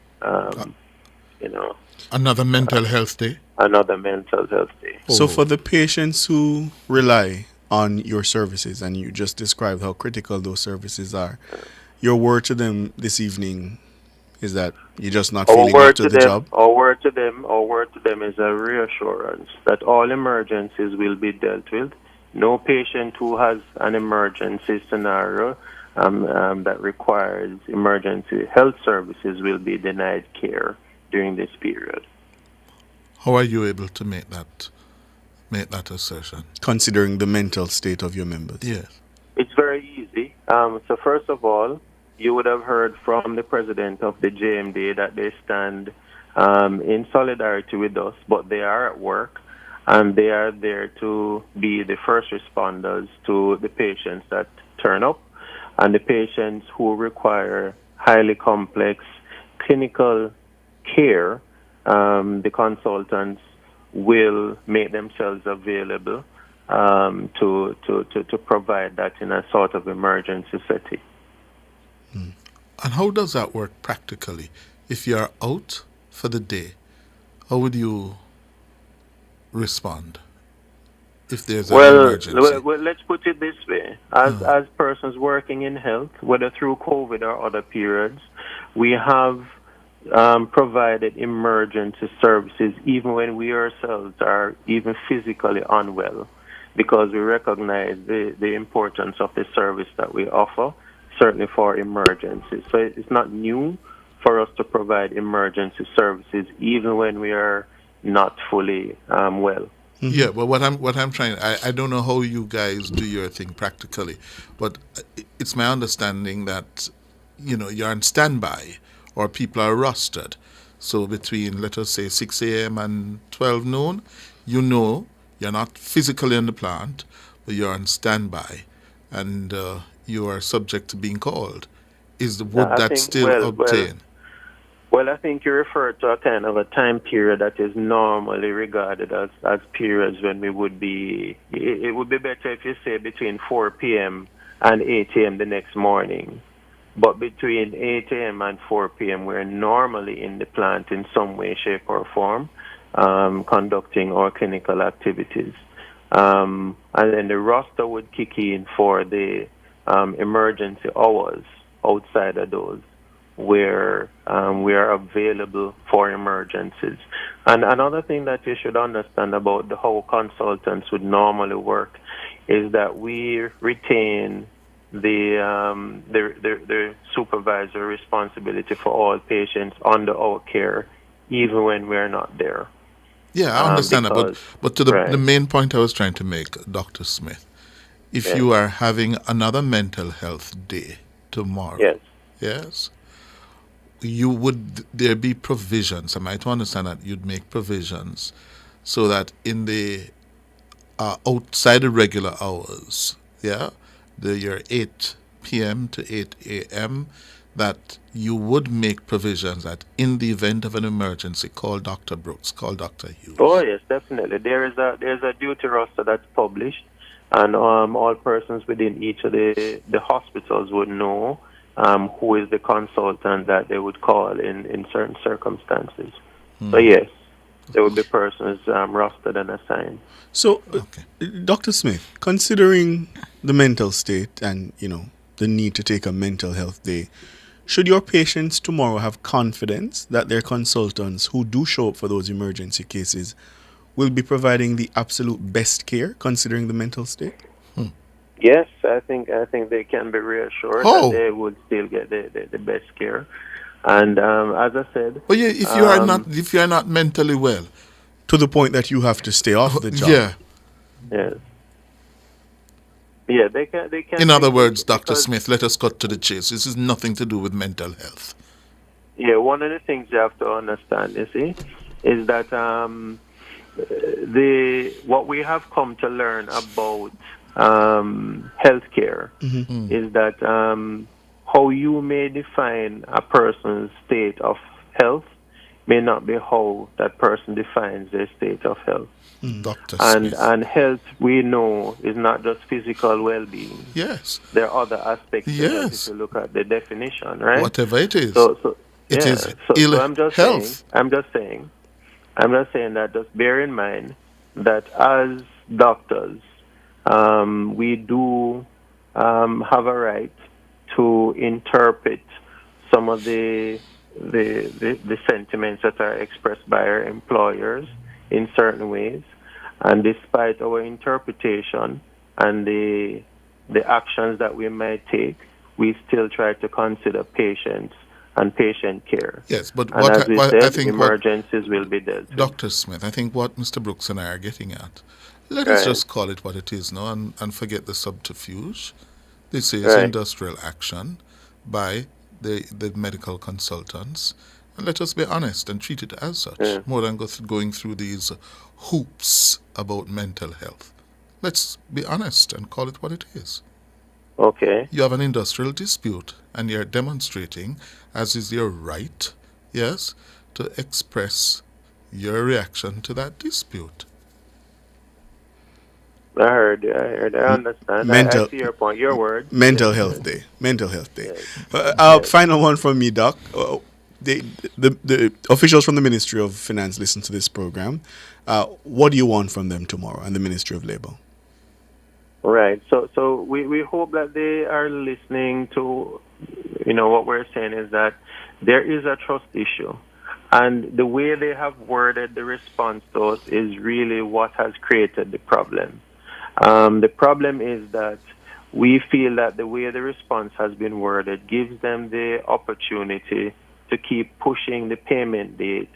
another mental health day. Another mental health day. So for the patients who rely on your services, and you just described how critical those services are, your word to them this evening is that you're just not feeling up to the job? Our word to them is a reassurance that all emergencies will be dealt with. No patient who has an emergency scenario that requires emergency health services will be denied care during this period. How are you able to make that assertion? Considering the mental state of your members. Yes. It's very easy. So first of all, you would have heard from the president of the JMD that they stand in solidarity with us, but they are at work and they are there to be the first responders to the patients that turn up and the patients who require highly complex clinical care. The consultants will make themselves available to provide that in a sort of emergency setting. And how does that work practically? If you're out for the day, how would you respond if there's an emergency? Well, let's put it this way. As persons working in health, whether through COVID or other periods, we have provided emergency services even when we ourselves are even physically unwell, because we recognize the importance of the service that we offer, certainly for emergencies. So it's not new for us to provide emergency services even when we are not fully well. Yeah, but what I'm trying, I don't know how you guys do your thing practically, but it's my understanding that you're on standby or people are rostered. So between, let us say, 6 a.m. and 12 noon, you're not physically in the plant, but you're on standby, and you are subject to being called. Would that still obtain? Well, I think you refer to a kind of a time period that is normally regarded as periods when we would be. It would be better if you say between 4 p.m. and 8 a.m. the next morning. But between 8 a.m. and 4 p.m., we're normally in the plant in some way, shape, or form, conducting our clinical activities. And then the roster would kick in for the emergency hours outside of those, where we are available for emergencies. And another thing that you should understand about how consultants would normally work is that we retain the supervisor responsibility for all patients under our care, even when we're not there. Yeah, I understand that. But to the main point I was trying to make, Dr. Smith, if you are having another mental health day tomorrow, yes, would there be provisions? Am I to understand that you'd make provisions so that in the outside the regular hours, your 8 p.m. to 8 a.m., that you would make provisions that in the event of an emergency, call Dr. Brooks, call Dr. Hughes? Oh, yes, definitely. There's a duty roster that's published, and all persons within each of the hospitals would know who is the consultant that they would call in certain circumstances. So, yes, there would be persons rostered and assigned. So, Dr. Smith, considering the mental state and, the need to take a mental health day, should your patients tomorrow have confidence that their consultants who do show up for those emergency cases will be providing the absolute best care considering the mental state? Yes, I think they can be reassured that they would still get the best care. And as I said, if you are not mentally well, to the point that you have to stay off the job. Yeah, they can. In other words, Dr. Smith, let us cut to the chase. This is nothing to do with mental health. Yeah, one of the things you have to understand, you see, is that what we have come to learn about healthcare is that how you may define a person's state of health may not be how that person defines their state of health. Dr. And health, we know, is not just physical well-being. Yes. There are other aspects of it if you look at the definition, right? Whatever it is. It is ill health. I'm just saying that just bear in mind that as doctors, we do have a right to interpret some of the sentiments that are expressed by our employers in certain ways, and despite our interpretation and the actions that we might take, we still try to consider patients and patient care. Yes, but I think emergencies will be dealt with. Dr. Smith, I think what Mr. Brooks and I are getting at, let us just call it what it is now and forget the subterfuge. This is industrial action by the medical consultants. And let us be honest and treat it as such, more than going through these hoops about mental health. Let's be honest and call it what it is. Okay. You have an industrial dispute, and you're demonstrating, as is your right, yes, to express your reaction to that dispute. I heard. I understand. I see your point. Your word. Mental health day. Final one from me, Doc. The officials from the Ministry of Finance listen to this program. What do you want from them tomorrow and the Ministry of Labour? Right. So we hope that they are listening to, what we're saying is that there is a trust issue. And the way they have worded the response to us is really what has created the problem. The problem is that we feel that the way the response has been worded gives them the opportunity to keep pushing the payment date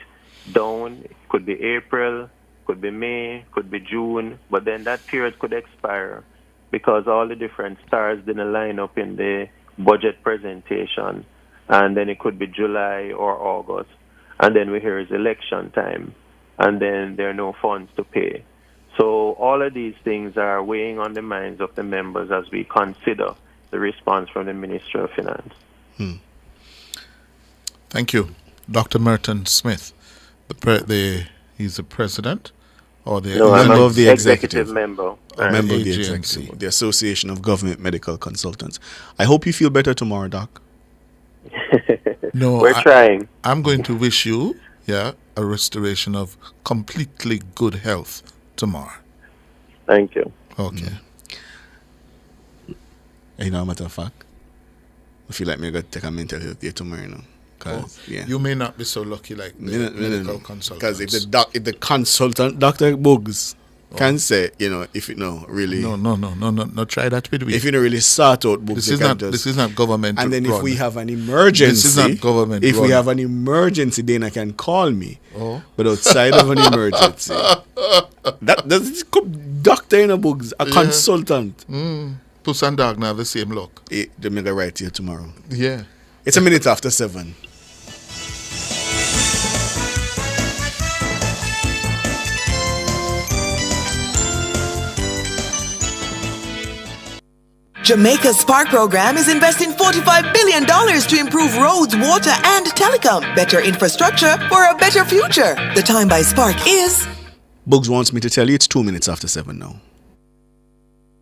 down. It could be April, could be May, could be June, but then that period could expire because all the different stars didn't line up in the budget presentation, and then it could be July or August, and then we hear it's election time, and then there are no funds to pay. So all of these things are weighing on the minds of the members as we consider the response from the Ministry of Finance. Thank you. Dr. Merton Smith, he's the president or the member of the executive member. Member of the executive, the Association of Government Medical Consultants. I hope you feel better tomorrow, Doc. No, we're trying. I'm going to wish you, a restoration of completely good health tomorrow. Thank you. Okay. Matter of fact, I feel like I'm going to take a mental health day tomorrow. You may not be so lucky like the medical consultant. Because if the consultant, Dr. Bugs, can say, if you know really. No. Try that with me. If you don't really sort out books, this is not government. And then run. if we have an emergency, this is not government. If run. we have an emergency, Dana can call me. Oh. But outside of an emergency, that's doctor in a books, a consultant. Puss and dog now have the same luck. They make a right here tomorrow. Yeah. It's 7:01. Jamaica's Spark program is investing $45 billion to improve roads, water, and telecom. Better infrastructure for a better future. The time by Spark is... Bugs wants me to tell you it's 7:02 now.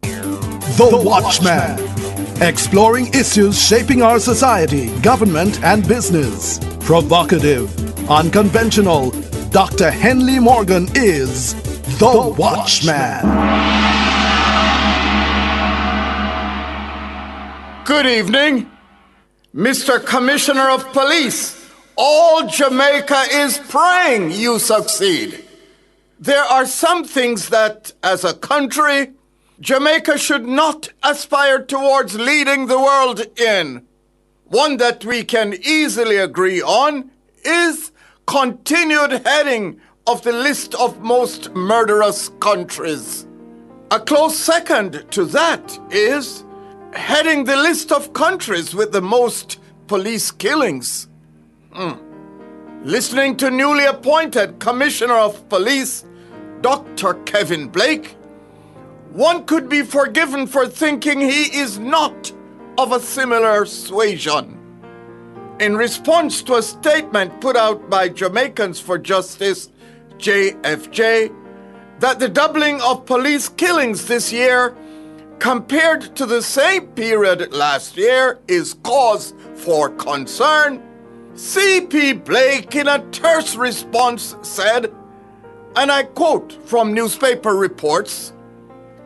The Watchman. Exploring issues shaping our society, government, and business. Provocative, unconventional. Dr. Henley Morgan is The Watchman. Good evening, Mr. Commissioner of Police. All Jamaica is praying you succeed. There are some things that, as a country, Jamaica should not aspire towards leading the world in. One that we can easily agree on is continued heading of the list of most murderous countries. A close second to that is heading the list of countries with the most police killings. Listening to newly appointed Commissioner of Police, Dr. Kevin Blake, one could be forgiven for thinking he is not of a similar suasion. In response to a statement put out by Jamaicans for Justice, JFJ, that the doubling of police killings this year compared to the same period last year is cause for concern, CP Blake in a terse response said, and I quote from newspaper reports,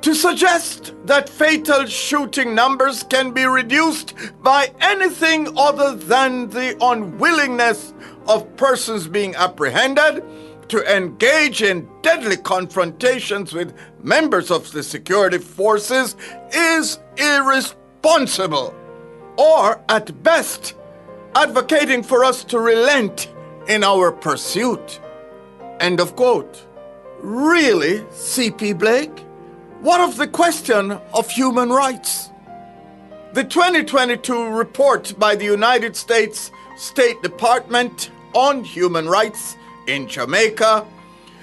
to suggest that fatal shooting numbers can be reduced by anything other than the unwillingness of persons being apprehended to engage in deadly confrontations with members of the security forces is irresponsible, or at best, advocating for us to relent in our pursuit. End of quote. Really, CP Blake? What of the question of human rights? The 2022 report by the United States State Department on Human Rights in Jamaica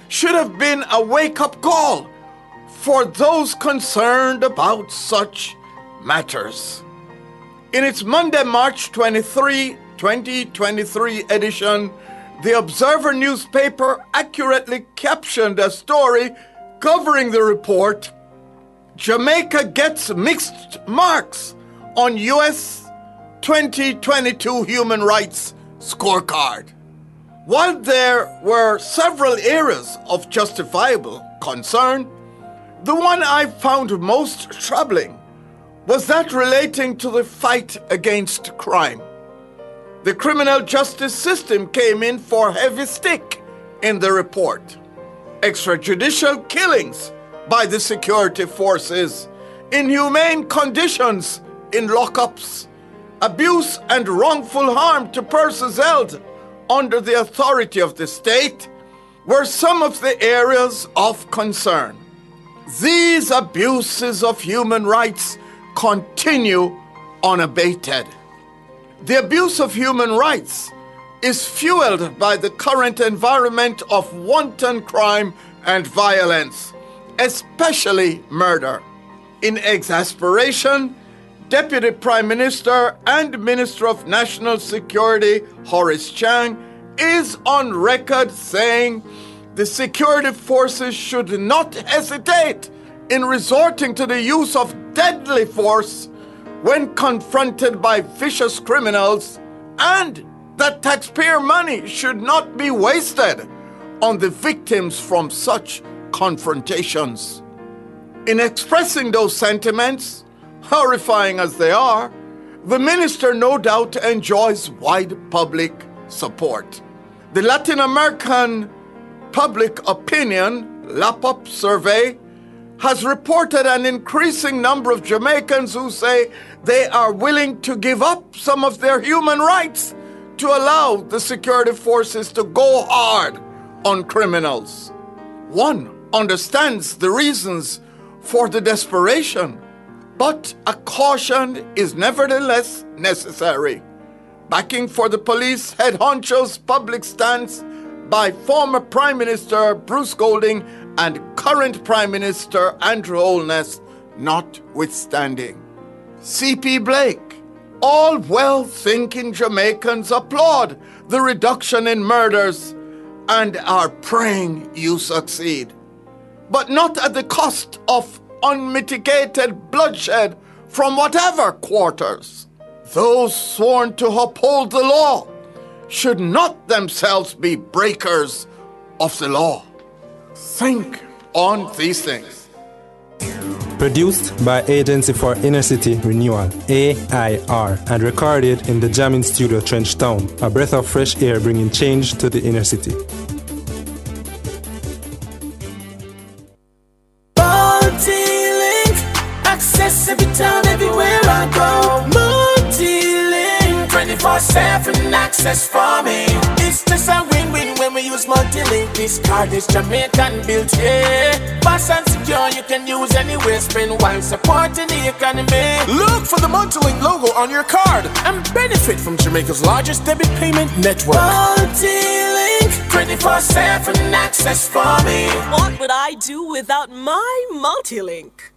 should have been a wake-up call for those concerned about such matters. In its Monday, March 23, 2023 edition, the Observer newspaper accurately captioned a story covering the report, Jamaica gets mixed marks on U.S. 2022 Human Rights Scorecard. While there were several areas of justifiable concern, the one I found most troubling was that relating to the fight against crime. The criminal justice system came in for heavy stick in the report. Extrajudicial killings by the security forces, inhumane conditions in lockups, abuse and wrongful harm to persons held under the authority of the state were some of the areas of concern. These abuses of human rights continue unabated. The abuse of human rights is fueled by the current environment of wanton crime and violence, especially murder. In exasperation, Deputy Prime Minister and Minister of National Security Horace Chang is on record saying the security forces should not hesitate in resorting to the use of deadly force when confronted by vicious criminals, and that taxpayer money should not be wasted on the victims from such confrontations. In expressing those sentiments, horrifying as they are, the minister no doubt enjoys wide public support. The Latin American public opinion Lap-Up survey has reported an increasing number of Jamaicans who say they are willing to give up some of their human rights to allow the security forces to go hard on criminals. One understands the reasons for the desperation, but a caution is nevertheless necessary. Backing for the police head honcho's public stance by former Prime Minister Bruce Golding and current Prime Minister Andrew Holness notwithstanding. C.P. Blake, all well-thinking Jamaicans applaud the reduction in murders and are praying you succeed, but not at the cost of unmitigated bloodshed from whatever quarters. Those sworn to uphold the law should not themselves be breakers of the law. Think on these things. Produced by Agency for Inner City Renewal, AIR, and recorded in the Jamming Studio Trenchtown, a breath of fresh air bringing change to the inner city. Multi-link, access every town, everywhere I go. Multi-link, 24/7 access for me. It's just a win-win when we use Multi-link. This card is Jamaican built, yeah. Fast and secure, you can use anywhere. Spend while supporting the economy. Look for the Multi-link logo on your card and benefit from Jamaica's largest debit payment network. Multi-link, 24/7 access for me. What would I do without my Multi-link?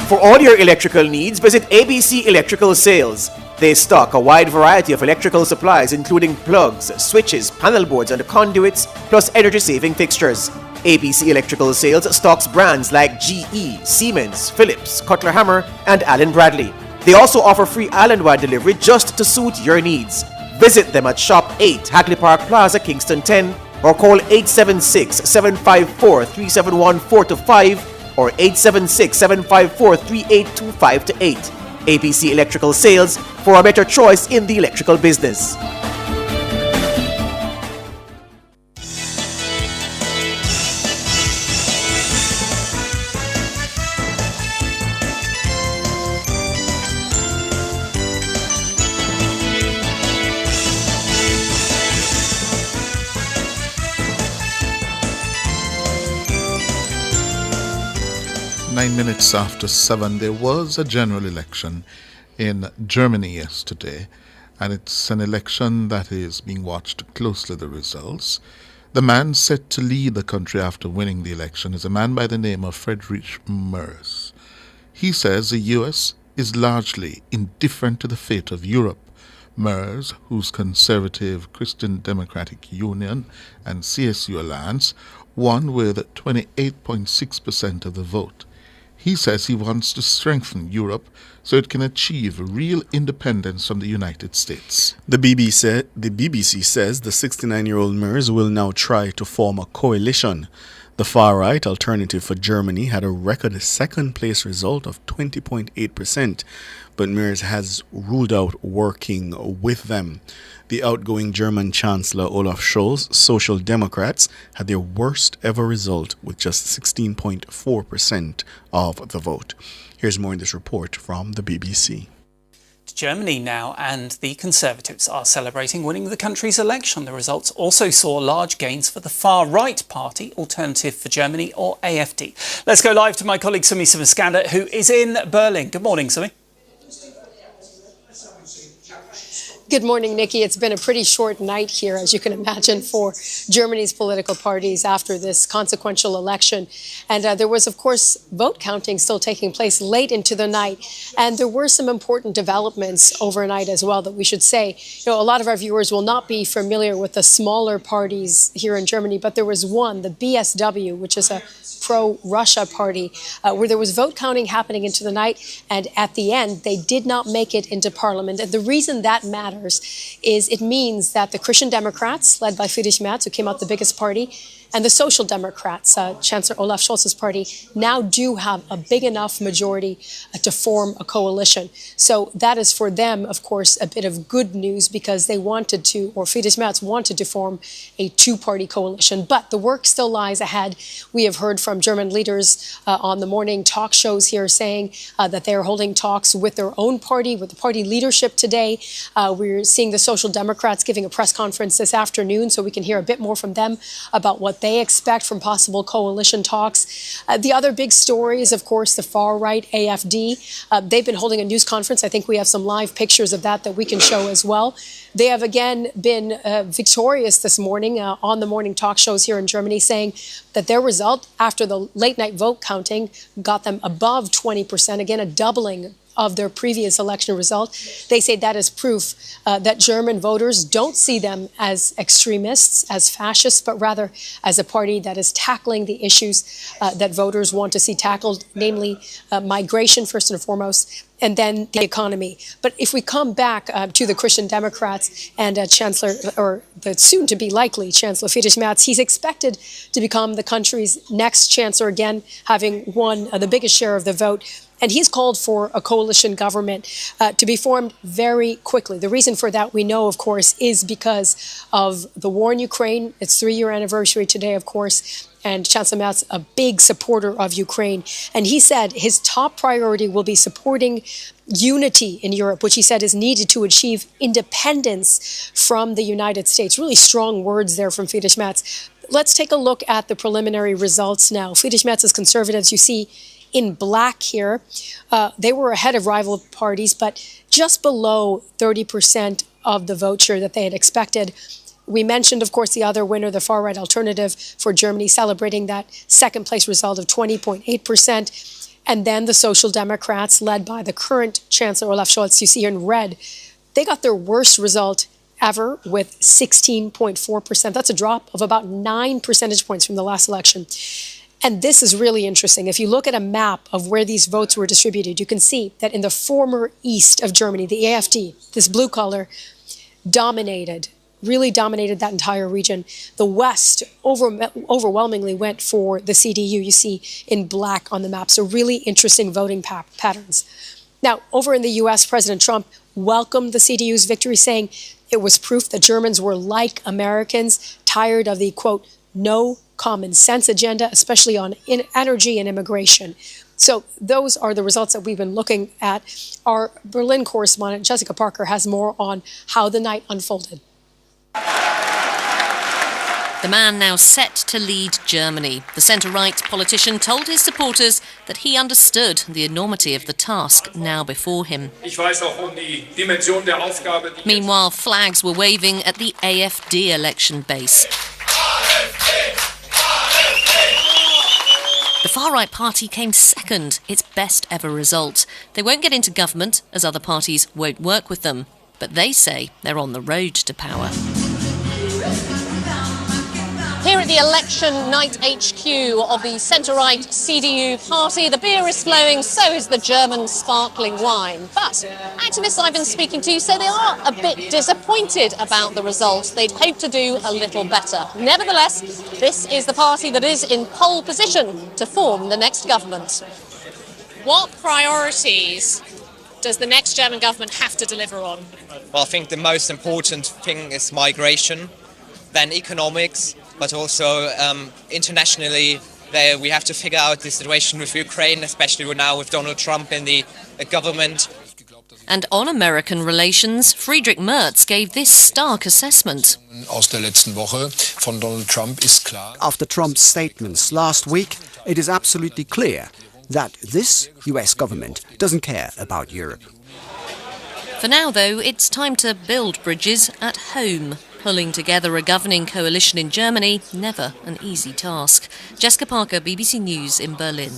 For all your electrical needs, visit ABC Electrical Sales. They stock a wide variety of electrical supplies including plugs, switches, panel boards and conduits, plus energy-saving fixtures. ABC Electrical Sales stocks brands like GE, Siemens, Philips, Cutler Hammer and Allen Bradley. They also offer free island-wide delivery just to suit your needs. Visit them at Shop 8, Hagley Park Plaza, Kingston 10, or call 876-754-3714-5 or 876-754-3825-8. ABC Electrical Sales, for a better choice in the electrical business. Minutes after 7, there was a general election in Germany yesterday, and it's an election that is being watched closely, the results. The man set to lead the country after winning the election is a man by the name of Friedrich Merz. He says the U.S. is largely indifferent to the fate of Europe. Merz, whose conservative Christian Democratic Union and CSU alliance won with 28.6% of the vote. He says he wants to strengthen Europe so it can achieve real independence from the United States. The BBC says the 69-year-old Merz will now try to form a coalition. The far-right Alternative for Germany had a record second-place result of 20.8%, but Merz has ruled out working with them. The outgoing German Chancellor Olaf Scholz, Social Democrats, had their worst ever result with just 16.4% of the vote. Here's more in this report from the BBC. Germany now, and the Conservatives are celebrating winning the country's election. The results also saw large gains for the far-right party, Alternative for Germany, or AfD. Let's go live to my colleague Sumi Samaskanda, who is in Berlin. Good morning, Sumi. Good morning, Nikki. It's been a pretty short night here, as you can imagine, for Germany's political parties after this consequential election. And there was, of course, vote counting still taking place late into the night. And there were some important developments overnight as well that we should say. You know, a lot of our viewers will not be familiar with the smaller parties here in Germany, but there was one, the BSW, which is a pro-Russia party, where there was vote counting happening into the night. And at the end, they did not make it into parliament. And the reason that matters is it means that the Christian Democrats, led by Friedrich Merz, who came out the biggest party, And the Social Democrats, Chancellor Olaf Scholz's party, now do have a big enough majority to form a coalition. So that is for them, of course, a bit of good news because they wanted to, or Friedrich Merz wanted to form a two-party coalition. But the work still lies ahead. We have heard from German leaders on the morning talk shows here saying that they are holding talks with their own party, with the party leadership today. We're seeing the Social Democrats giving a press conference this afternoon so we can hear a bit more from them about what they expect from possible coalition talks. The other big story is, of course, the far-right AFD. They've been holding a news conference. I think we have some live pictures of that we can show as well. They have again been victorious this morning on the morning talk shows here in Germany, saying that their result after the late-night vote counting got them above 20%, again, a doubling of their previous election result. They say that is proof that German voters don't see them as extremists, as fascists, but rather as a party that is tackling the issues that voters want to see tackled, namely migration first and foremost, and then the economy. But if we come back to the Christian Democrats and Chancellor, or the soon-to-be likely Chancellor Friedrich Merz, he's expected to become the country's next chancellor again, having won the biggest share of the vote. And he's called for a coalition government to be formed very quickly. The reason for that, we know, of course, is because of the war in Ukraine. It's 3-year anniversary today, of course. And Chancellor Merz, a big supporter of Ukraine. And he said his top priority will be supporting unity in Europe, which he said is needed to achieve independence from the United States. Really strong words there from Friedrich Merz. Let's take a look at the preliminary results now. Friedrich Merz's Conservatives, you see, in black here. They were ahead of rival parties, but just below 30% of the vote share that they had expected. We mentioned, of course, the other winner, the far-right Alternative for Germany, celebrating that second-place result of 20.8%. And then the Social Democrats, led by the current Chancellor Olaf Scholz, you see here in red, they got their worst result ever with 16.4%. That's a drop of about 9 percentage points from the last election. And this is really interesting. If you look at a map of where these votes were distributed, you can see that in the former east of Germany, the AfD, this blue color, really dominated that entire region. The west overwhelmingly went for the CDU, you see in black on the map. So really interesting voting patterns. Now, over in the US, President Trump welcomed the CDU's victory, saying it was proof that Germans were like Americans, tired of the, quote, no common sense agenda, especially on energy and immigration. So those are the results that we've been looking at. Our Berlin correspondent, Jessica Parker, has more on how the night unfolded. The man now set to lead Germany. The centre-right politician told his supporters that he understood the enormity of the task now before him. Meanwhile, flags were waving at the AfD election base. The far-right party came second, its best ever result. They won't get into government, as other parties won't work with them. But they say they're on the road to power. Here at the election night HQ of the centre-right CDU party, the beer is flowing, so is the German sparkling wine. But activists I've been speaking to say they are a bit disappointed about the results. They'd hope to do a little better. Nevertheless, this is the party that is in pole position to form the next government. What priorities does the next German government have to deliver on? Well, I think the most important thing is migration, then economics, but also internationally, we have to figure out the situation with Ukraine, especially now with Donald Trump in the government. And on American relations, Friedrich Merz gave this stark assessment. After Trump's statements last week, it is absolutely clear that this US government doesn't care about Europe. For now, though, it's time to build bridges at home. Pulling together a governing coalition in Germany, never an easy task. Jessica Parker, BBC News in Berlin.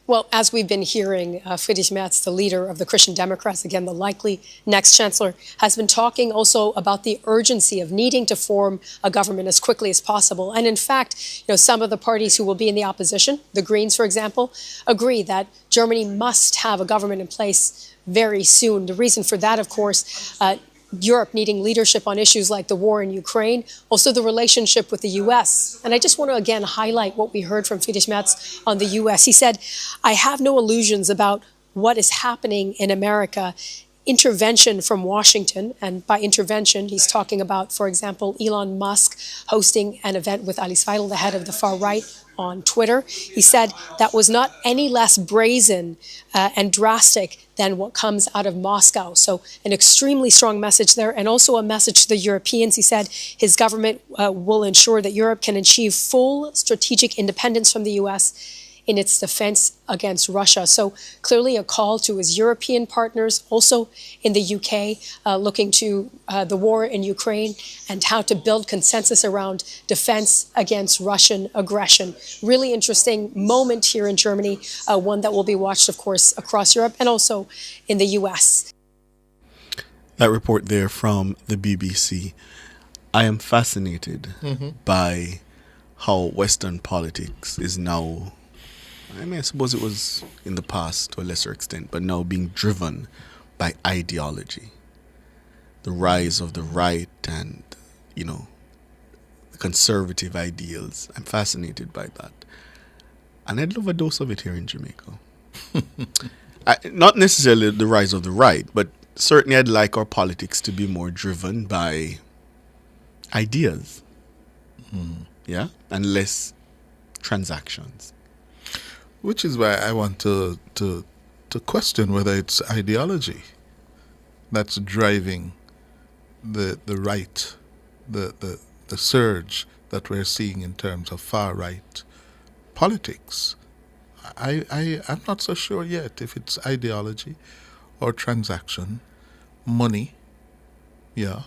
Well, as we've been hearing, Friedrich Merz, the leader of the Christian Democrats, again, the likely next chancellor, has been talking also about the urgency of needing to form a government as quickly as possible. And in fact, some of the parties who will be in the opposition, the Greens, for example, agree that Germany must have a government in place very soon. The reason for that, of course, Europe needing leadership on issues like the war in Ukraine, also the relationship with the U.S. And I just want to again highlight what we heard from Friedrich Merz on the U.S. He said, I have no illusions about what is happening in America. Intervention from Washington, and by intervention, he's talking about, for example, Elon Musk hosting an event with Alice Weidel, the head of the far right, on Twitter. He said that was not any less brazen and drastic than what comes out of Moscow. So an extremely strong message there, and also a message to the Europeans. He said his government will ensure that Europe can achieve full strategic independence from the U.S. in its defense against Russia. So clearly a call to his European partners, also in the UK, looking to the war in Ukraine and how to build consensus around defense against Russian aggression. Really interesting moment here in Germany, one that will be watched, of course, across Europe and also in the US. That report there from the BBC. I am fascinated by how Western politics is now, I mean, I suppose it was in the past to a lesser extent, but now being driven by ideology. The rise of the right and, you know, the conservative ideals. I'm fascinated by that. And I'd love a dose of it here in Jamaica. Not necessarily the rise of the right, but certainly I'd like our politics to be more driven by ideas. Yeah? And less transactions. Which is why I want to question whether it's ideology that's driving the right, the surge that we're seeing in terms of far right politics. I'm not so sure yet if it's ideology or transaction, money, yeah,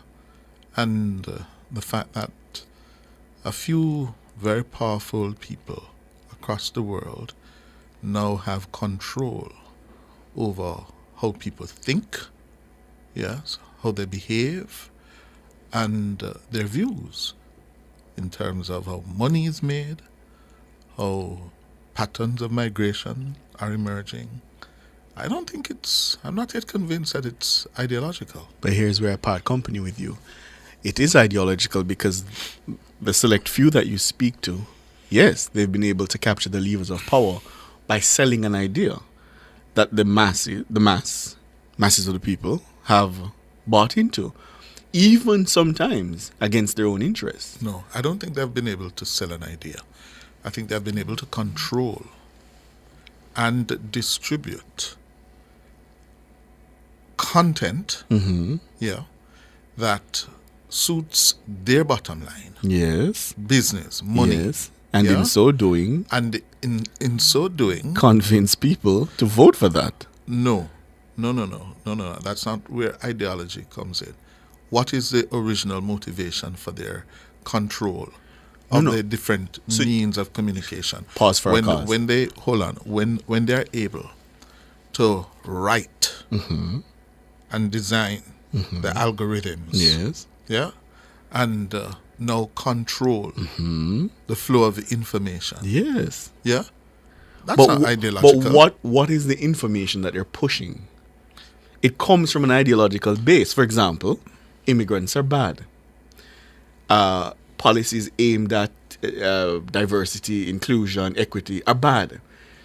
and the fact that a few very powerful people across the world now have control over how people think, yes, how they behave, and their views in terms of how money is made, how patterns of migration are emerging. I'm not yet convinced that it's ideological. But here's where I part company with you. It is ideological because the select few that you speak to, yes, they've been able to capture the levers of power by selling an idea that the masses of the people have bought into, even sometimes against their own interests. No, I don't think they've been able to sell an idea. I think they've been able to control and distribute content, yeah, that suits their bottom line. Yes. Business, money. Yes. And in so doing... And in so doing... Convince people to vote for that. No. That's not where ideology comes in. What is the original motivation for their control of the different means of communication? Pause for a cause. When they, when they're able to write and design the algorithms. Yes. Yeah. And now control the flow of information. Yes. Yeah. That's not ideological. But what is the information that they're pushing? It comes from an ideological base. For example, immigrants are bad. Policies aimed at diversity, inclusion, equity are bad.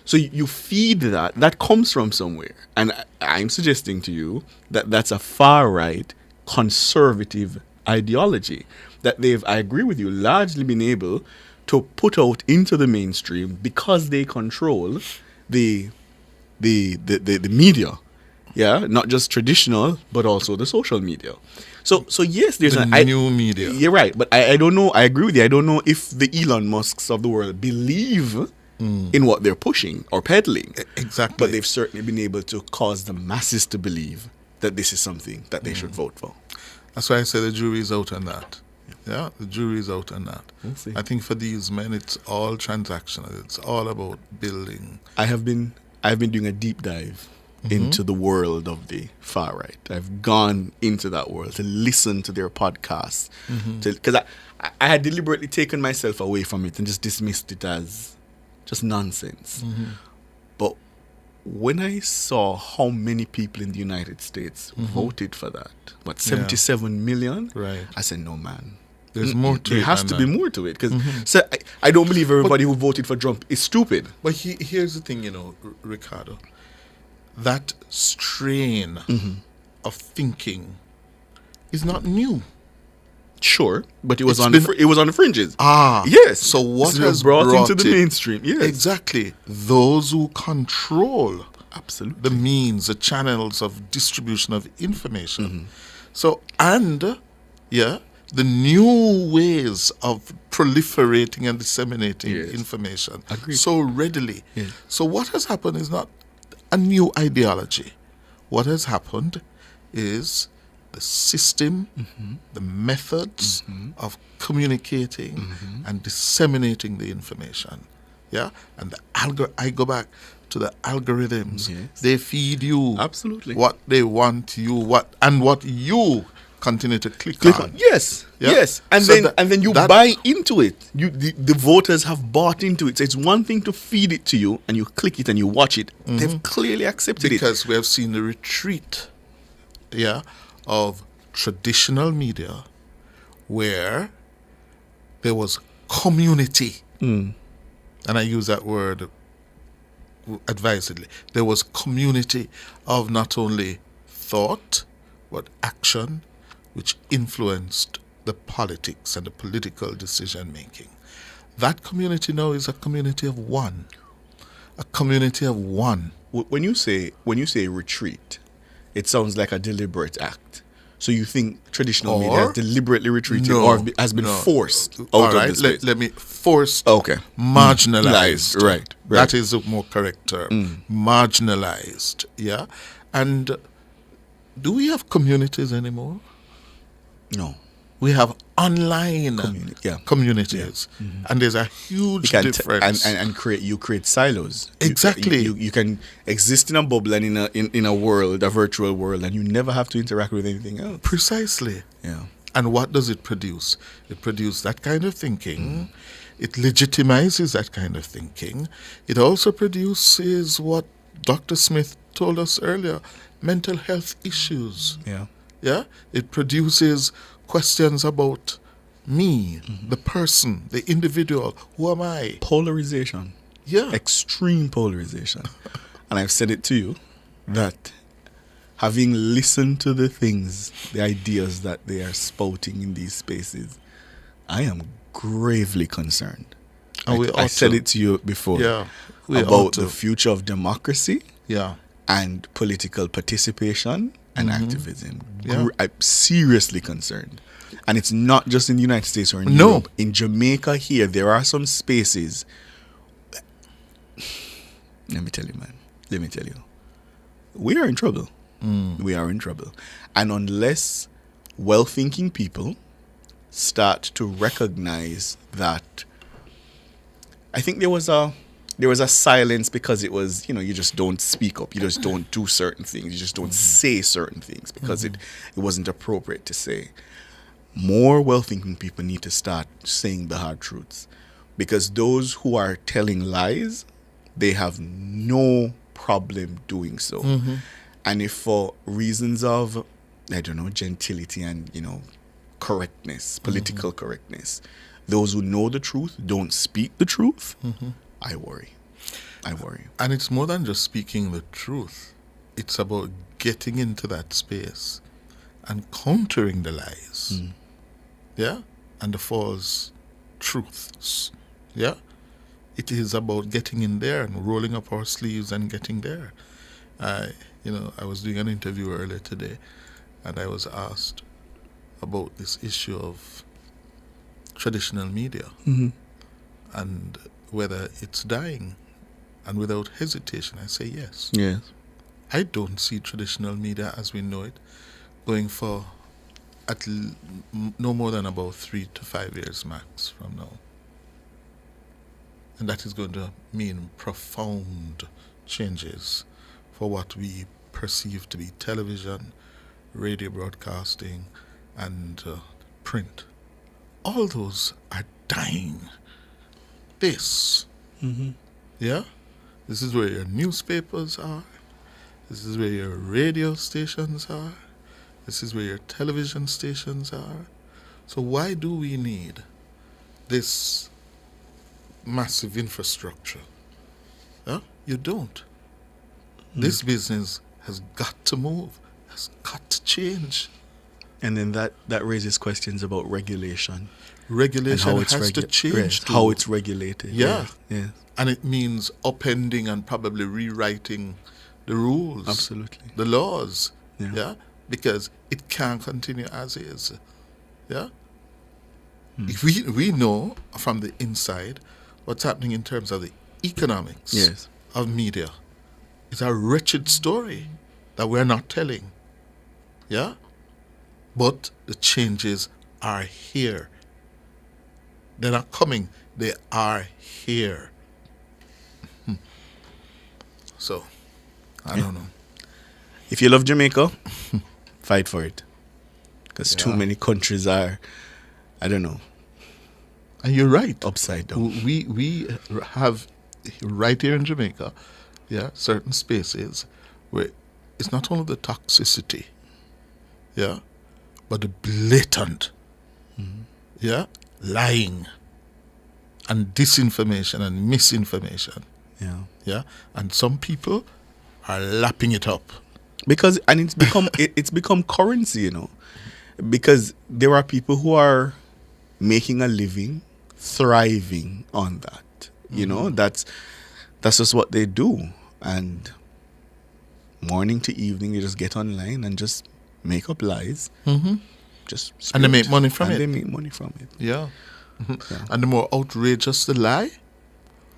So you feed that. That comes from somewhere. And I'm suggesting to you that that's a far-right conservative ideology that they've, I agree with you, largely been able to put out into the mainstream because they control the media. Yeah, not just traditional, but also the social media. So yes, there's the new media. You're right, but I don't know. I agree with you. I don't know if the Elon Musks of the world believe in what they're pushing or peddling. Exactly. But they've certainly been able to cause the masses to believe that this is something that they should vote for. That's why I say the jury is out on that. Yeah, the jury is out on that. We'll see. I think for these men, it's all transactional. It's all about building. I've been doing a deep dive into the world of the far right. I've gone into that world to listen to their podcasts, because I had deliberately taken myself away from it and just dismissed it as just nonsense. But when I saw how many people in the United States voted for that, 77 million, right? I said, no, man. There's more to it. There has to be more to it. Because so I don't believe everybody who voted for Trump is stupid. But here's the thing, Ricardo. That strain of thinking is not new. Sure, but it was on the fringes. Yes. So what has brought into the mainstream? Yes, exactly. Those who control absolutely the means, the channels of distribution of information. So the new ways of proliferating and disseminating information so readily. Yes. So what has happened is not a new ideology. What has happened is the system, the methods of communicating and disseminating the information. Yeah? And I go back to the algorithms. Yes. They feed you absolutely what they want you, what you continue to click on. Yes, Yeah? yes, and So then you buy into it. The voters have bought into it. So it's one thing to feed it to you, and you click it and you watch it. They've clearly accepted because we have seen the retreat, of traditional media, where there was community, and I use that word advisedly. There was community of not only thought but action, which influenced the politics and the political decision making. That community now is a community of one. A community of one. When you say retreat, it sounds like a deliberate act. So you think traditional media has deliberately retreated or has been forced out of the space? Let me forced. Okay. Marginalized. Right. That is a more correct term. Marginalized. Yeah. And do we have communities anymore? No. We have online communities, and there's a huge difference. And create silos. Exactly. You can exist in a bubble and in a world, a virtual world, and you never have to interact with anything else. Precisely. Yeah. And what does it produce? It produces that kind of thinking. It legitimizes that kind of thinking. It also produces what Dr. Smith told us earlier: mental health issues. Yeah. Yeah. It produces questions about me, the person, the individual. Who am I? Polarization. Yeah. Extreme polarization. And I've said it to you that having listened to the things, the ideas that they are spouting in these spaces, I am gravely concerned. I said it to you before about the future of democracy and political participation and activism. I'm seriously concerned. And it's not just in the United States or in Europe. In Jamaica here, there are some spaces. Let me tell you, man. Let me tell you. We are in trouble. We are in trouble. And unless well-thinking people start to recognize that, I think there was a silence because it was, you just don't speak up. You just don't do certain things. You just don't say certain things because it wasn't appropriate to say. More well-thinking people need to start saying the hard truths, because those who are telling lies, they have no problem doing so. And if for reasons of, gentility and, correctness, political correctness, those who know the truth don't speak the truth, I worry. And it's more than just speaking the truth. It's about getting into that space and countering the lies. And the false truths. It is about getting in there and rolling up our sleeves and getting there. I was doing an interview earlier today, and I was asked about this issue of traditional media and whether it's dying. And without hesitation, I say yes. Yes. I don't see traditional media as we know it going for no more than about 3 to 5 years max from now. And that is going to mean profound changes for what we perceive to be television, radio broadcasting, and print. All those are dying. This, This is where your newspapers are. This is where your radio stations are. This is where your television stations are. So why do we need this massive infrastructure? Huh? You don't. This business has got to move, has got to change. And then that raises questions about regulation. Regulation has to change. How it's regulated. Yeah. Yeah. And it means upending and probably rewriting the rules. Absolutely. The laws. Yeah. Because it can't continue as is. Yeah. If we know from the inside what's happening in terms of the economics of media. It's a wretched story that we're not telling. Yeah? But the changes are here. They're not coming. They are here. So, I don't know. If you love Jamaica, fight for it. Because too many countries are, I don't know. And you're right. Upside down. We have, right here in Jamaica, certain spaces where it's not only the toxicity, but the blatant, lying and disinformation and misinformation. Yeah. And some people are lapping it up. Because it's become it's become currency, because there are people who are making a living, thriving on that. That's just what they do. And morning to evening, you just get online and just make up lies. Just and they make money from it. They make money from it. Yeah. And the more outrageous the lie,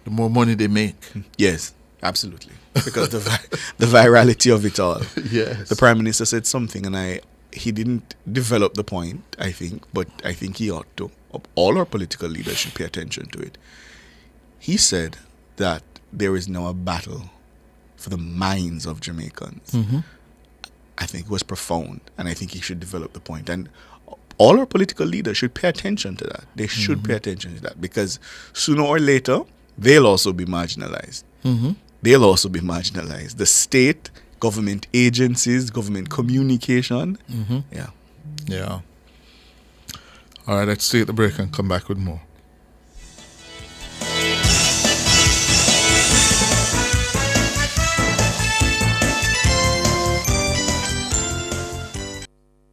the more money they make. Yes, absolutely. Because the virality of it all. Yes. The Prime Minister said something, and he didn't develop the point, I think, but I think he ought to. All our political leaders should pay attention to it. He said that there is now a battle for the minds of Jamaicans. I think it was profound, and I think he should develop the point. And all our political leaders should pay attention to that. They should pay attention to that, because sooner or later, they'll also be marginalized. They'll also be marginalized. The state, government agencies, government communication. Yeah. All right, let's take the break and come back with more.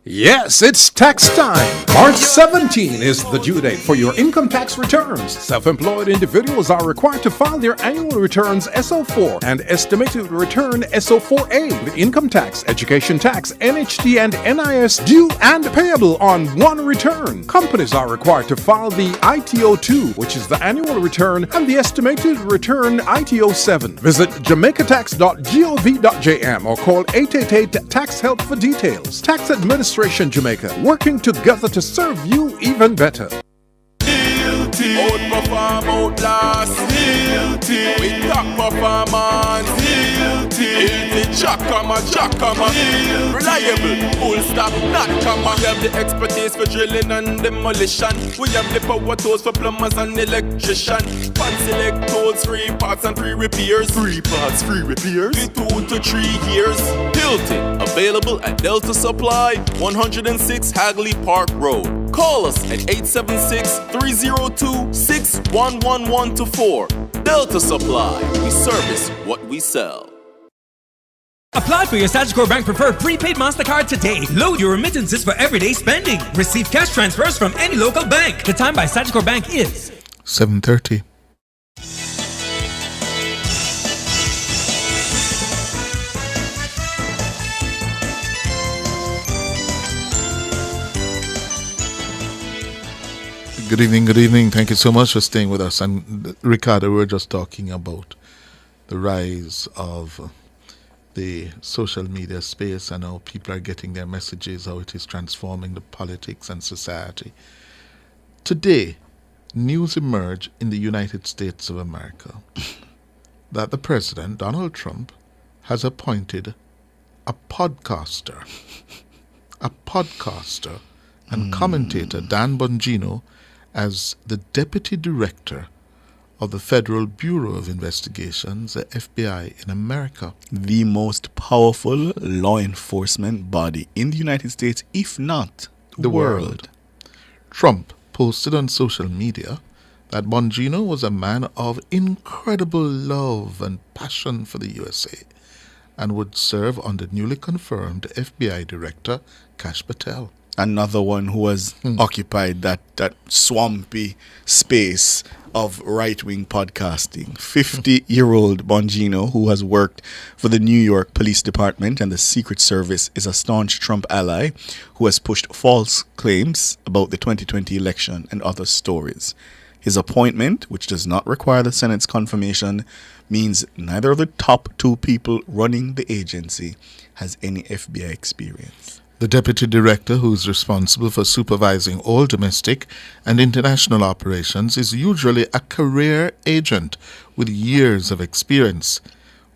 Yes, it's tax time. March 17 is the due date for your income tax returns. Self-employed individuals are required to file their annual returns SO4 and estimated return SO4A with income tax, education tax, NHT and NIS due and payable on one return. Companies are required to file the ITO2, which is the annual return, and the estimated return ITO7. Visit jamaicatax.gov.jm or call 888-TAX-HELP for details. Tax Administration Jamaica, working together to serve you even better. Guilty. Outperform, outlast. Guilty. With top performance. Guilty. Jackama. Reliable. Full stop, not comma. We have the expertise for drilling and demolition. We have the power tools for plumbers and electrician. Fancy select tools, 3 parts and 3 repairs. 3 parts, 3 repairs. 2 to 3 years. Hilton. Available at Delta Supply, 106 Hagley Park Road. Call us at 876-302-6111-4. Delta Supply. We service what we sell. Apply for your Sagicor Bank Preferred Prepaid MasterCard today. Load your remittances for everyday spending. Receive cash transfers from any local bank. The time by Sagicor Bank is 7:30. Good evening. Thank you so much for staying with us. And Ricardo, we were just talking about the rise of the social media space and how people are getting their messages, how it is transforming the politics and society. Today, news emerged in the United States of America that the President, Donald Trump, has appointed a podcaster and commentator, Dan Bongino, as the Deputy Director of the Federal Bureau of Investigations, the FBI in America. The most powerful law enforcement body in the United States, if not the world. Trump posted on social media that Bongino was a man of incredible love and passion for the USA and would serve under newly confirmed FBI Director Kash Patel. Another one who has occupied that swampy space of right-wing podcasting. 50-year-old Bongino, who has worked for the New York Police Department and the Secret Service, is a staunch Trump ally who has pushed false claims about the 2020 election and other stories. His appointment, which does not require the Senate's confirmation, means neither of the top two people running the agency has any FBI experience. The deputy director, who is responsible for supervising all domestic and international operations, is usually a career agent with years of experience.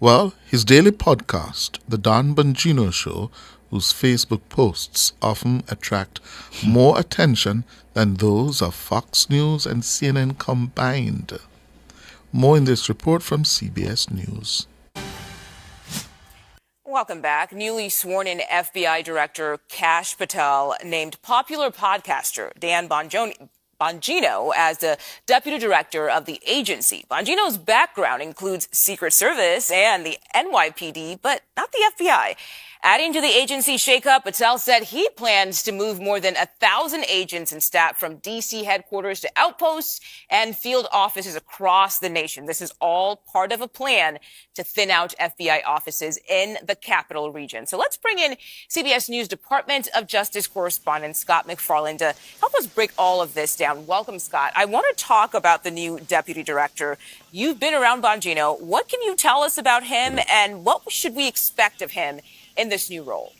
Well, his daily podcast, The Don Bongino Show, whose Facebook posts often attract more attention than those of Fox News and CNN combined. More in this report from CBS News. Welcome back. Newly sworn-in FBI Director Kash Patel named popular podcaster Dan Bongino as the deputy director of the agency. Bongino's background includes Secret Service and the NYPD, but not the FBI. Adding to the agency shakeup, Patel said he plans to move more than 1,000 agents and staff from D.C. headquarters to outposts and field offices across the nation. This is all part of a plan to thin out FBI offices in the capital region. So let's bring in CBS News Department of Justice correspondent Scott McFarland to help us break all of this down. Welcome, Scott. I want to talk about the new deputy director. You've been around Bongino. What can you tell us about him, and what should we expect of him in this new role?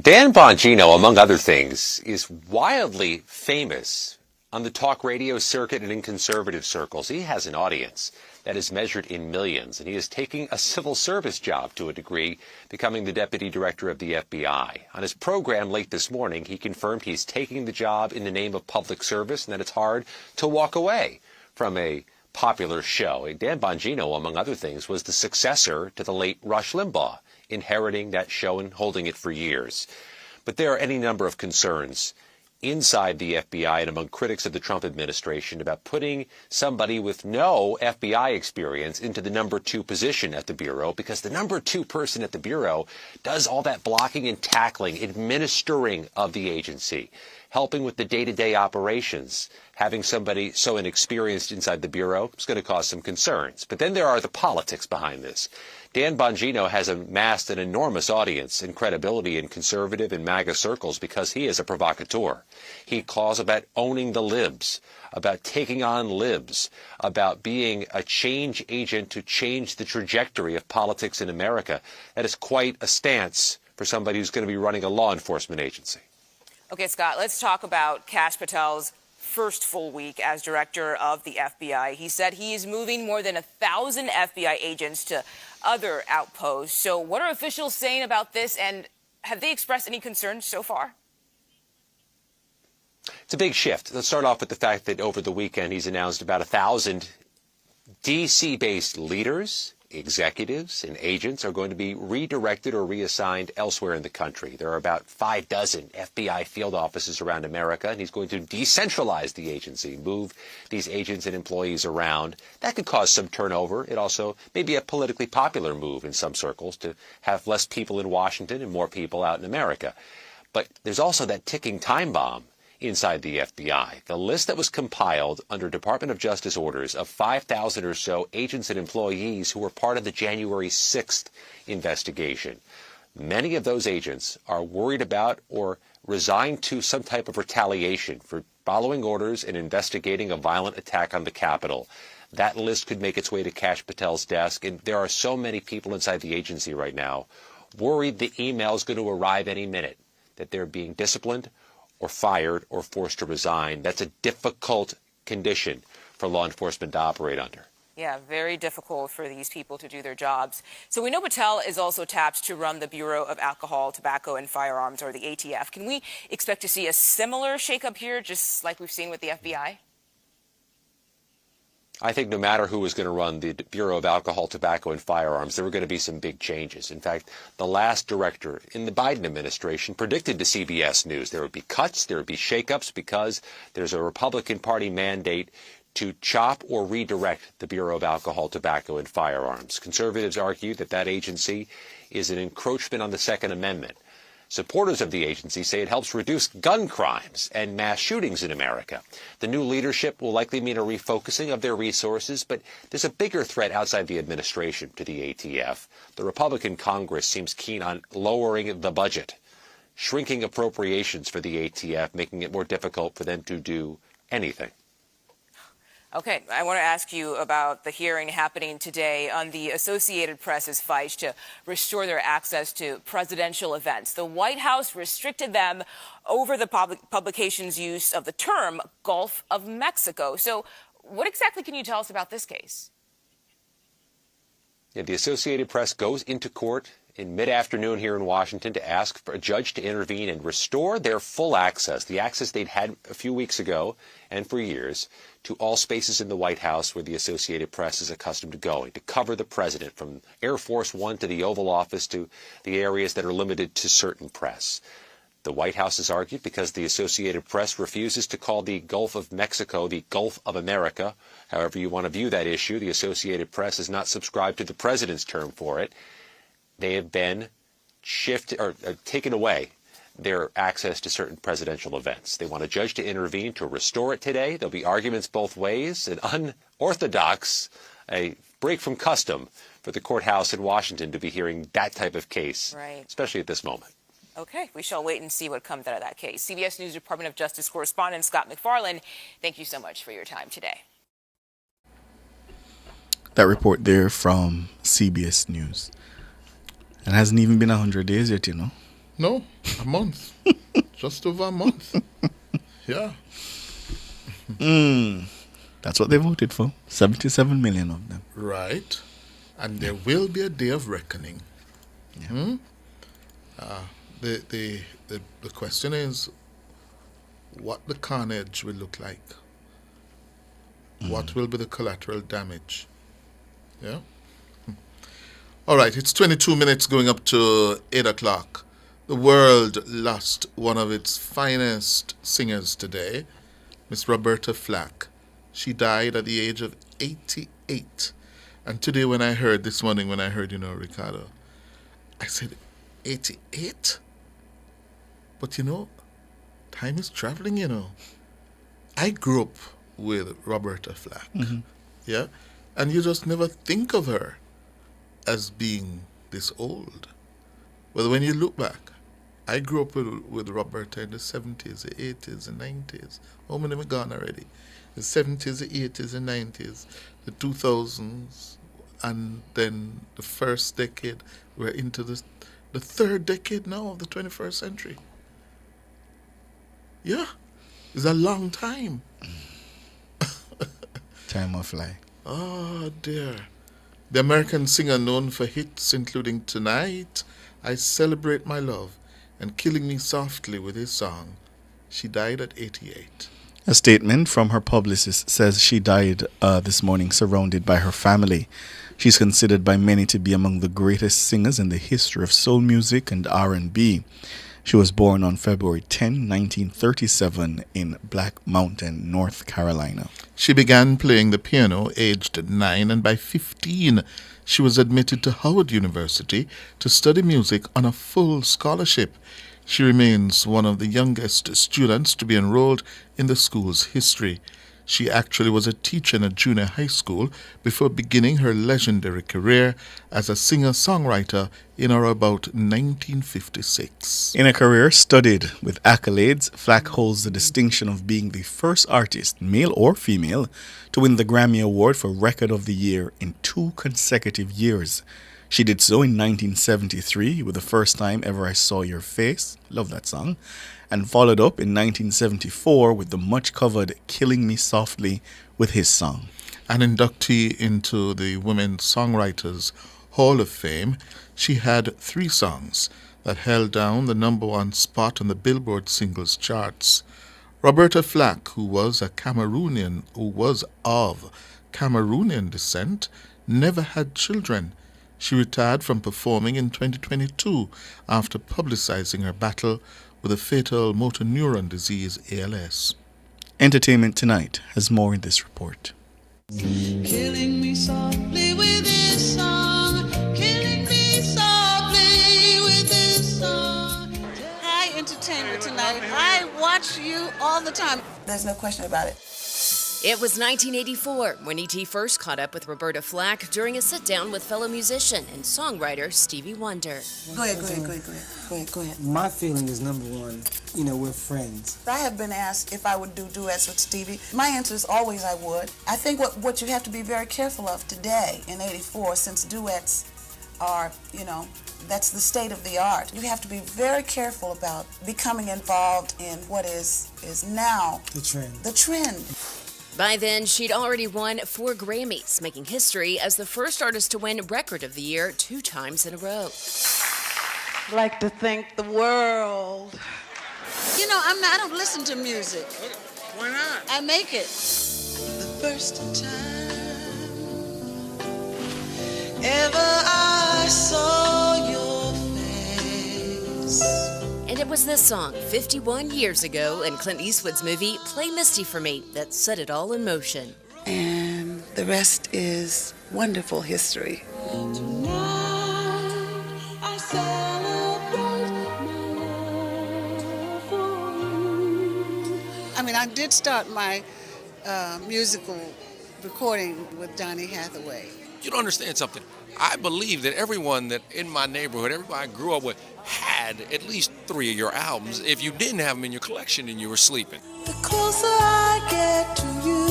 Dan Bongino, among other things, is wildly famous on the talk radio circuit and in conservative circles. He has an audience that is measured in millions, and he is taking a civil service job to a degree, becoming the deputy director of the FBI. On his program late this morning, he confirmed he's taking the job in the name of public service and that it's hard to walk away from a popular show. Dan Bongino, among other things, was the successor to the late Rush Limbaugh, inheriting that show and holding it for years. But there are any number of concerns inside the FBI and among critics of the Trump administration about putting somebody with no FBI experience into the number 2 position at the Bureau, because the number 2 person at the Bureau does all that blocking and tackling, administering of the agency, helping with the day-to-day operations. Having somebody so inexperienced inside the Bureau is going to cause some concerns. But then there are the politics behind this. Dan Bongino has amassed an enormous audience and credibility in conservative and MAGA circles because he is a provocateur. He calls about owning the libs, about taking on libs, about being a change agent to change the trajectory of politics in America. That is quite a stance for somebody who's going to be running a law enforcement agency. Okay, Scott, let's talk about Kash Patel's first full week as director of the FBI. He said he is moving more than 1,000 FBI agents to other outposts. So what are officials saying about this, and have they expressed any concerns so far? It's a big shift. Let's start off with the fact that over the weekend he's announced about 1,000 D.C.-based leaders, executives, and agents are going to be redirected or reassigned elsewhere in the country. There are about 6 FBI field offices around America, and he's going to decentralize the agency, move these agents and employees around. That could cause some turnover. It also may be a politically popular move in some circles to have less people in Washington and more people out in America. But there's also that ticking time bomb inside the FBI. The list that was compiled under Department of Justice orders of 5,000 or so agents and employees who were part of the January 6th investigation. Many of those agents are worried about or resigned to some type of retaliation for following orders and investigating a violent attack on the Capitol. That list could make its way to Kash Patel's desk, and there are so many people inside the agency right now worried the email is going to arrive any minute, that they're being disciplined or fired or forced to resign. That's a difficult condition for law enforcement to operate under. Yeah, very difficult for these people to do their jobs. So we know Patel is also tapped to run the Bureau of Alcohol, Tobacco, and Firearms, or the ATF. Can we expect to see a similar shakeup here, just like we've seen with the FBI? I think no matter who was going to run the Bureau of Alcohol, Tobacco, and Firearms, there were going to be some big changes. In fact, the last director in the Biden administration predicted to CBS News there would be cuts, there would be shakeups, because there's a Republican Party mandate to chop or redirect the Bureau of Alcohol, Tobacco, and Firearms. Conservatives argue that that agency is an encroachment on the Second Amendment. Supporters of the agency say it helps reduce gun crimes and mass shootings in America. The new leadership will likely mean a refocusing of their resources, but there's a bigger threat outside the administration to the ATF. The Republican Congress seems keen on lowering the budget, shrinking appropriations for the ATF, making it more difficult for them to do anything. Okay, I want to ask you about the hearing happening today on the Associated Press's fight to restore their access to presidential events. The White House restricted them over the publication's use of the term Gulf of Mexico. So what exactly can you tell us about this case? Yeah, the Associated Press goes into court in mid-afternoon here in Washington to ask for a judge to intervene and restore their full access, the access they'd had a few weeks ago and for years, to all spaces in the White House where the Associated Press is accustomed to going, to cover the president from Air Force One to the Oval Office to the areas that are limited to certain press. The White House has argued because the Associated Press refuses to call the Gulf of Mexico the Gulf of America. However you want to view that issue, the Associated Press has not subscribed to the president's term for it. They have been shifted or taken away their access to certain presidential events. They want a judge to intervene to restore it today. There'll be arguments both ways, an unorthodox, a break from custom for the courthouse in Washington to be hearing that type of case, right, especially at this moment. Okay, we shall wait and see what comes out of that case. CBS News Department of Justice correspondent Scott McFarland, thank you so much for your time today. That report there from CBS News. It hasn't even been 100 days yet, you know. No, a month. Just over a month. Yeah. That's what they voted for. 77 million of them. Right. And there will be a day of reckoning. Yeah. The question is what the carnage will look like. What will be the collateral damage? Yeah. All right, it's 22 minutes going up to 8 o'clock. The world lost one of its finest singers today, Miss Roberta Flack. She died at the age of 88. And today this morning when I heard, Ricardo, I said, 88? But time is traveling, I grew up with Roberta Flack. Mm-hmm. Yeah? And you just never think of her as being this old. Well, when you look back, I grew up with Roberta in the 70s, the 80s, the 90s. How many have gone already? The 70s, the 80s, the 90s, the 2000s, and then the first decade. We're into the third decade now of the 21st century. Yeah, it's a long time. Time will fly. Oh, dear. The American singer known for hits including Tonight, I Celebrate My Love, and Killing Me Softly with his song. She died at 88. A statement from her publicist says she died this morning surrounded by her family. She's considered by many to be among the greatest singers in the history of soul music and R&B. She was born on February 10, 1937 in Black Mountain, North Carolina. She began playing the piano aged 9, and by 15 she was admitted to Howard University to study music on a full scholarship. She remains one of the youngest students to be enrolled in the school's history. She actually was a teacher in a junior high school before beginning her legendary career as a singer-songwriter in or about 1956. In a career studded with accolades, Flack holds the distinction of being the first artist, male or female, to win the Grammy Award for Record of the Year in 2 consecutive years. She did so in 1973 with The First Time Ever I Saw Your Face, love that song, and followed up in 1974 with the much-covered Killing Me Softly with his song. An inductee into the Women Songwriters Hall of Fame, she had 3 songs that held down the #1 spot on the Billboard singles charts. Roberta Flack, who was of Cameroonian descent, never had children. She retired from performing in 2022 after publicizing her battle with a fatal motor neuron disease, ALS. Entertainment Tonight has more in this report. Killing me softly with this song, killing me softly with this song. Hi, Entertainment Tonight. I watch you all the time. There's no question about it. It was 1984 when E.T. first caught up with Roberta Flack during a sit-down with fellow musician and songwriter Stevie Wonder. Go ahead. My feeling is, number one, we're friends. I have been asked if I would do duets with Stevie. My answer is always I would. I think what you have to be very careful of today in 84, since duets are, that's the state of the art. You have to be very careful about becoming involved in what is now the trend. By then, she'd already won 4 Grammys, making history as the first artist to win Record of the Year 2 times in a row. I'd like to thank the world. I don't listen to music. Why not? I make it. The first time ever I saw your face. And it was this song, 51 years ago, in Clint Eastwood's movie Play Misty for Me, that set it all in motion. And the rest is wonderful history. I did start my musical recording with Donny Hathaway. You don't understand something. I believe that everyone that in my neighborhood, everybody I grew up with, had at least 3 of your albums. If you didn't have them in your collection, then you were sleeping. The closer I get to you,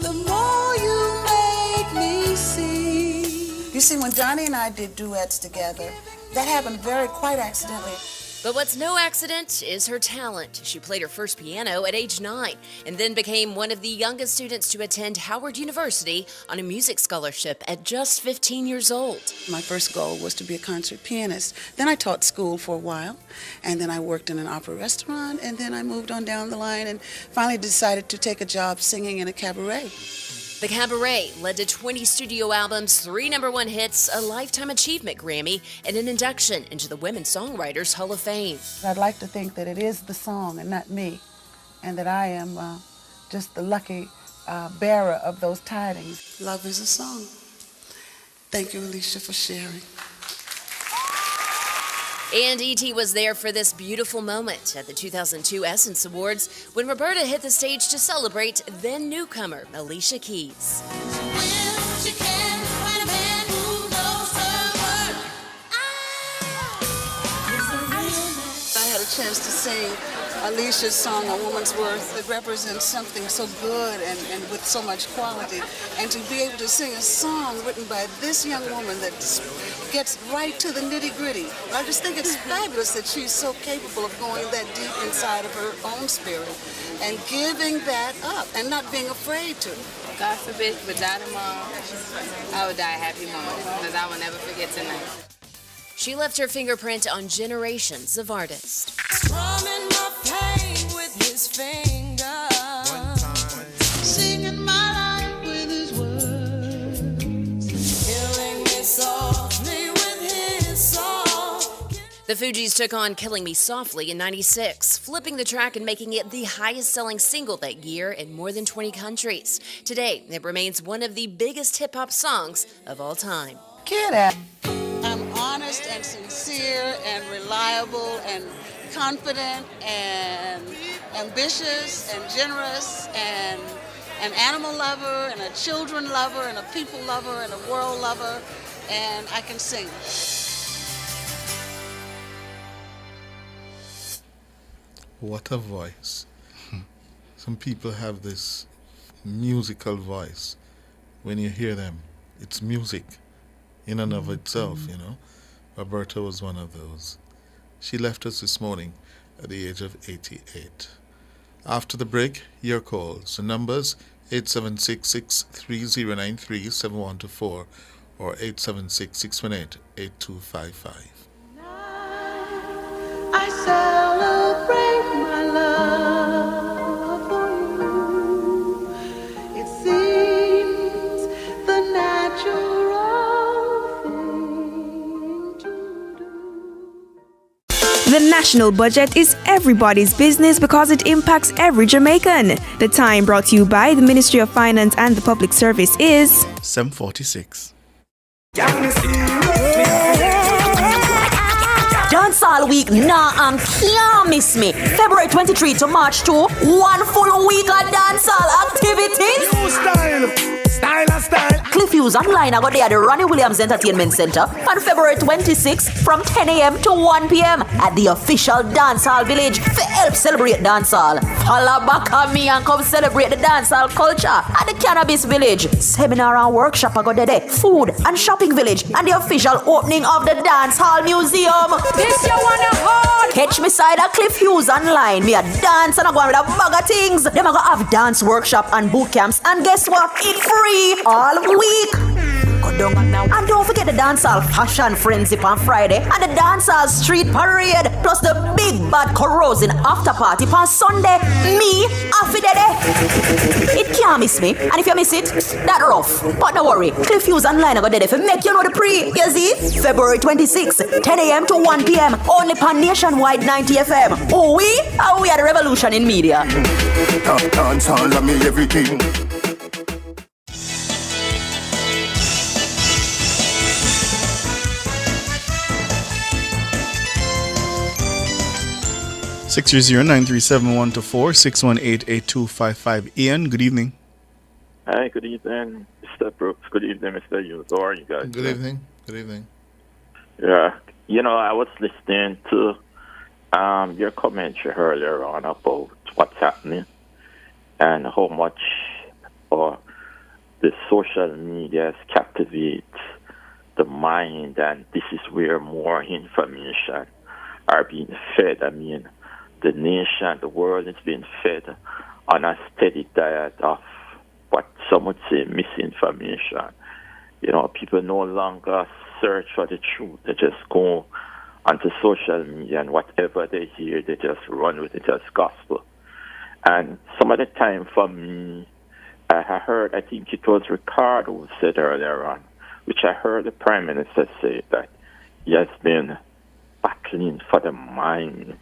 the more you make me see. You see, when Donny and I did duets together, that happened quite accidentally. But what's no accident is her talent. She played her first piano at age 9 and then became one of the youngest students to attend Howard University on a music scholarship at just 15 years old. My first goal was to be a concert pianist. Then I taught school for a while, and then I worked in an opera restaurant, and then I moved on down the line and finally decided to take a job singing in a cabaret. The Cabaret led to 20 studio albums, 3 #1 hits, a Lifetime Achievement Grammy, and an induction into the Women Songwriters Hall of Fame. I'd like to think that it is the song and not me, and that I am just the lucky bearer of those tidings. Love is a song. Thank you, Alicia, for sharing. And E.T. was there for this beautiful moment at the 2002 Essence Awards when Roberta hit the stage to celebrate then newcomer Alicia Keys. I had a chance to sing Alicia's song, A Woman's Worth. It represents something so good and with so much quality. And to be able to sing a song written by this young woman that gets right to the nitty-gritty. I just think it's fabulous that she's so capable of going that deep inside of her own spirit and giving that up and not being afraid to. God forbid, without a mom, I would die a happy moment because I will never forget tonight. She left her fingerprint on generations of artists. Strumming my pain with his finger, singing my life with his words, killing me softly with his song. The Fugees took on Killing Me Softly in '96, flipping the track and making it the highest-selling single that year in more than 20 countries. Today, it remains one of the biggest hip-hop songs of all time. Get at. I'm honest and sincere and reliable and confident and ambitious and generous and an animal lover and a children lover and a people lover and a world lover, and I can sing. What a voice. Some people have this musical voice. When you hear them, it's music in and of itself, you know. Roberta was one of those. She left us this morning at the age of 88. After the break, your calls. The numbers 876-630-93-7124 or 876-618-8255. I celebrate my love for you. It seems The national budget is everybody's business because it impacts every Jamaican. The Time brought to you by the Ministry of Finance and the Public Service is 7:46. Dancehall week, can't miss me. February 23 to March 2, 1 full week of dancehall activities. New style of style. Cliff Hughes Online, I got there at the Ronnie Williams Entertainment Center on February 26 from 10 a.m. to 1 p.m. at the official Dancehall Village to help celebrate dancehall. Holla back on me and come celebrate the dancehall culture at the Cannabis Village. Seminar and workshop I got there, food and shopping village, and the official opening of the Dancehall Museum. This you wanna hold? Catch me side at Cliff Hughes Online. Me a dance and I go with a bag of things. Them I go have dance workshop and boot camps, and guess what? It's free all week. Go down and don't forget the dancehall fashion frenzy on Friday and the dancehall street parade, plus the big bad corrosion after party on Sunday. Me, Affidede. It can't miss me, and if you miss it, that rough. But don't worry, Cliff Hughes Online I got there for make you know the pre. You see, February 26, 10 a.m. to 1 p.m. only on Nationwide 90 FM. Oh, we are the revolution in media. Dancehall of me everything. Six 937-124 618-8255. Ian, good evening. Hi, good evening, Mr. Brooks. Good evening, Mr. Hughes. How are you guys? Good evening. Good evening. Yeah, I was listening to your commentary earlier on about what's happening and how much the social media captivates the mind, and this is where more information are being fed. I mean, the nation, the world is being fed on a steady diet of what some would say misinformation. People no longer search for the truth. They just go onto social media, and whatever they hear, they just run with it as gospel. And some of the time for me, I think it was Ricardo who said earlier on, which I heard the Prime Minister say that he has been battling for the mind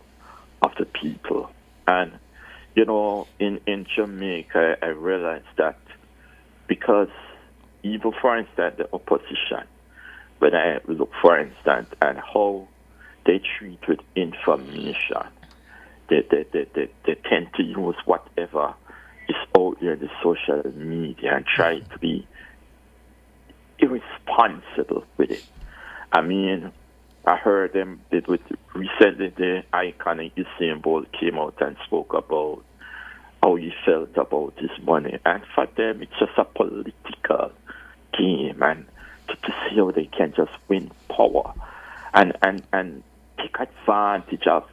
of the people. And, in Jamaica, I realized that because even, for instance, the opposition, when I look, for instance, at how they treat with information, they tend to use whatever is out there in the social media and try to be irresponsible with it. I mean, I heard them recently the iconic Usain Bolt came out and spoke about how he felt about his money, and for them it's just a political game, and to see how they can just win power and take advantage of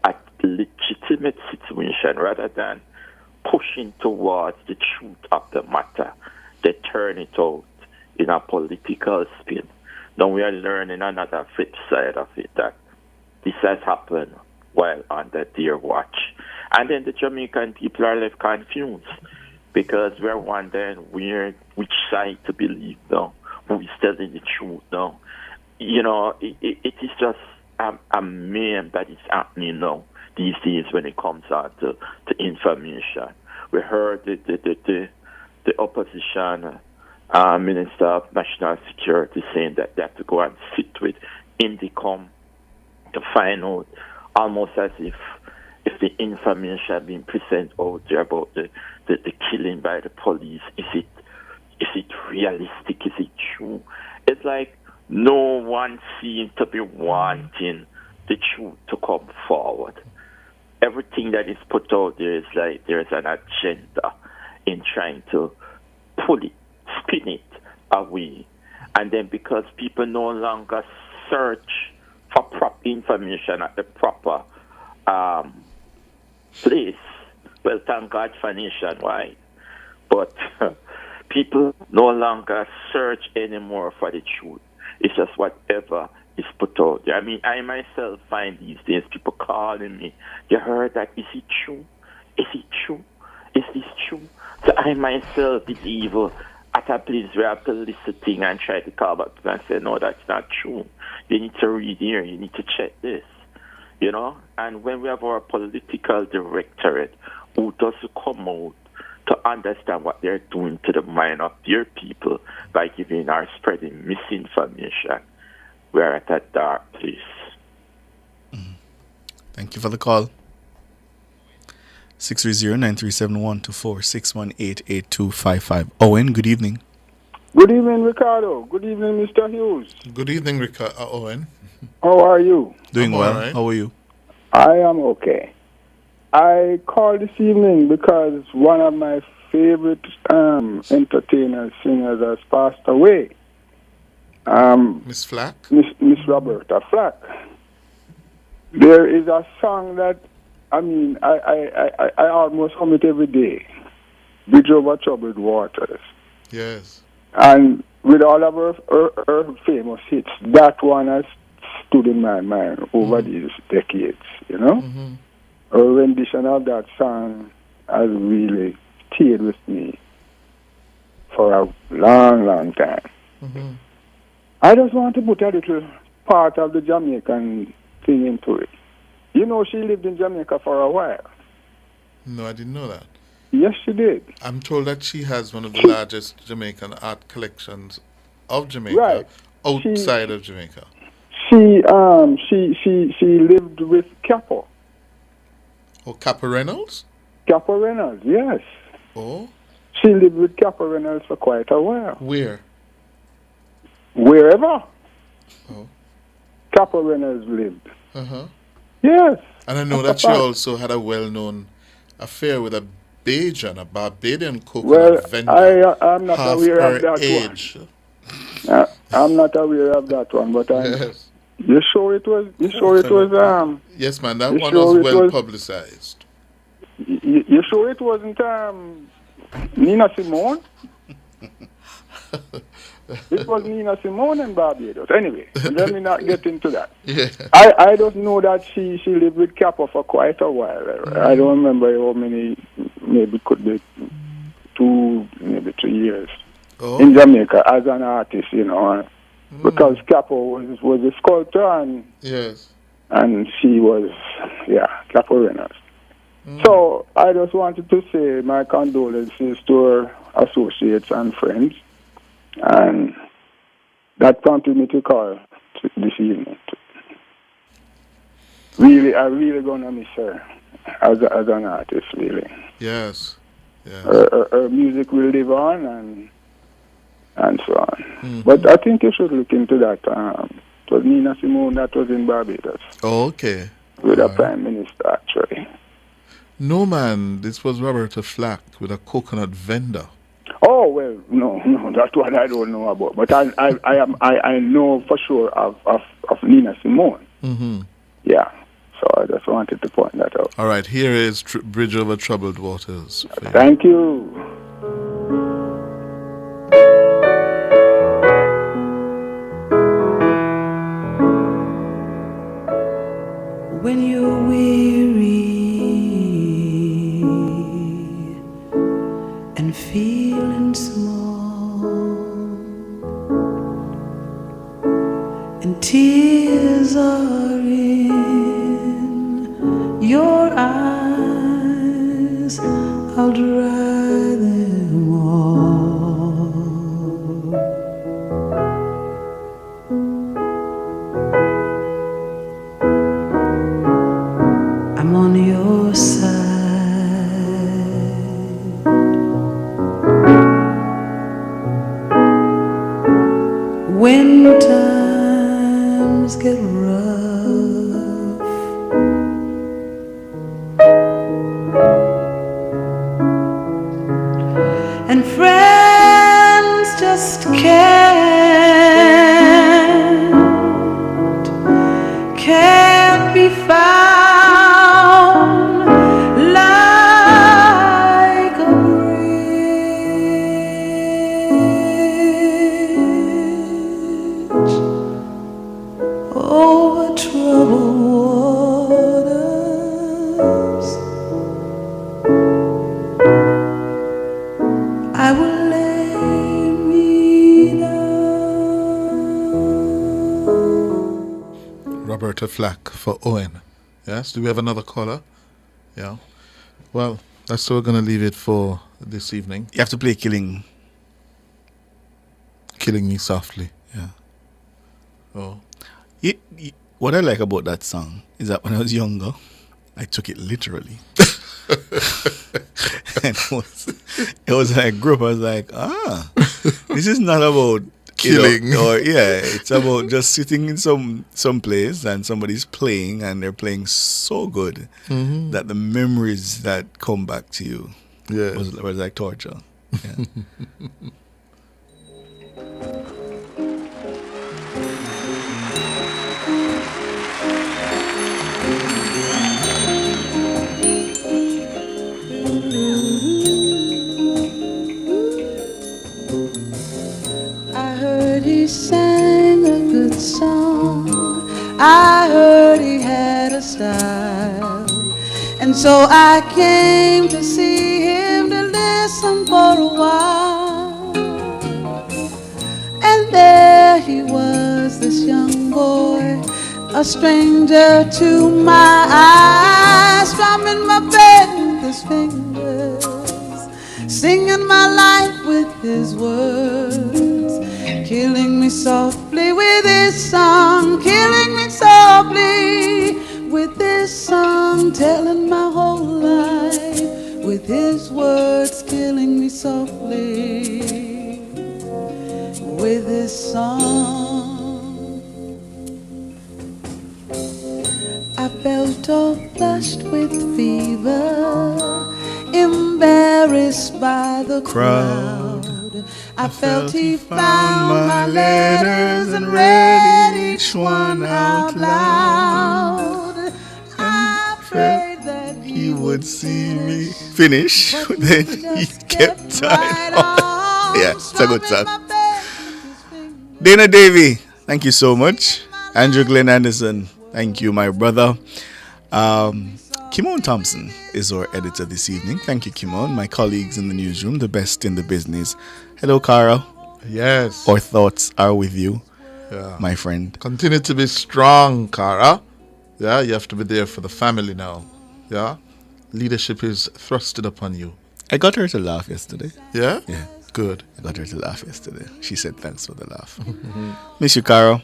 a legitimate situation rather than pushing towards the truth of the matter. They turn it out in a political spin. Now we are learning another flip side of it, that this has happened while under their watch. And then the Jamaican people are left confused because we're wondering which side to believe now, who is telling the truth now. It is just a meme that is happening now these days when it comes out to information. We heard the opposition Minister of National Security saying that they have to go and sit with Indicom to find out, almost as if the information being presented out there about the killing by the police, is it realistic? Is it true? It's like no one seems to be wanting the truth to come forward. Everything that is put out there is like there's an agenda in trying to spin it away. And then because people no longer search for proper information at the proper place, well, thank God for Nationwide, but people no longer search anymore for the truth. It's just whatever is put out there. I mean, I myself find these days people calling me, you heard that, is it true? Is it true? Is this true? So I myself is evil at a place where I have to listen thing and try to call back and say, no, that's not true. You need to read here, you need to check this. you know. And when we have our political directorate who doesn't come out to understand what they're doing to the mind of their people by giving or spreading misinformation, we're at a dark place. Thank you for the call. 630-9371-2461-88255. Owen, good evening. Good evening, Ricardo. Good evening, Mr. Hughes. Good evening, Owen. How are you? Doing I'm well. all right. How are you? I am okay. I called this evening because one of my favorite entertainers, singers has passed away. Miss Flack? Miss Roberta Flack. There is a song that, I mean, I almost hum it every day. Bridge Over Troubled Waters. Yes. And with all of her famous hits, that one has stood in my mind over these decades, you know? Her rendition of that song has really stayed with me for a long, long time. I just want to put a little part of the Jamaican thing into it. You know, she lived in Jamaica for a while. No, I didn't know that. Yes, she did. I'm told that she has one of the largest Jamaican art collections of Jamaica, outside of Jamaica. She lived with Capo. Oh, Capo Reynolds? Capo Reynolds, yes. Oh? She lived with Capo Reynolds for quite a while. Where? Wherever. Oh. Capo Reynolds lived. Uh-huh. Yes. And I know that she also had a well-known affair with a Barbadian coconut vendor. Well, I'm not half aware her of that age. one. I'm not aware of that one, but Yes. You sure it was? You sure it was? Yes, man. That one was well publicized. You sure it wasn't Nina Simone? It was Nina Simone in Barbados. Anyway, let me not get into that. Yeah. I don't know that she lived with Capo for quite a while. I don't remember how many. Maybe it could be 2, maybe 3 years in Jamaica as an artist, you know. Because Capo was a sculptor and she was Capo Reynolds. So I just wanted to say my condolences to her associates and friends, and that prompted me to call this evening. Really, I really gonna miss her as an artist. Really. Yes. Her music will live on and so on. But I think you should look into that. It was Nina Simone that was in Barbados. Oh, okay. With a prime minister, actually. No, man. This was Roberta Flack with a coconut vendor. Oh, well, no, that one I don't know about. But I know for sure of Nina Simone. Yeah. So I just wanted to point that out. All right. Here is Bridge Over Troubled Waters. Thank you. When you're weary and feeling small, and tears are in your eyes, I'll dry them all. I'm on your side. When times get rough, and friends just can't be found like a bridge over troubled waters. I will lay me down. Roberta Flack for Owen. Yes, do we have another caller? Yeah. Well, that's what we're going to leave it for this evening. You have to play Killing Me Softly. Yeah. Oh. What I like about that song is that when I was younger, I took it literally. And it was like, I grew up, I was like, this is not about killing. It's about just sitting in some place and somebody's playing and they're playing so good that the memories that come back to you was like torture. Yeah. I heard he sang a good song. I heard he had a style. And so I came to see him to listen for a while. And there he was, this young boy, a stranger to my eyes, strumming my bed with his fingers, singing my life with his words, killing me softly with his song, killing me softly with his song, telling my whole life with his words, killing me softly with his song. I felt all flushed with fever, embarrassed by the crowd. I felt he found my letters and read each one out loud. I prayed that he would see me Finish, then he kept right on. Yeah, it's a good song. Dana Davey, thank you so much. Andrew Glenn Anderson, thank you, my brother. Kimon Thompson is our editor this evening. Thank you, Kimon. My colleagues in the newsroom, the best in the business. Hello, Cara. Yes. Our thoughts are with you, Yeah. my friend. Continue to be strong, Cara. Yeah, you have to be there for the family now. Yeah. Leadership is thrusted upon you. I got her to laugh yesterday. Yeah? Yeah. Good. I got her to laugh yesterday. She said thanks for the laugh. Miss you, Cara.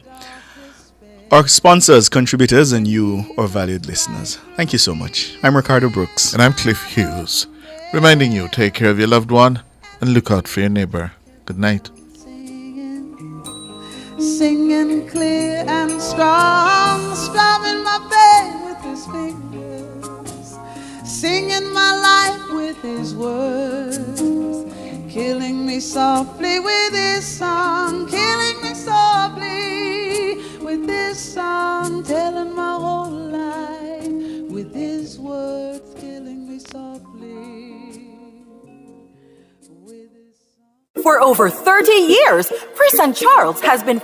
Our sponsors, contributors, and you, our valued listeners, thank you so much. I'm Ricardo Brooks. And I'm Cliff Hughes. Reminding you, take care of your loved one and look out for your neighbor. Good night. Singing clear and strong, strumming my bed with his fingers, singing my life with his words, killing me softly with his song, killing me softly with his song, telling my whole life with his words, killing me softly. For over 30 years, Chris and Charles has been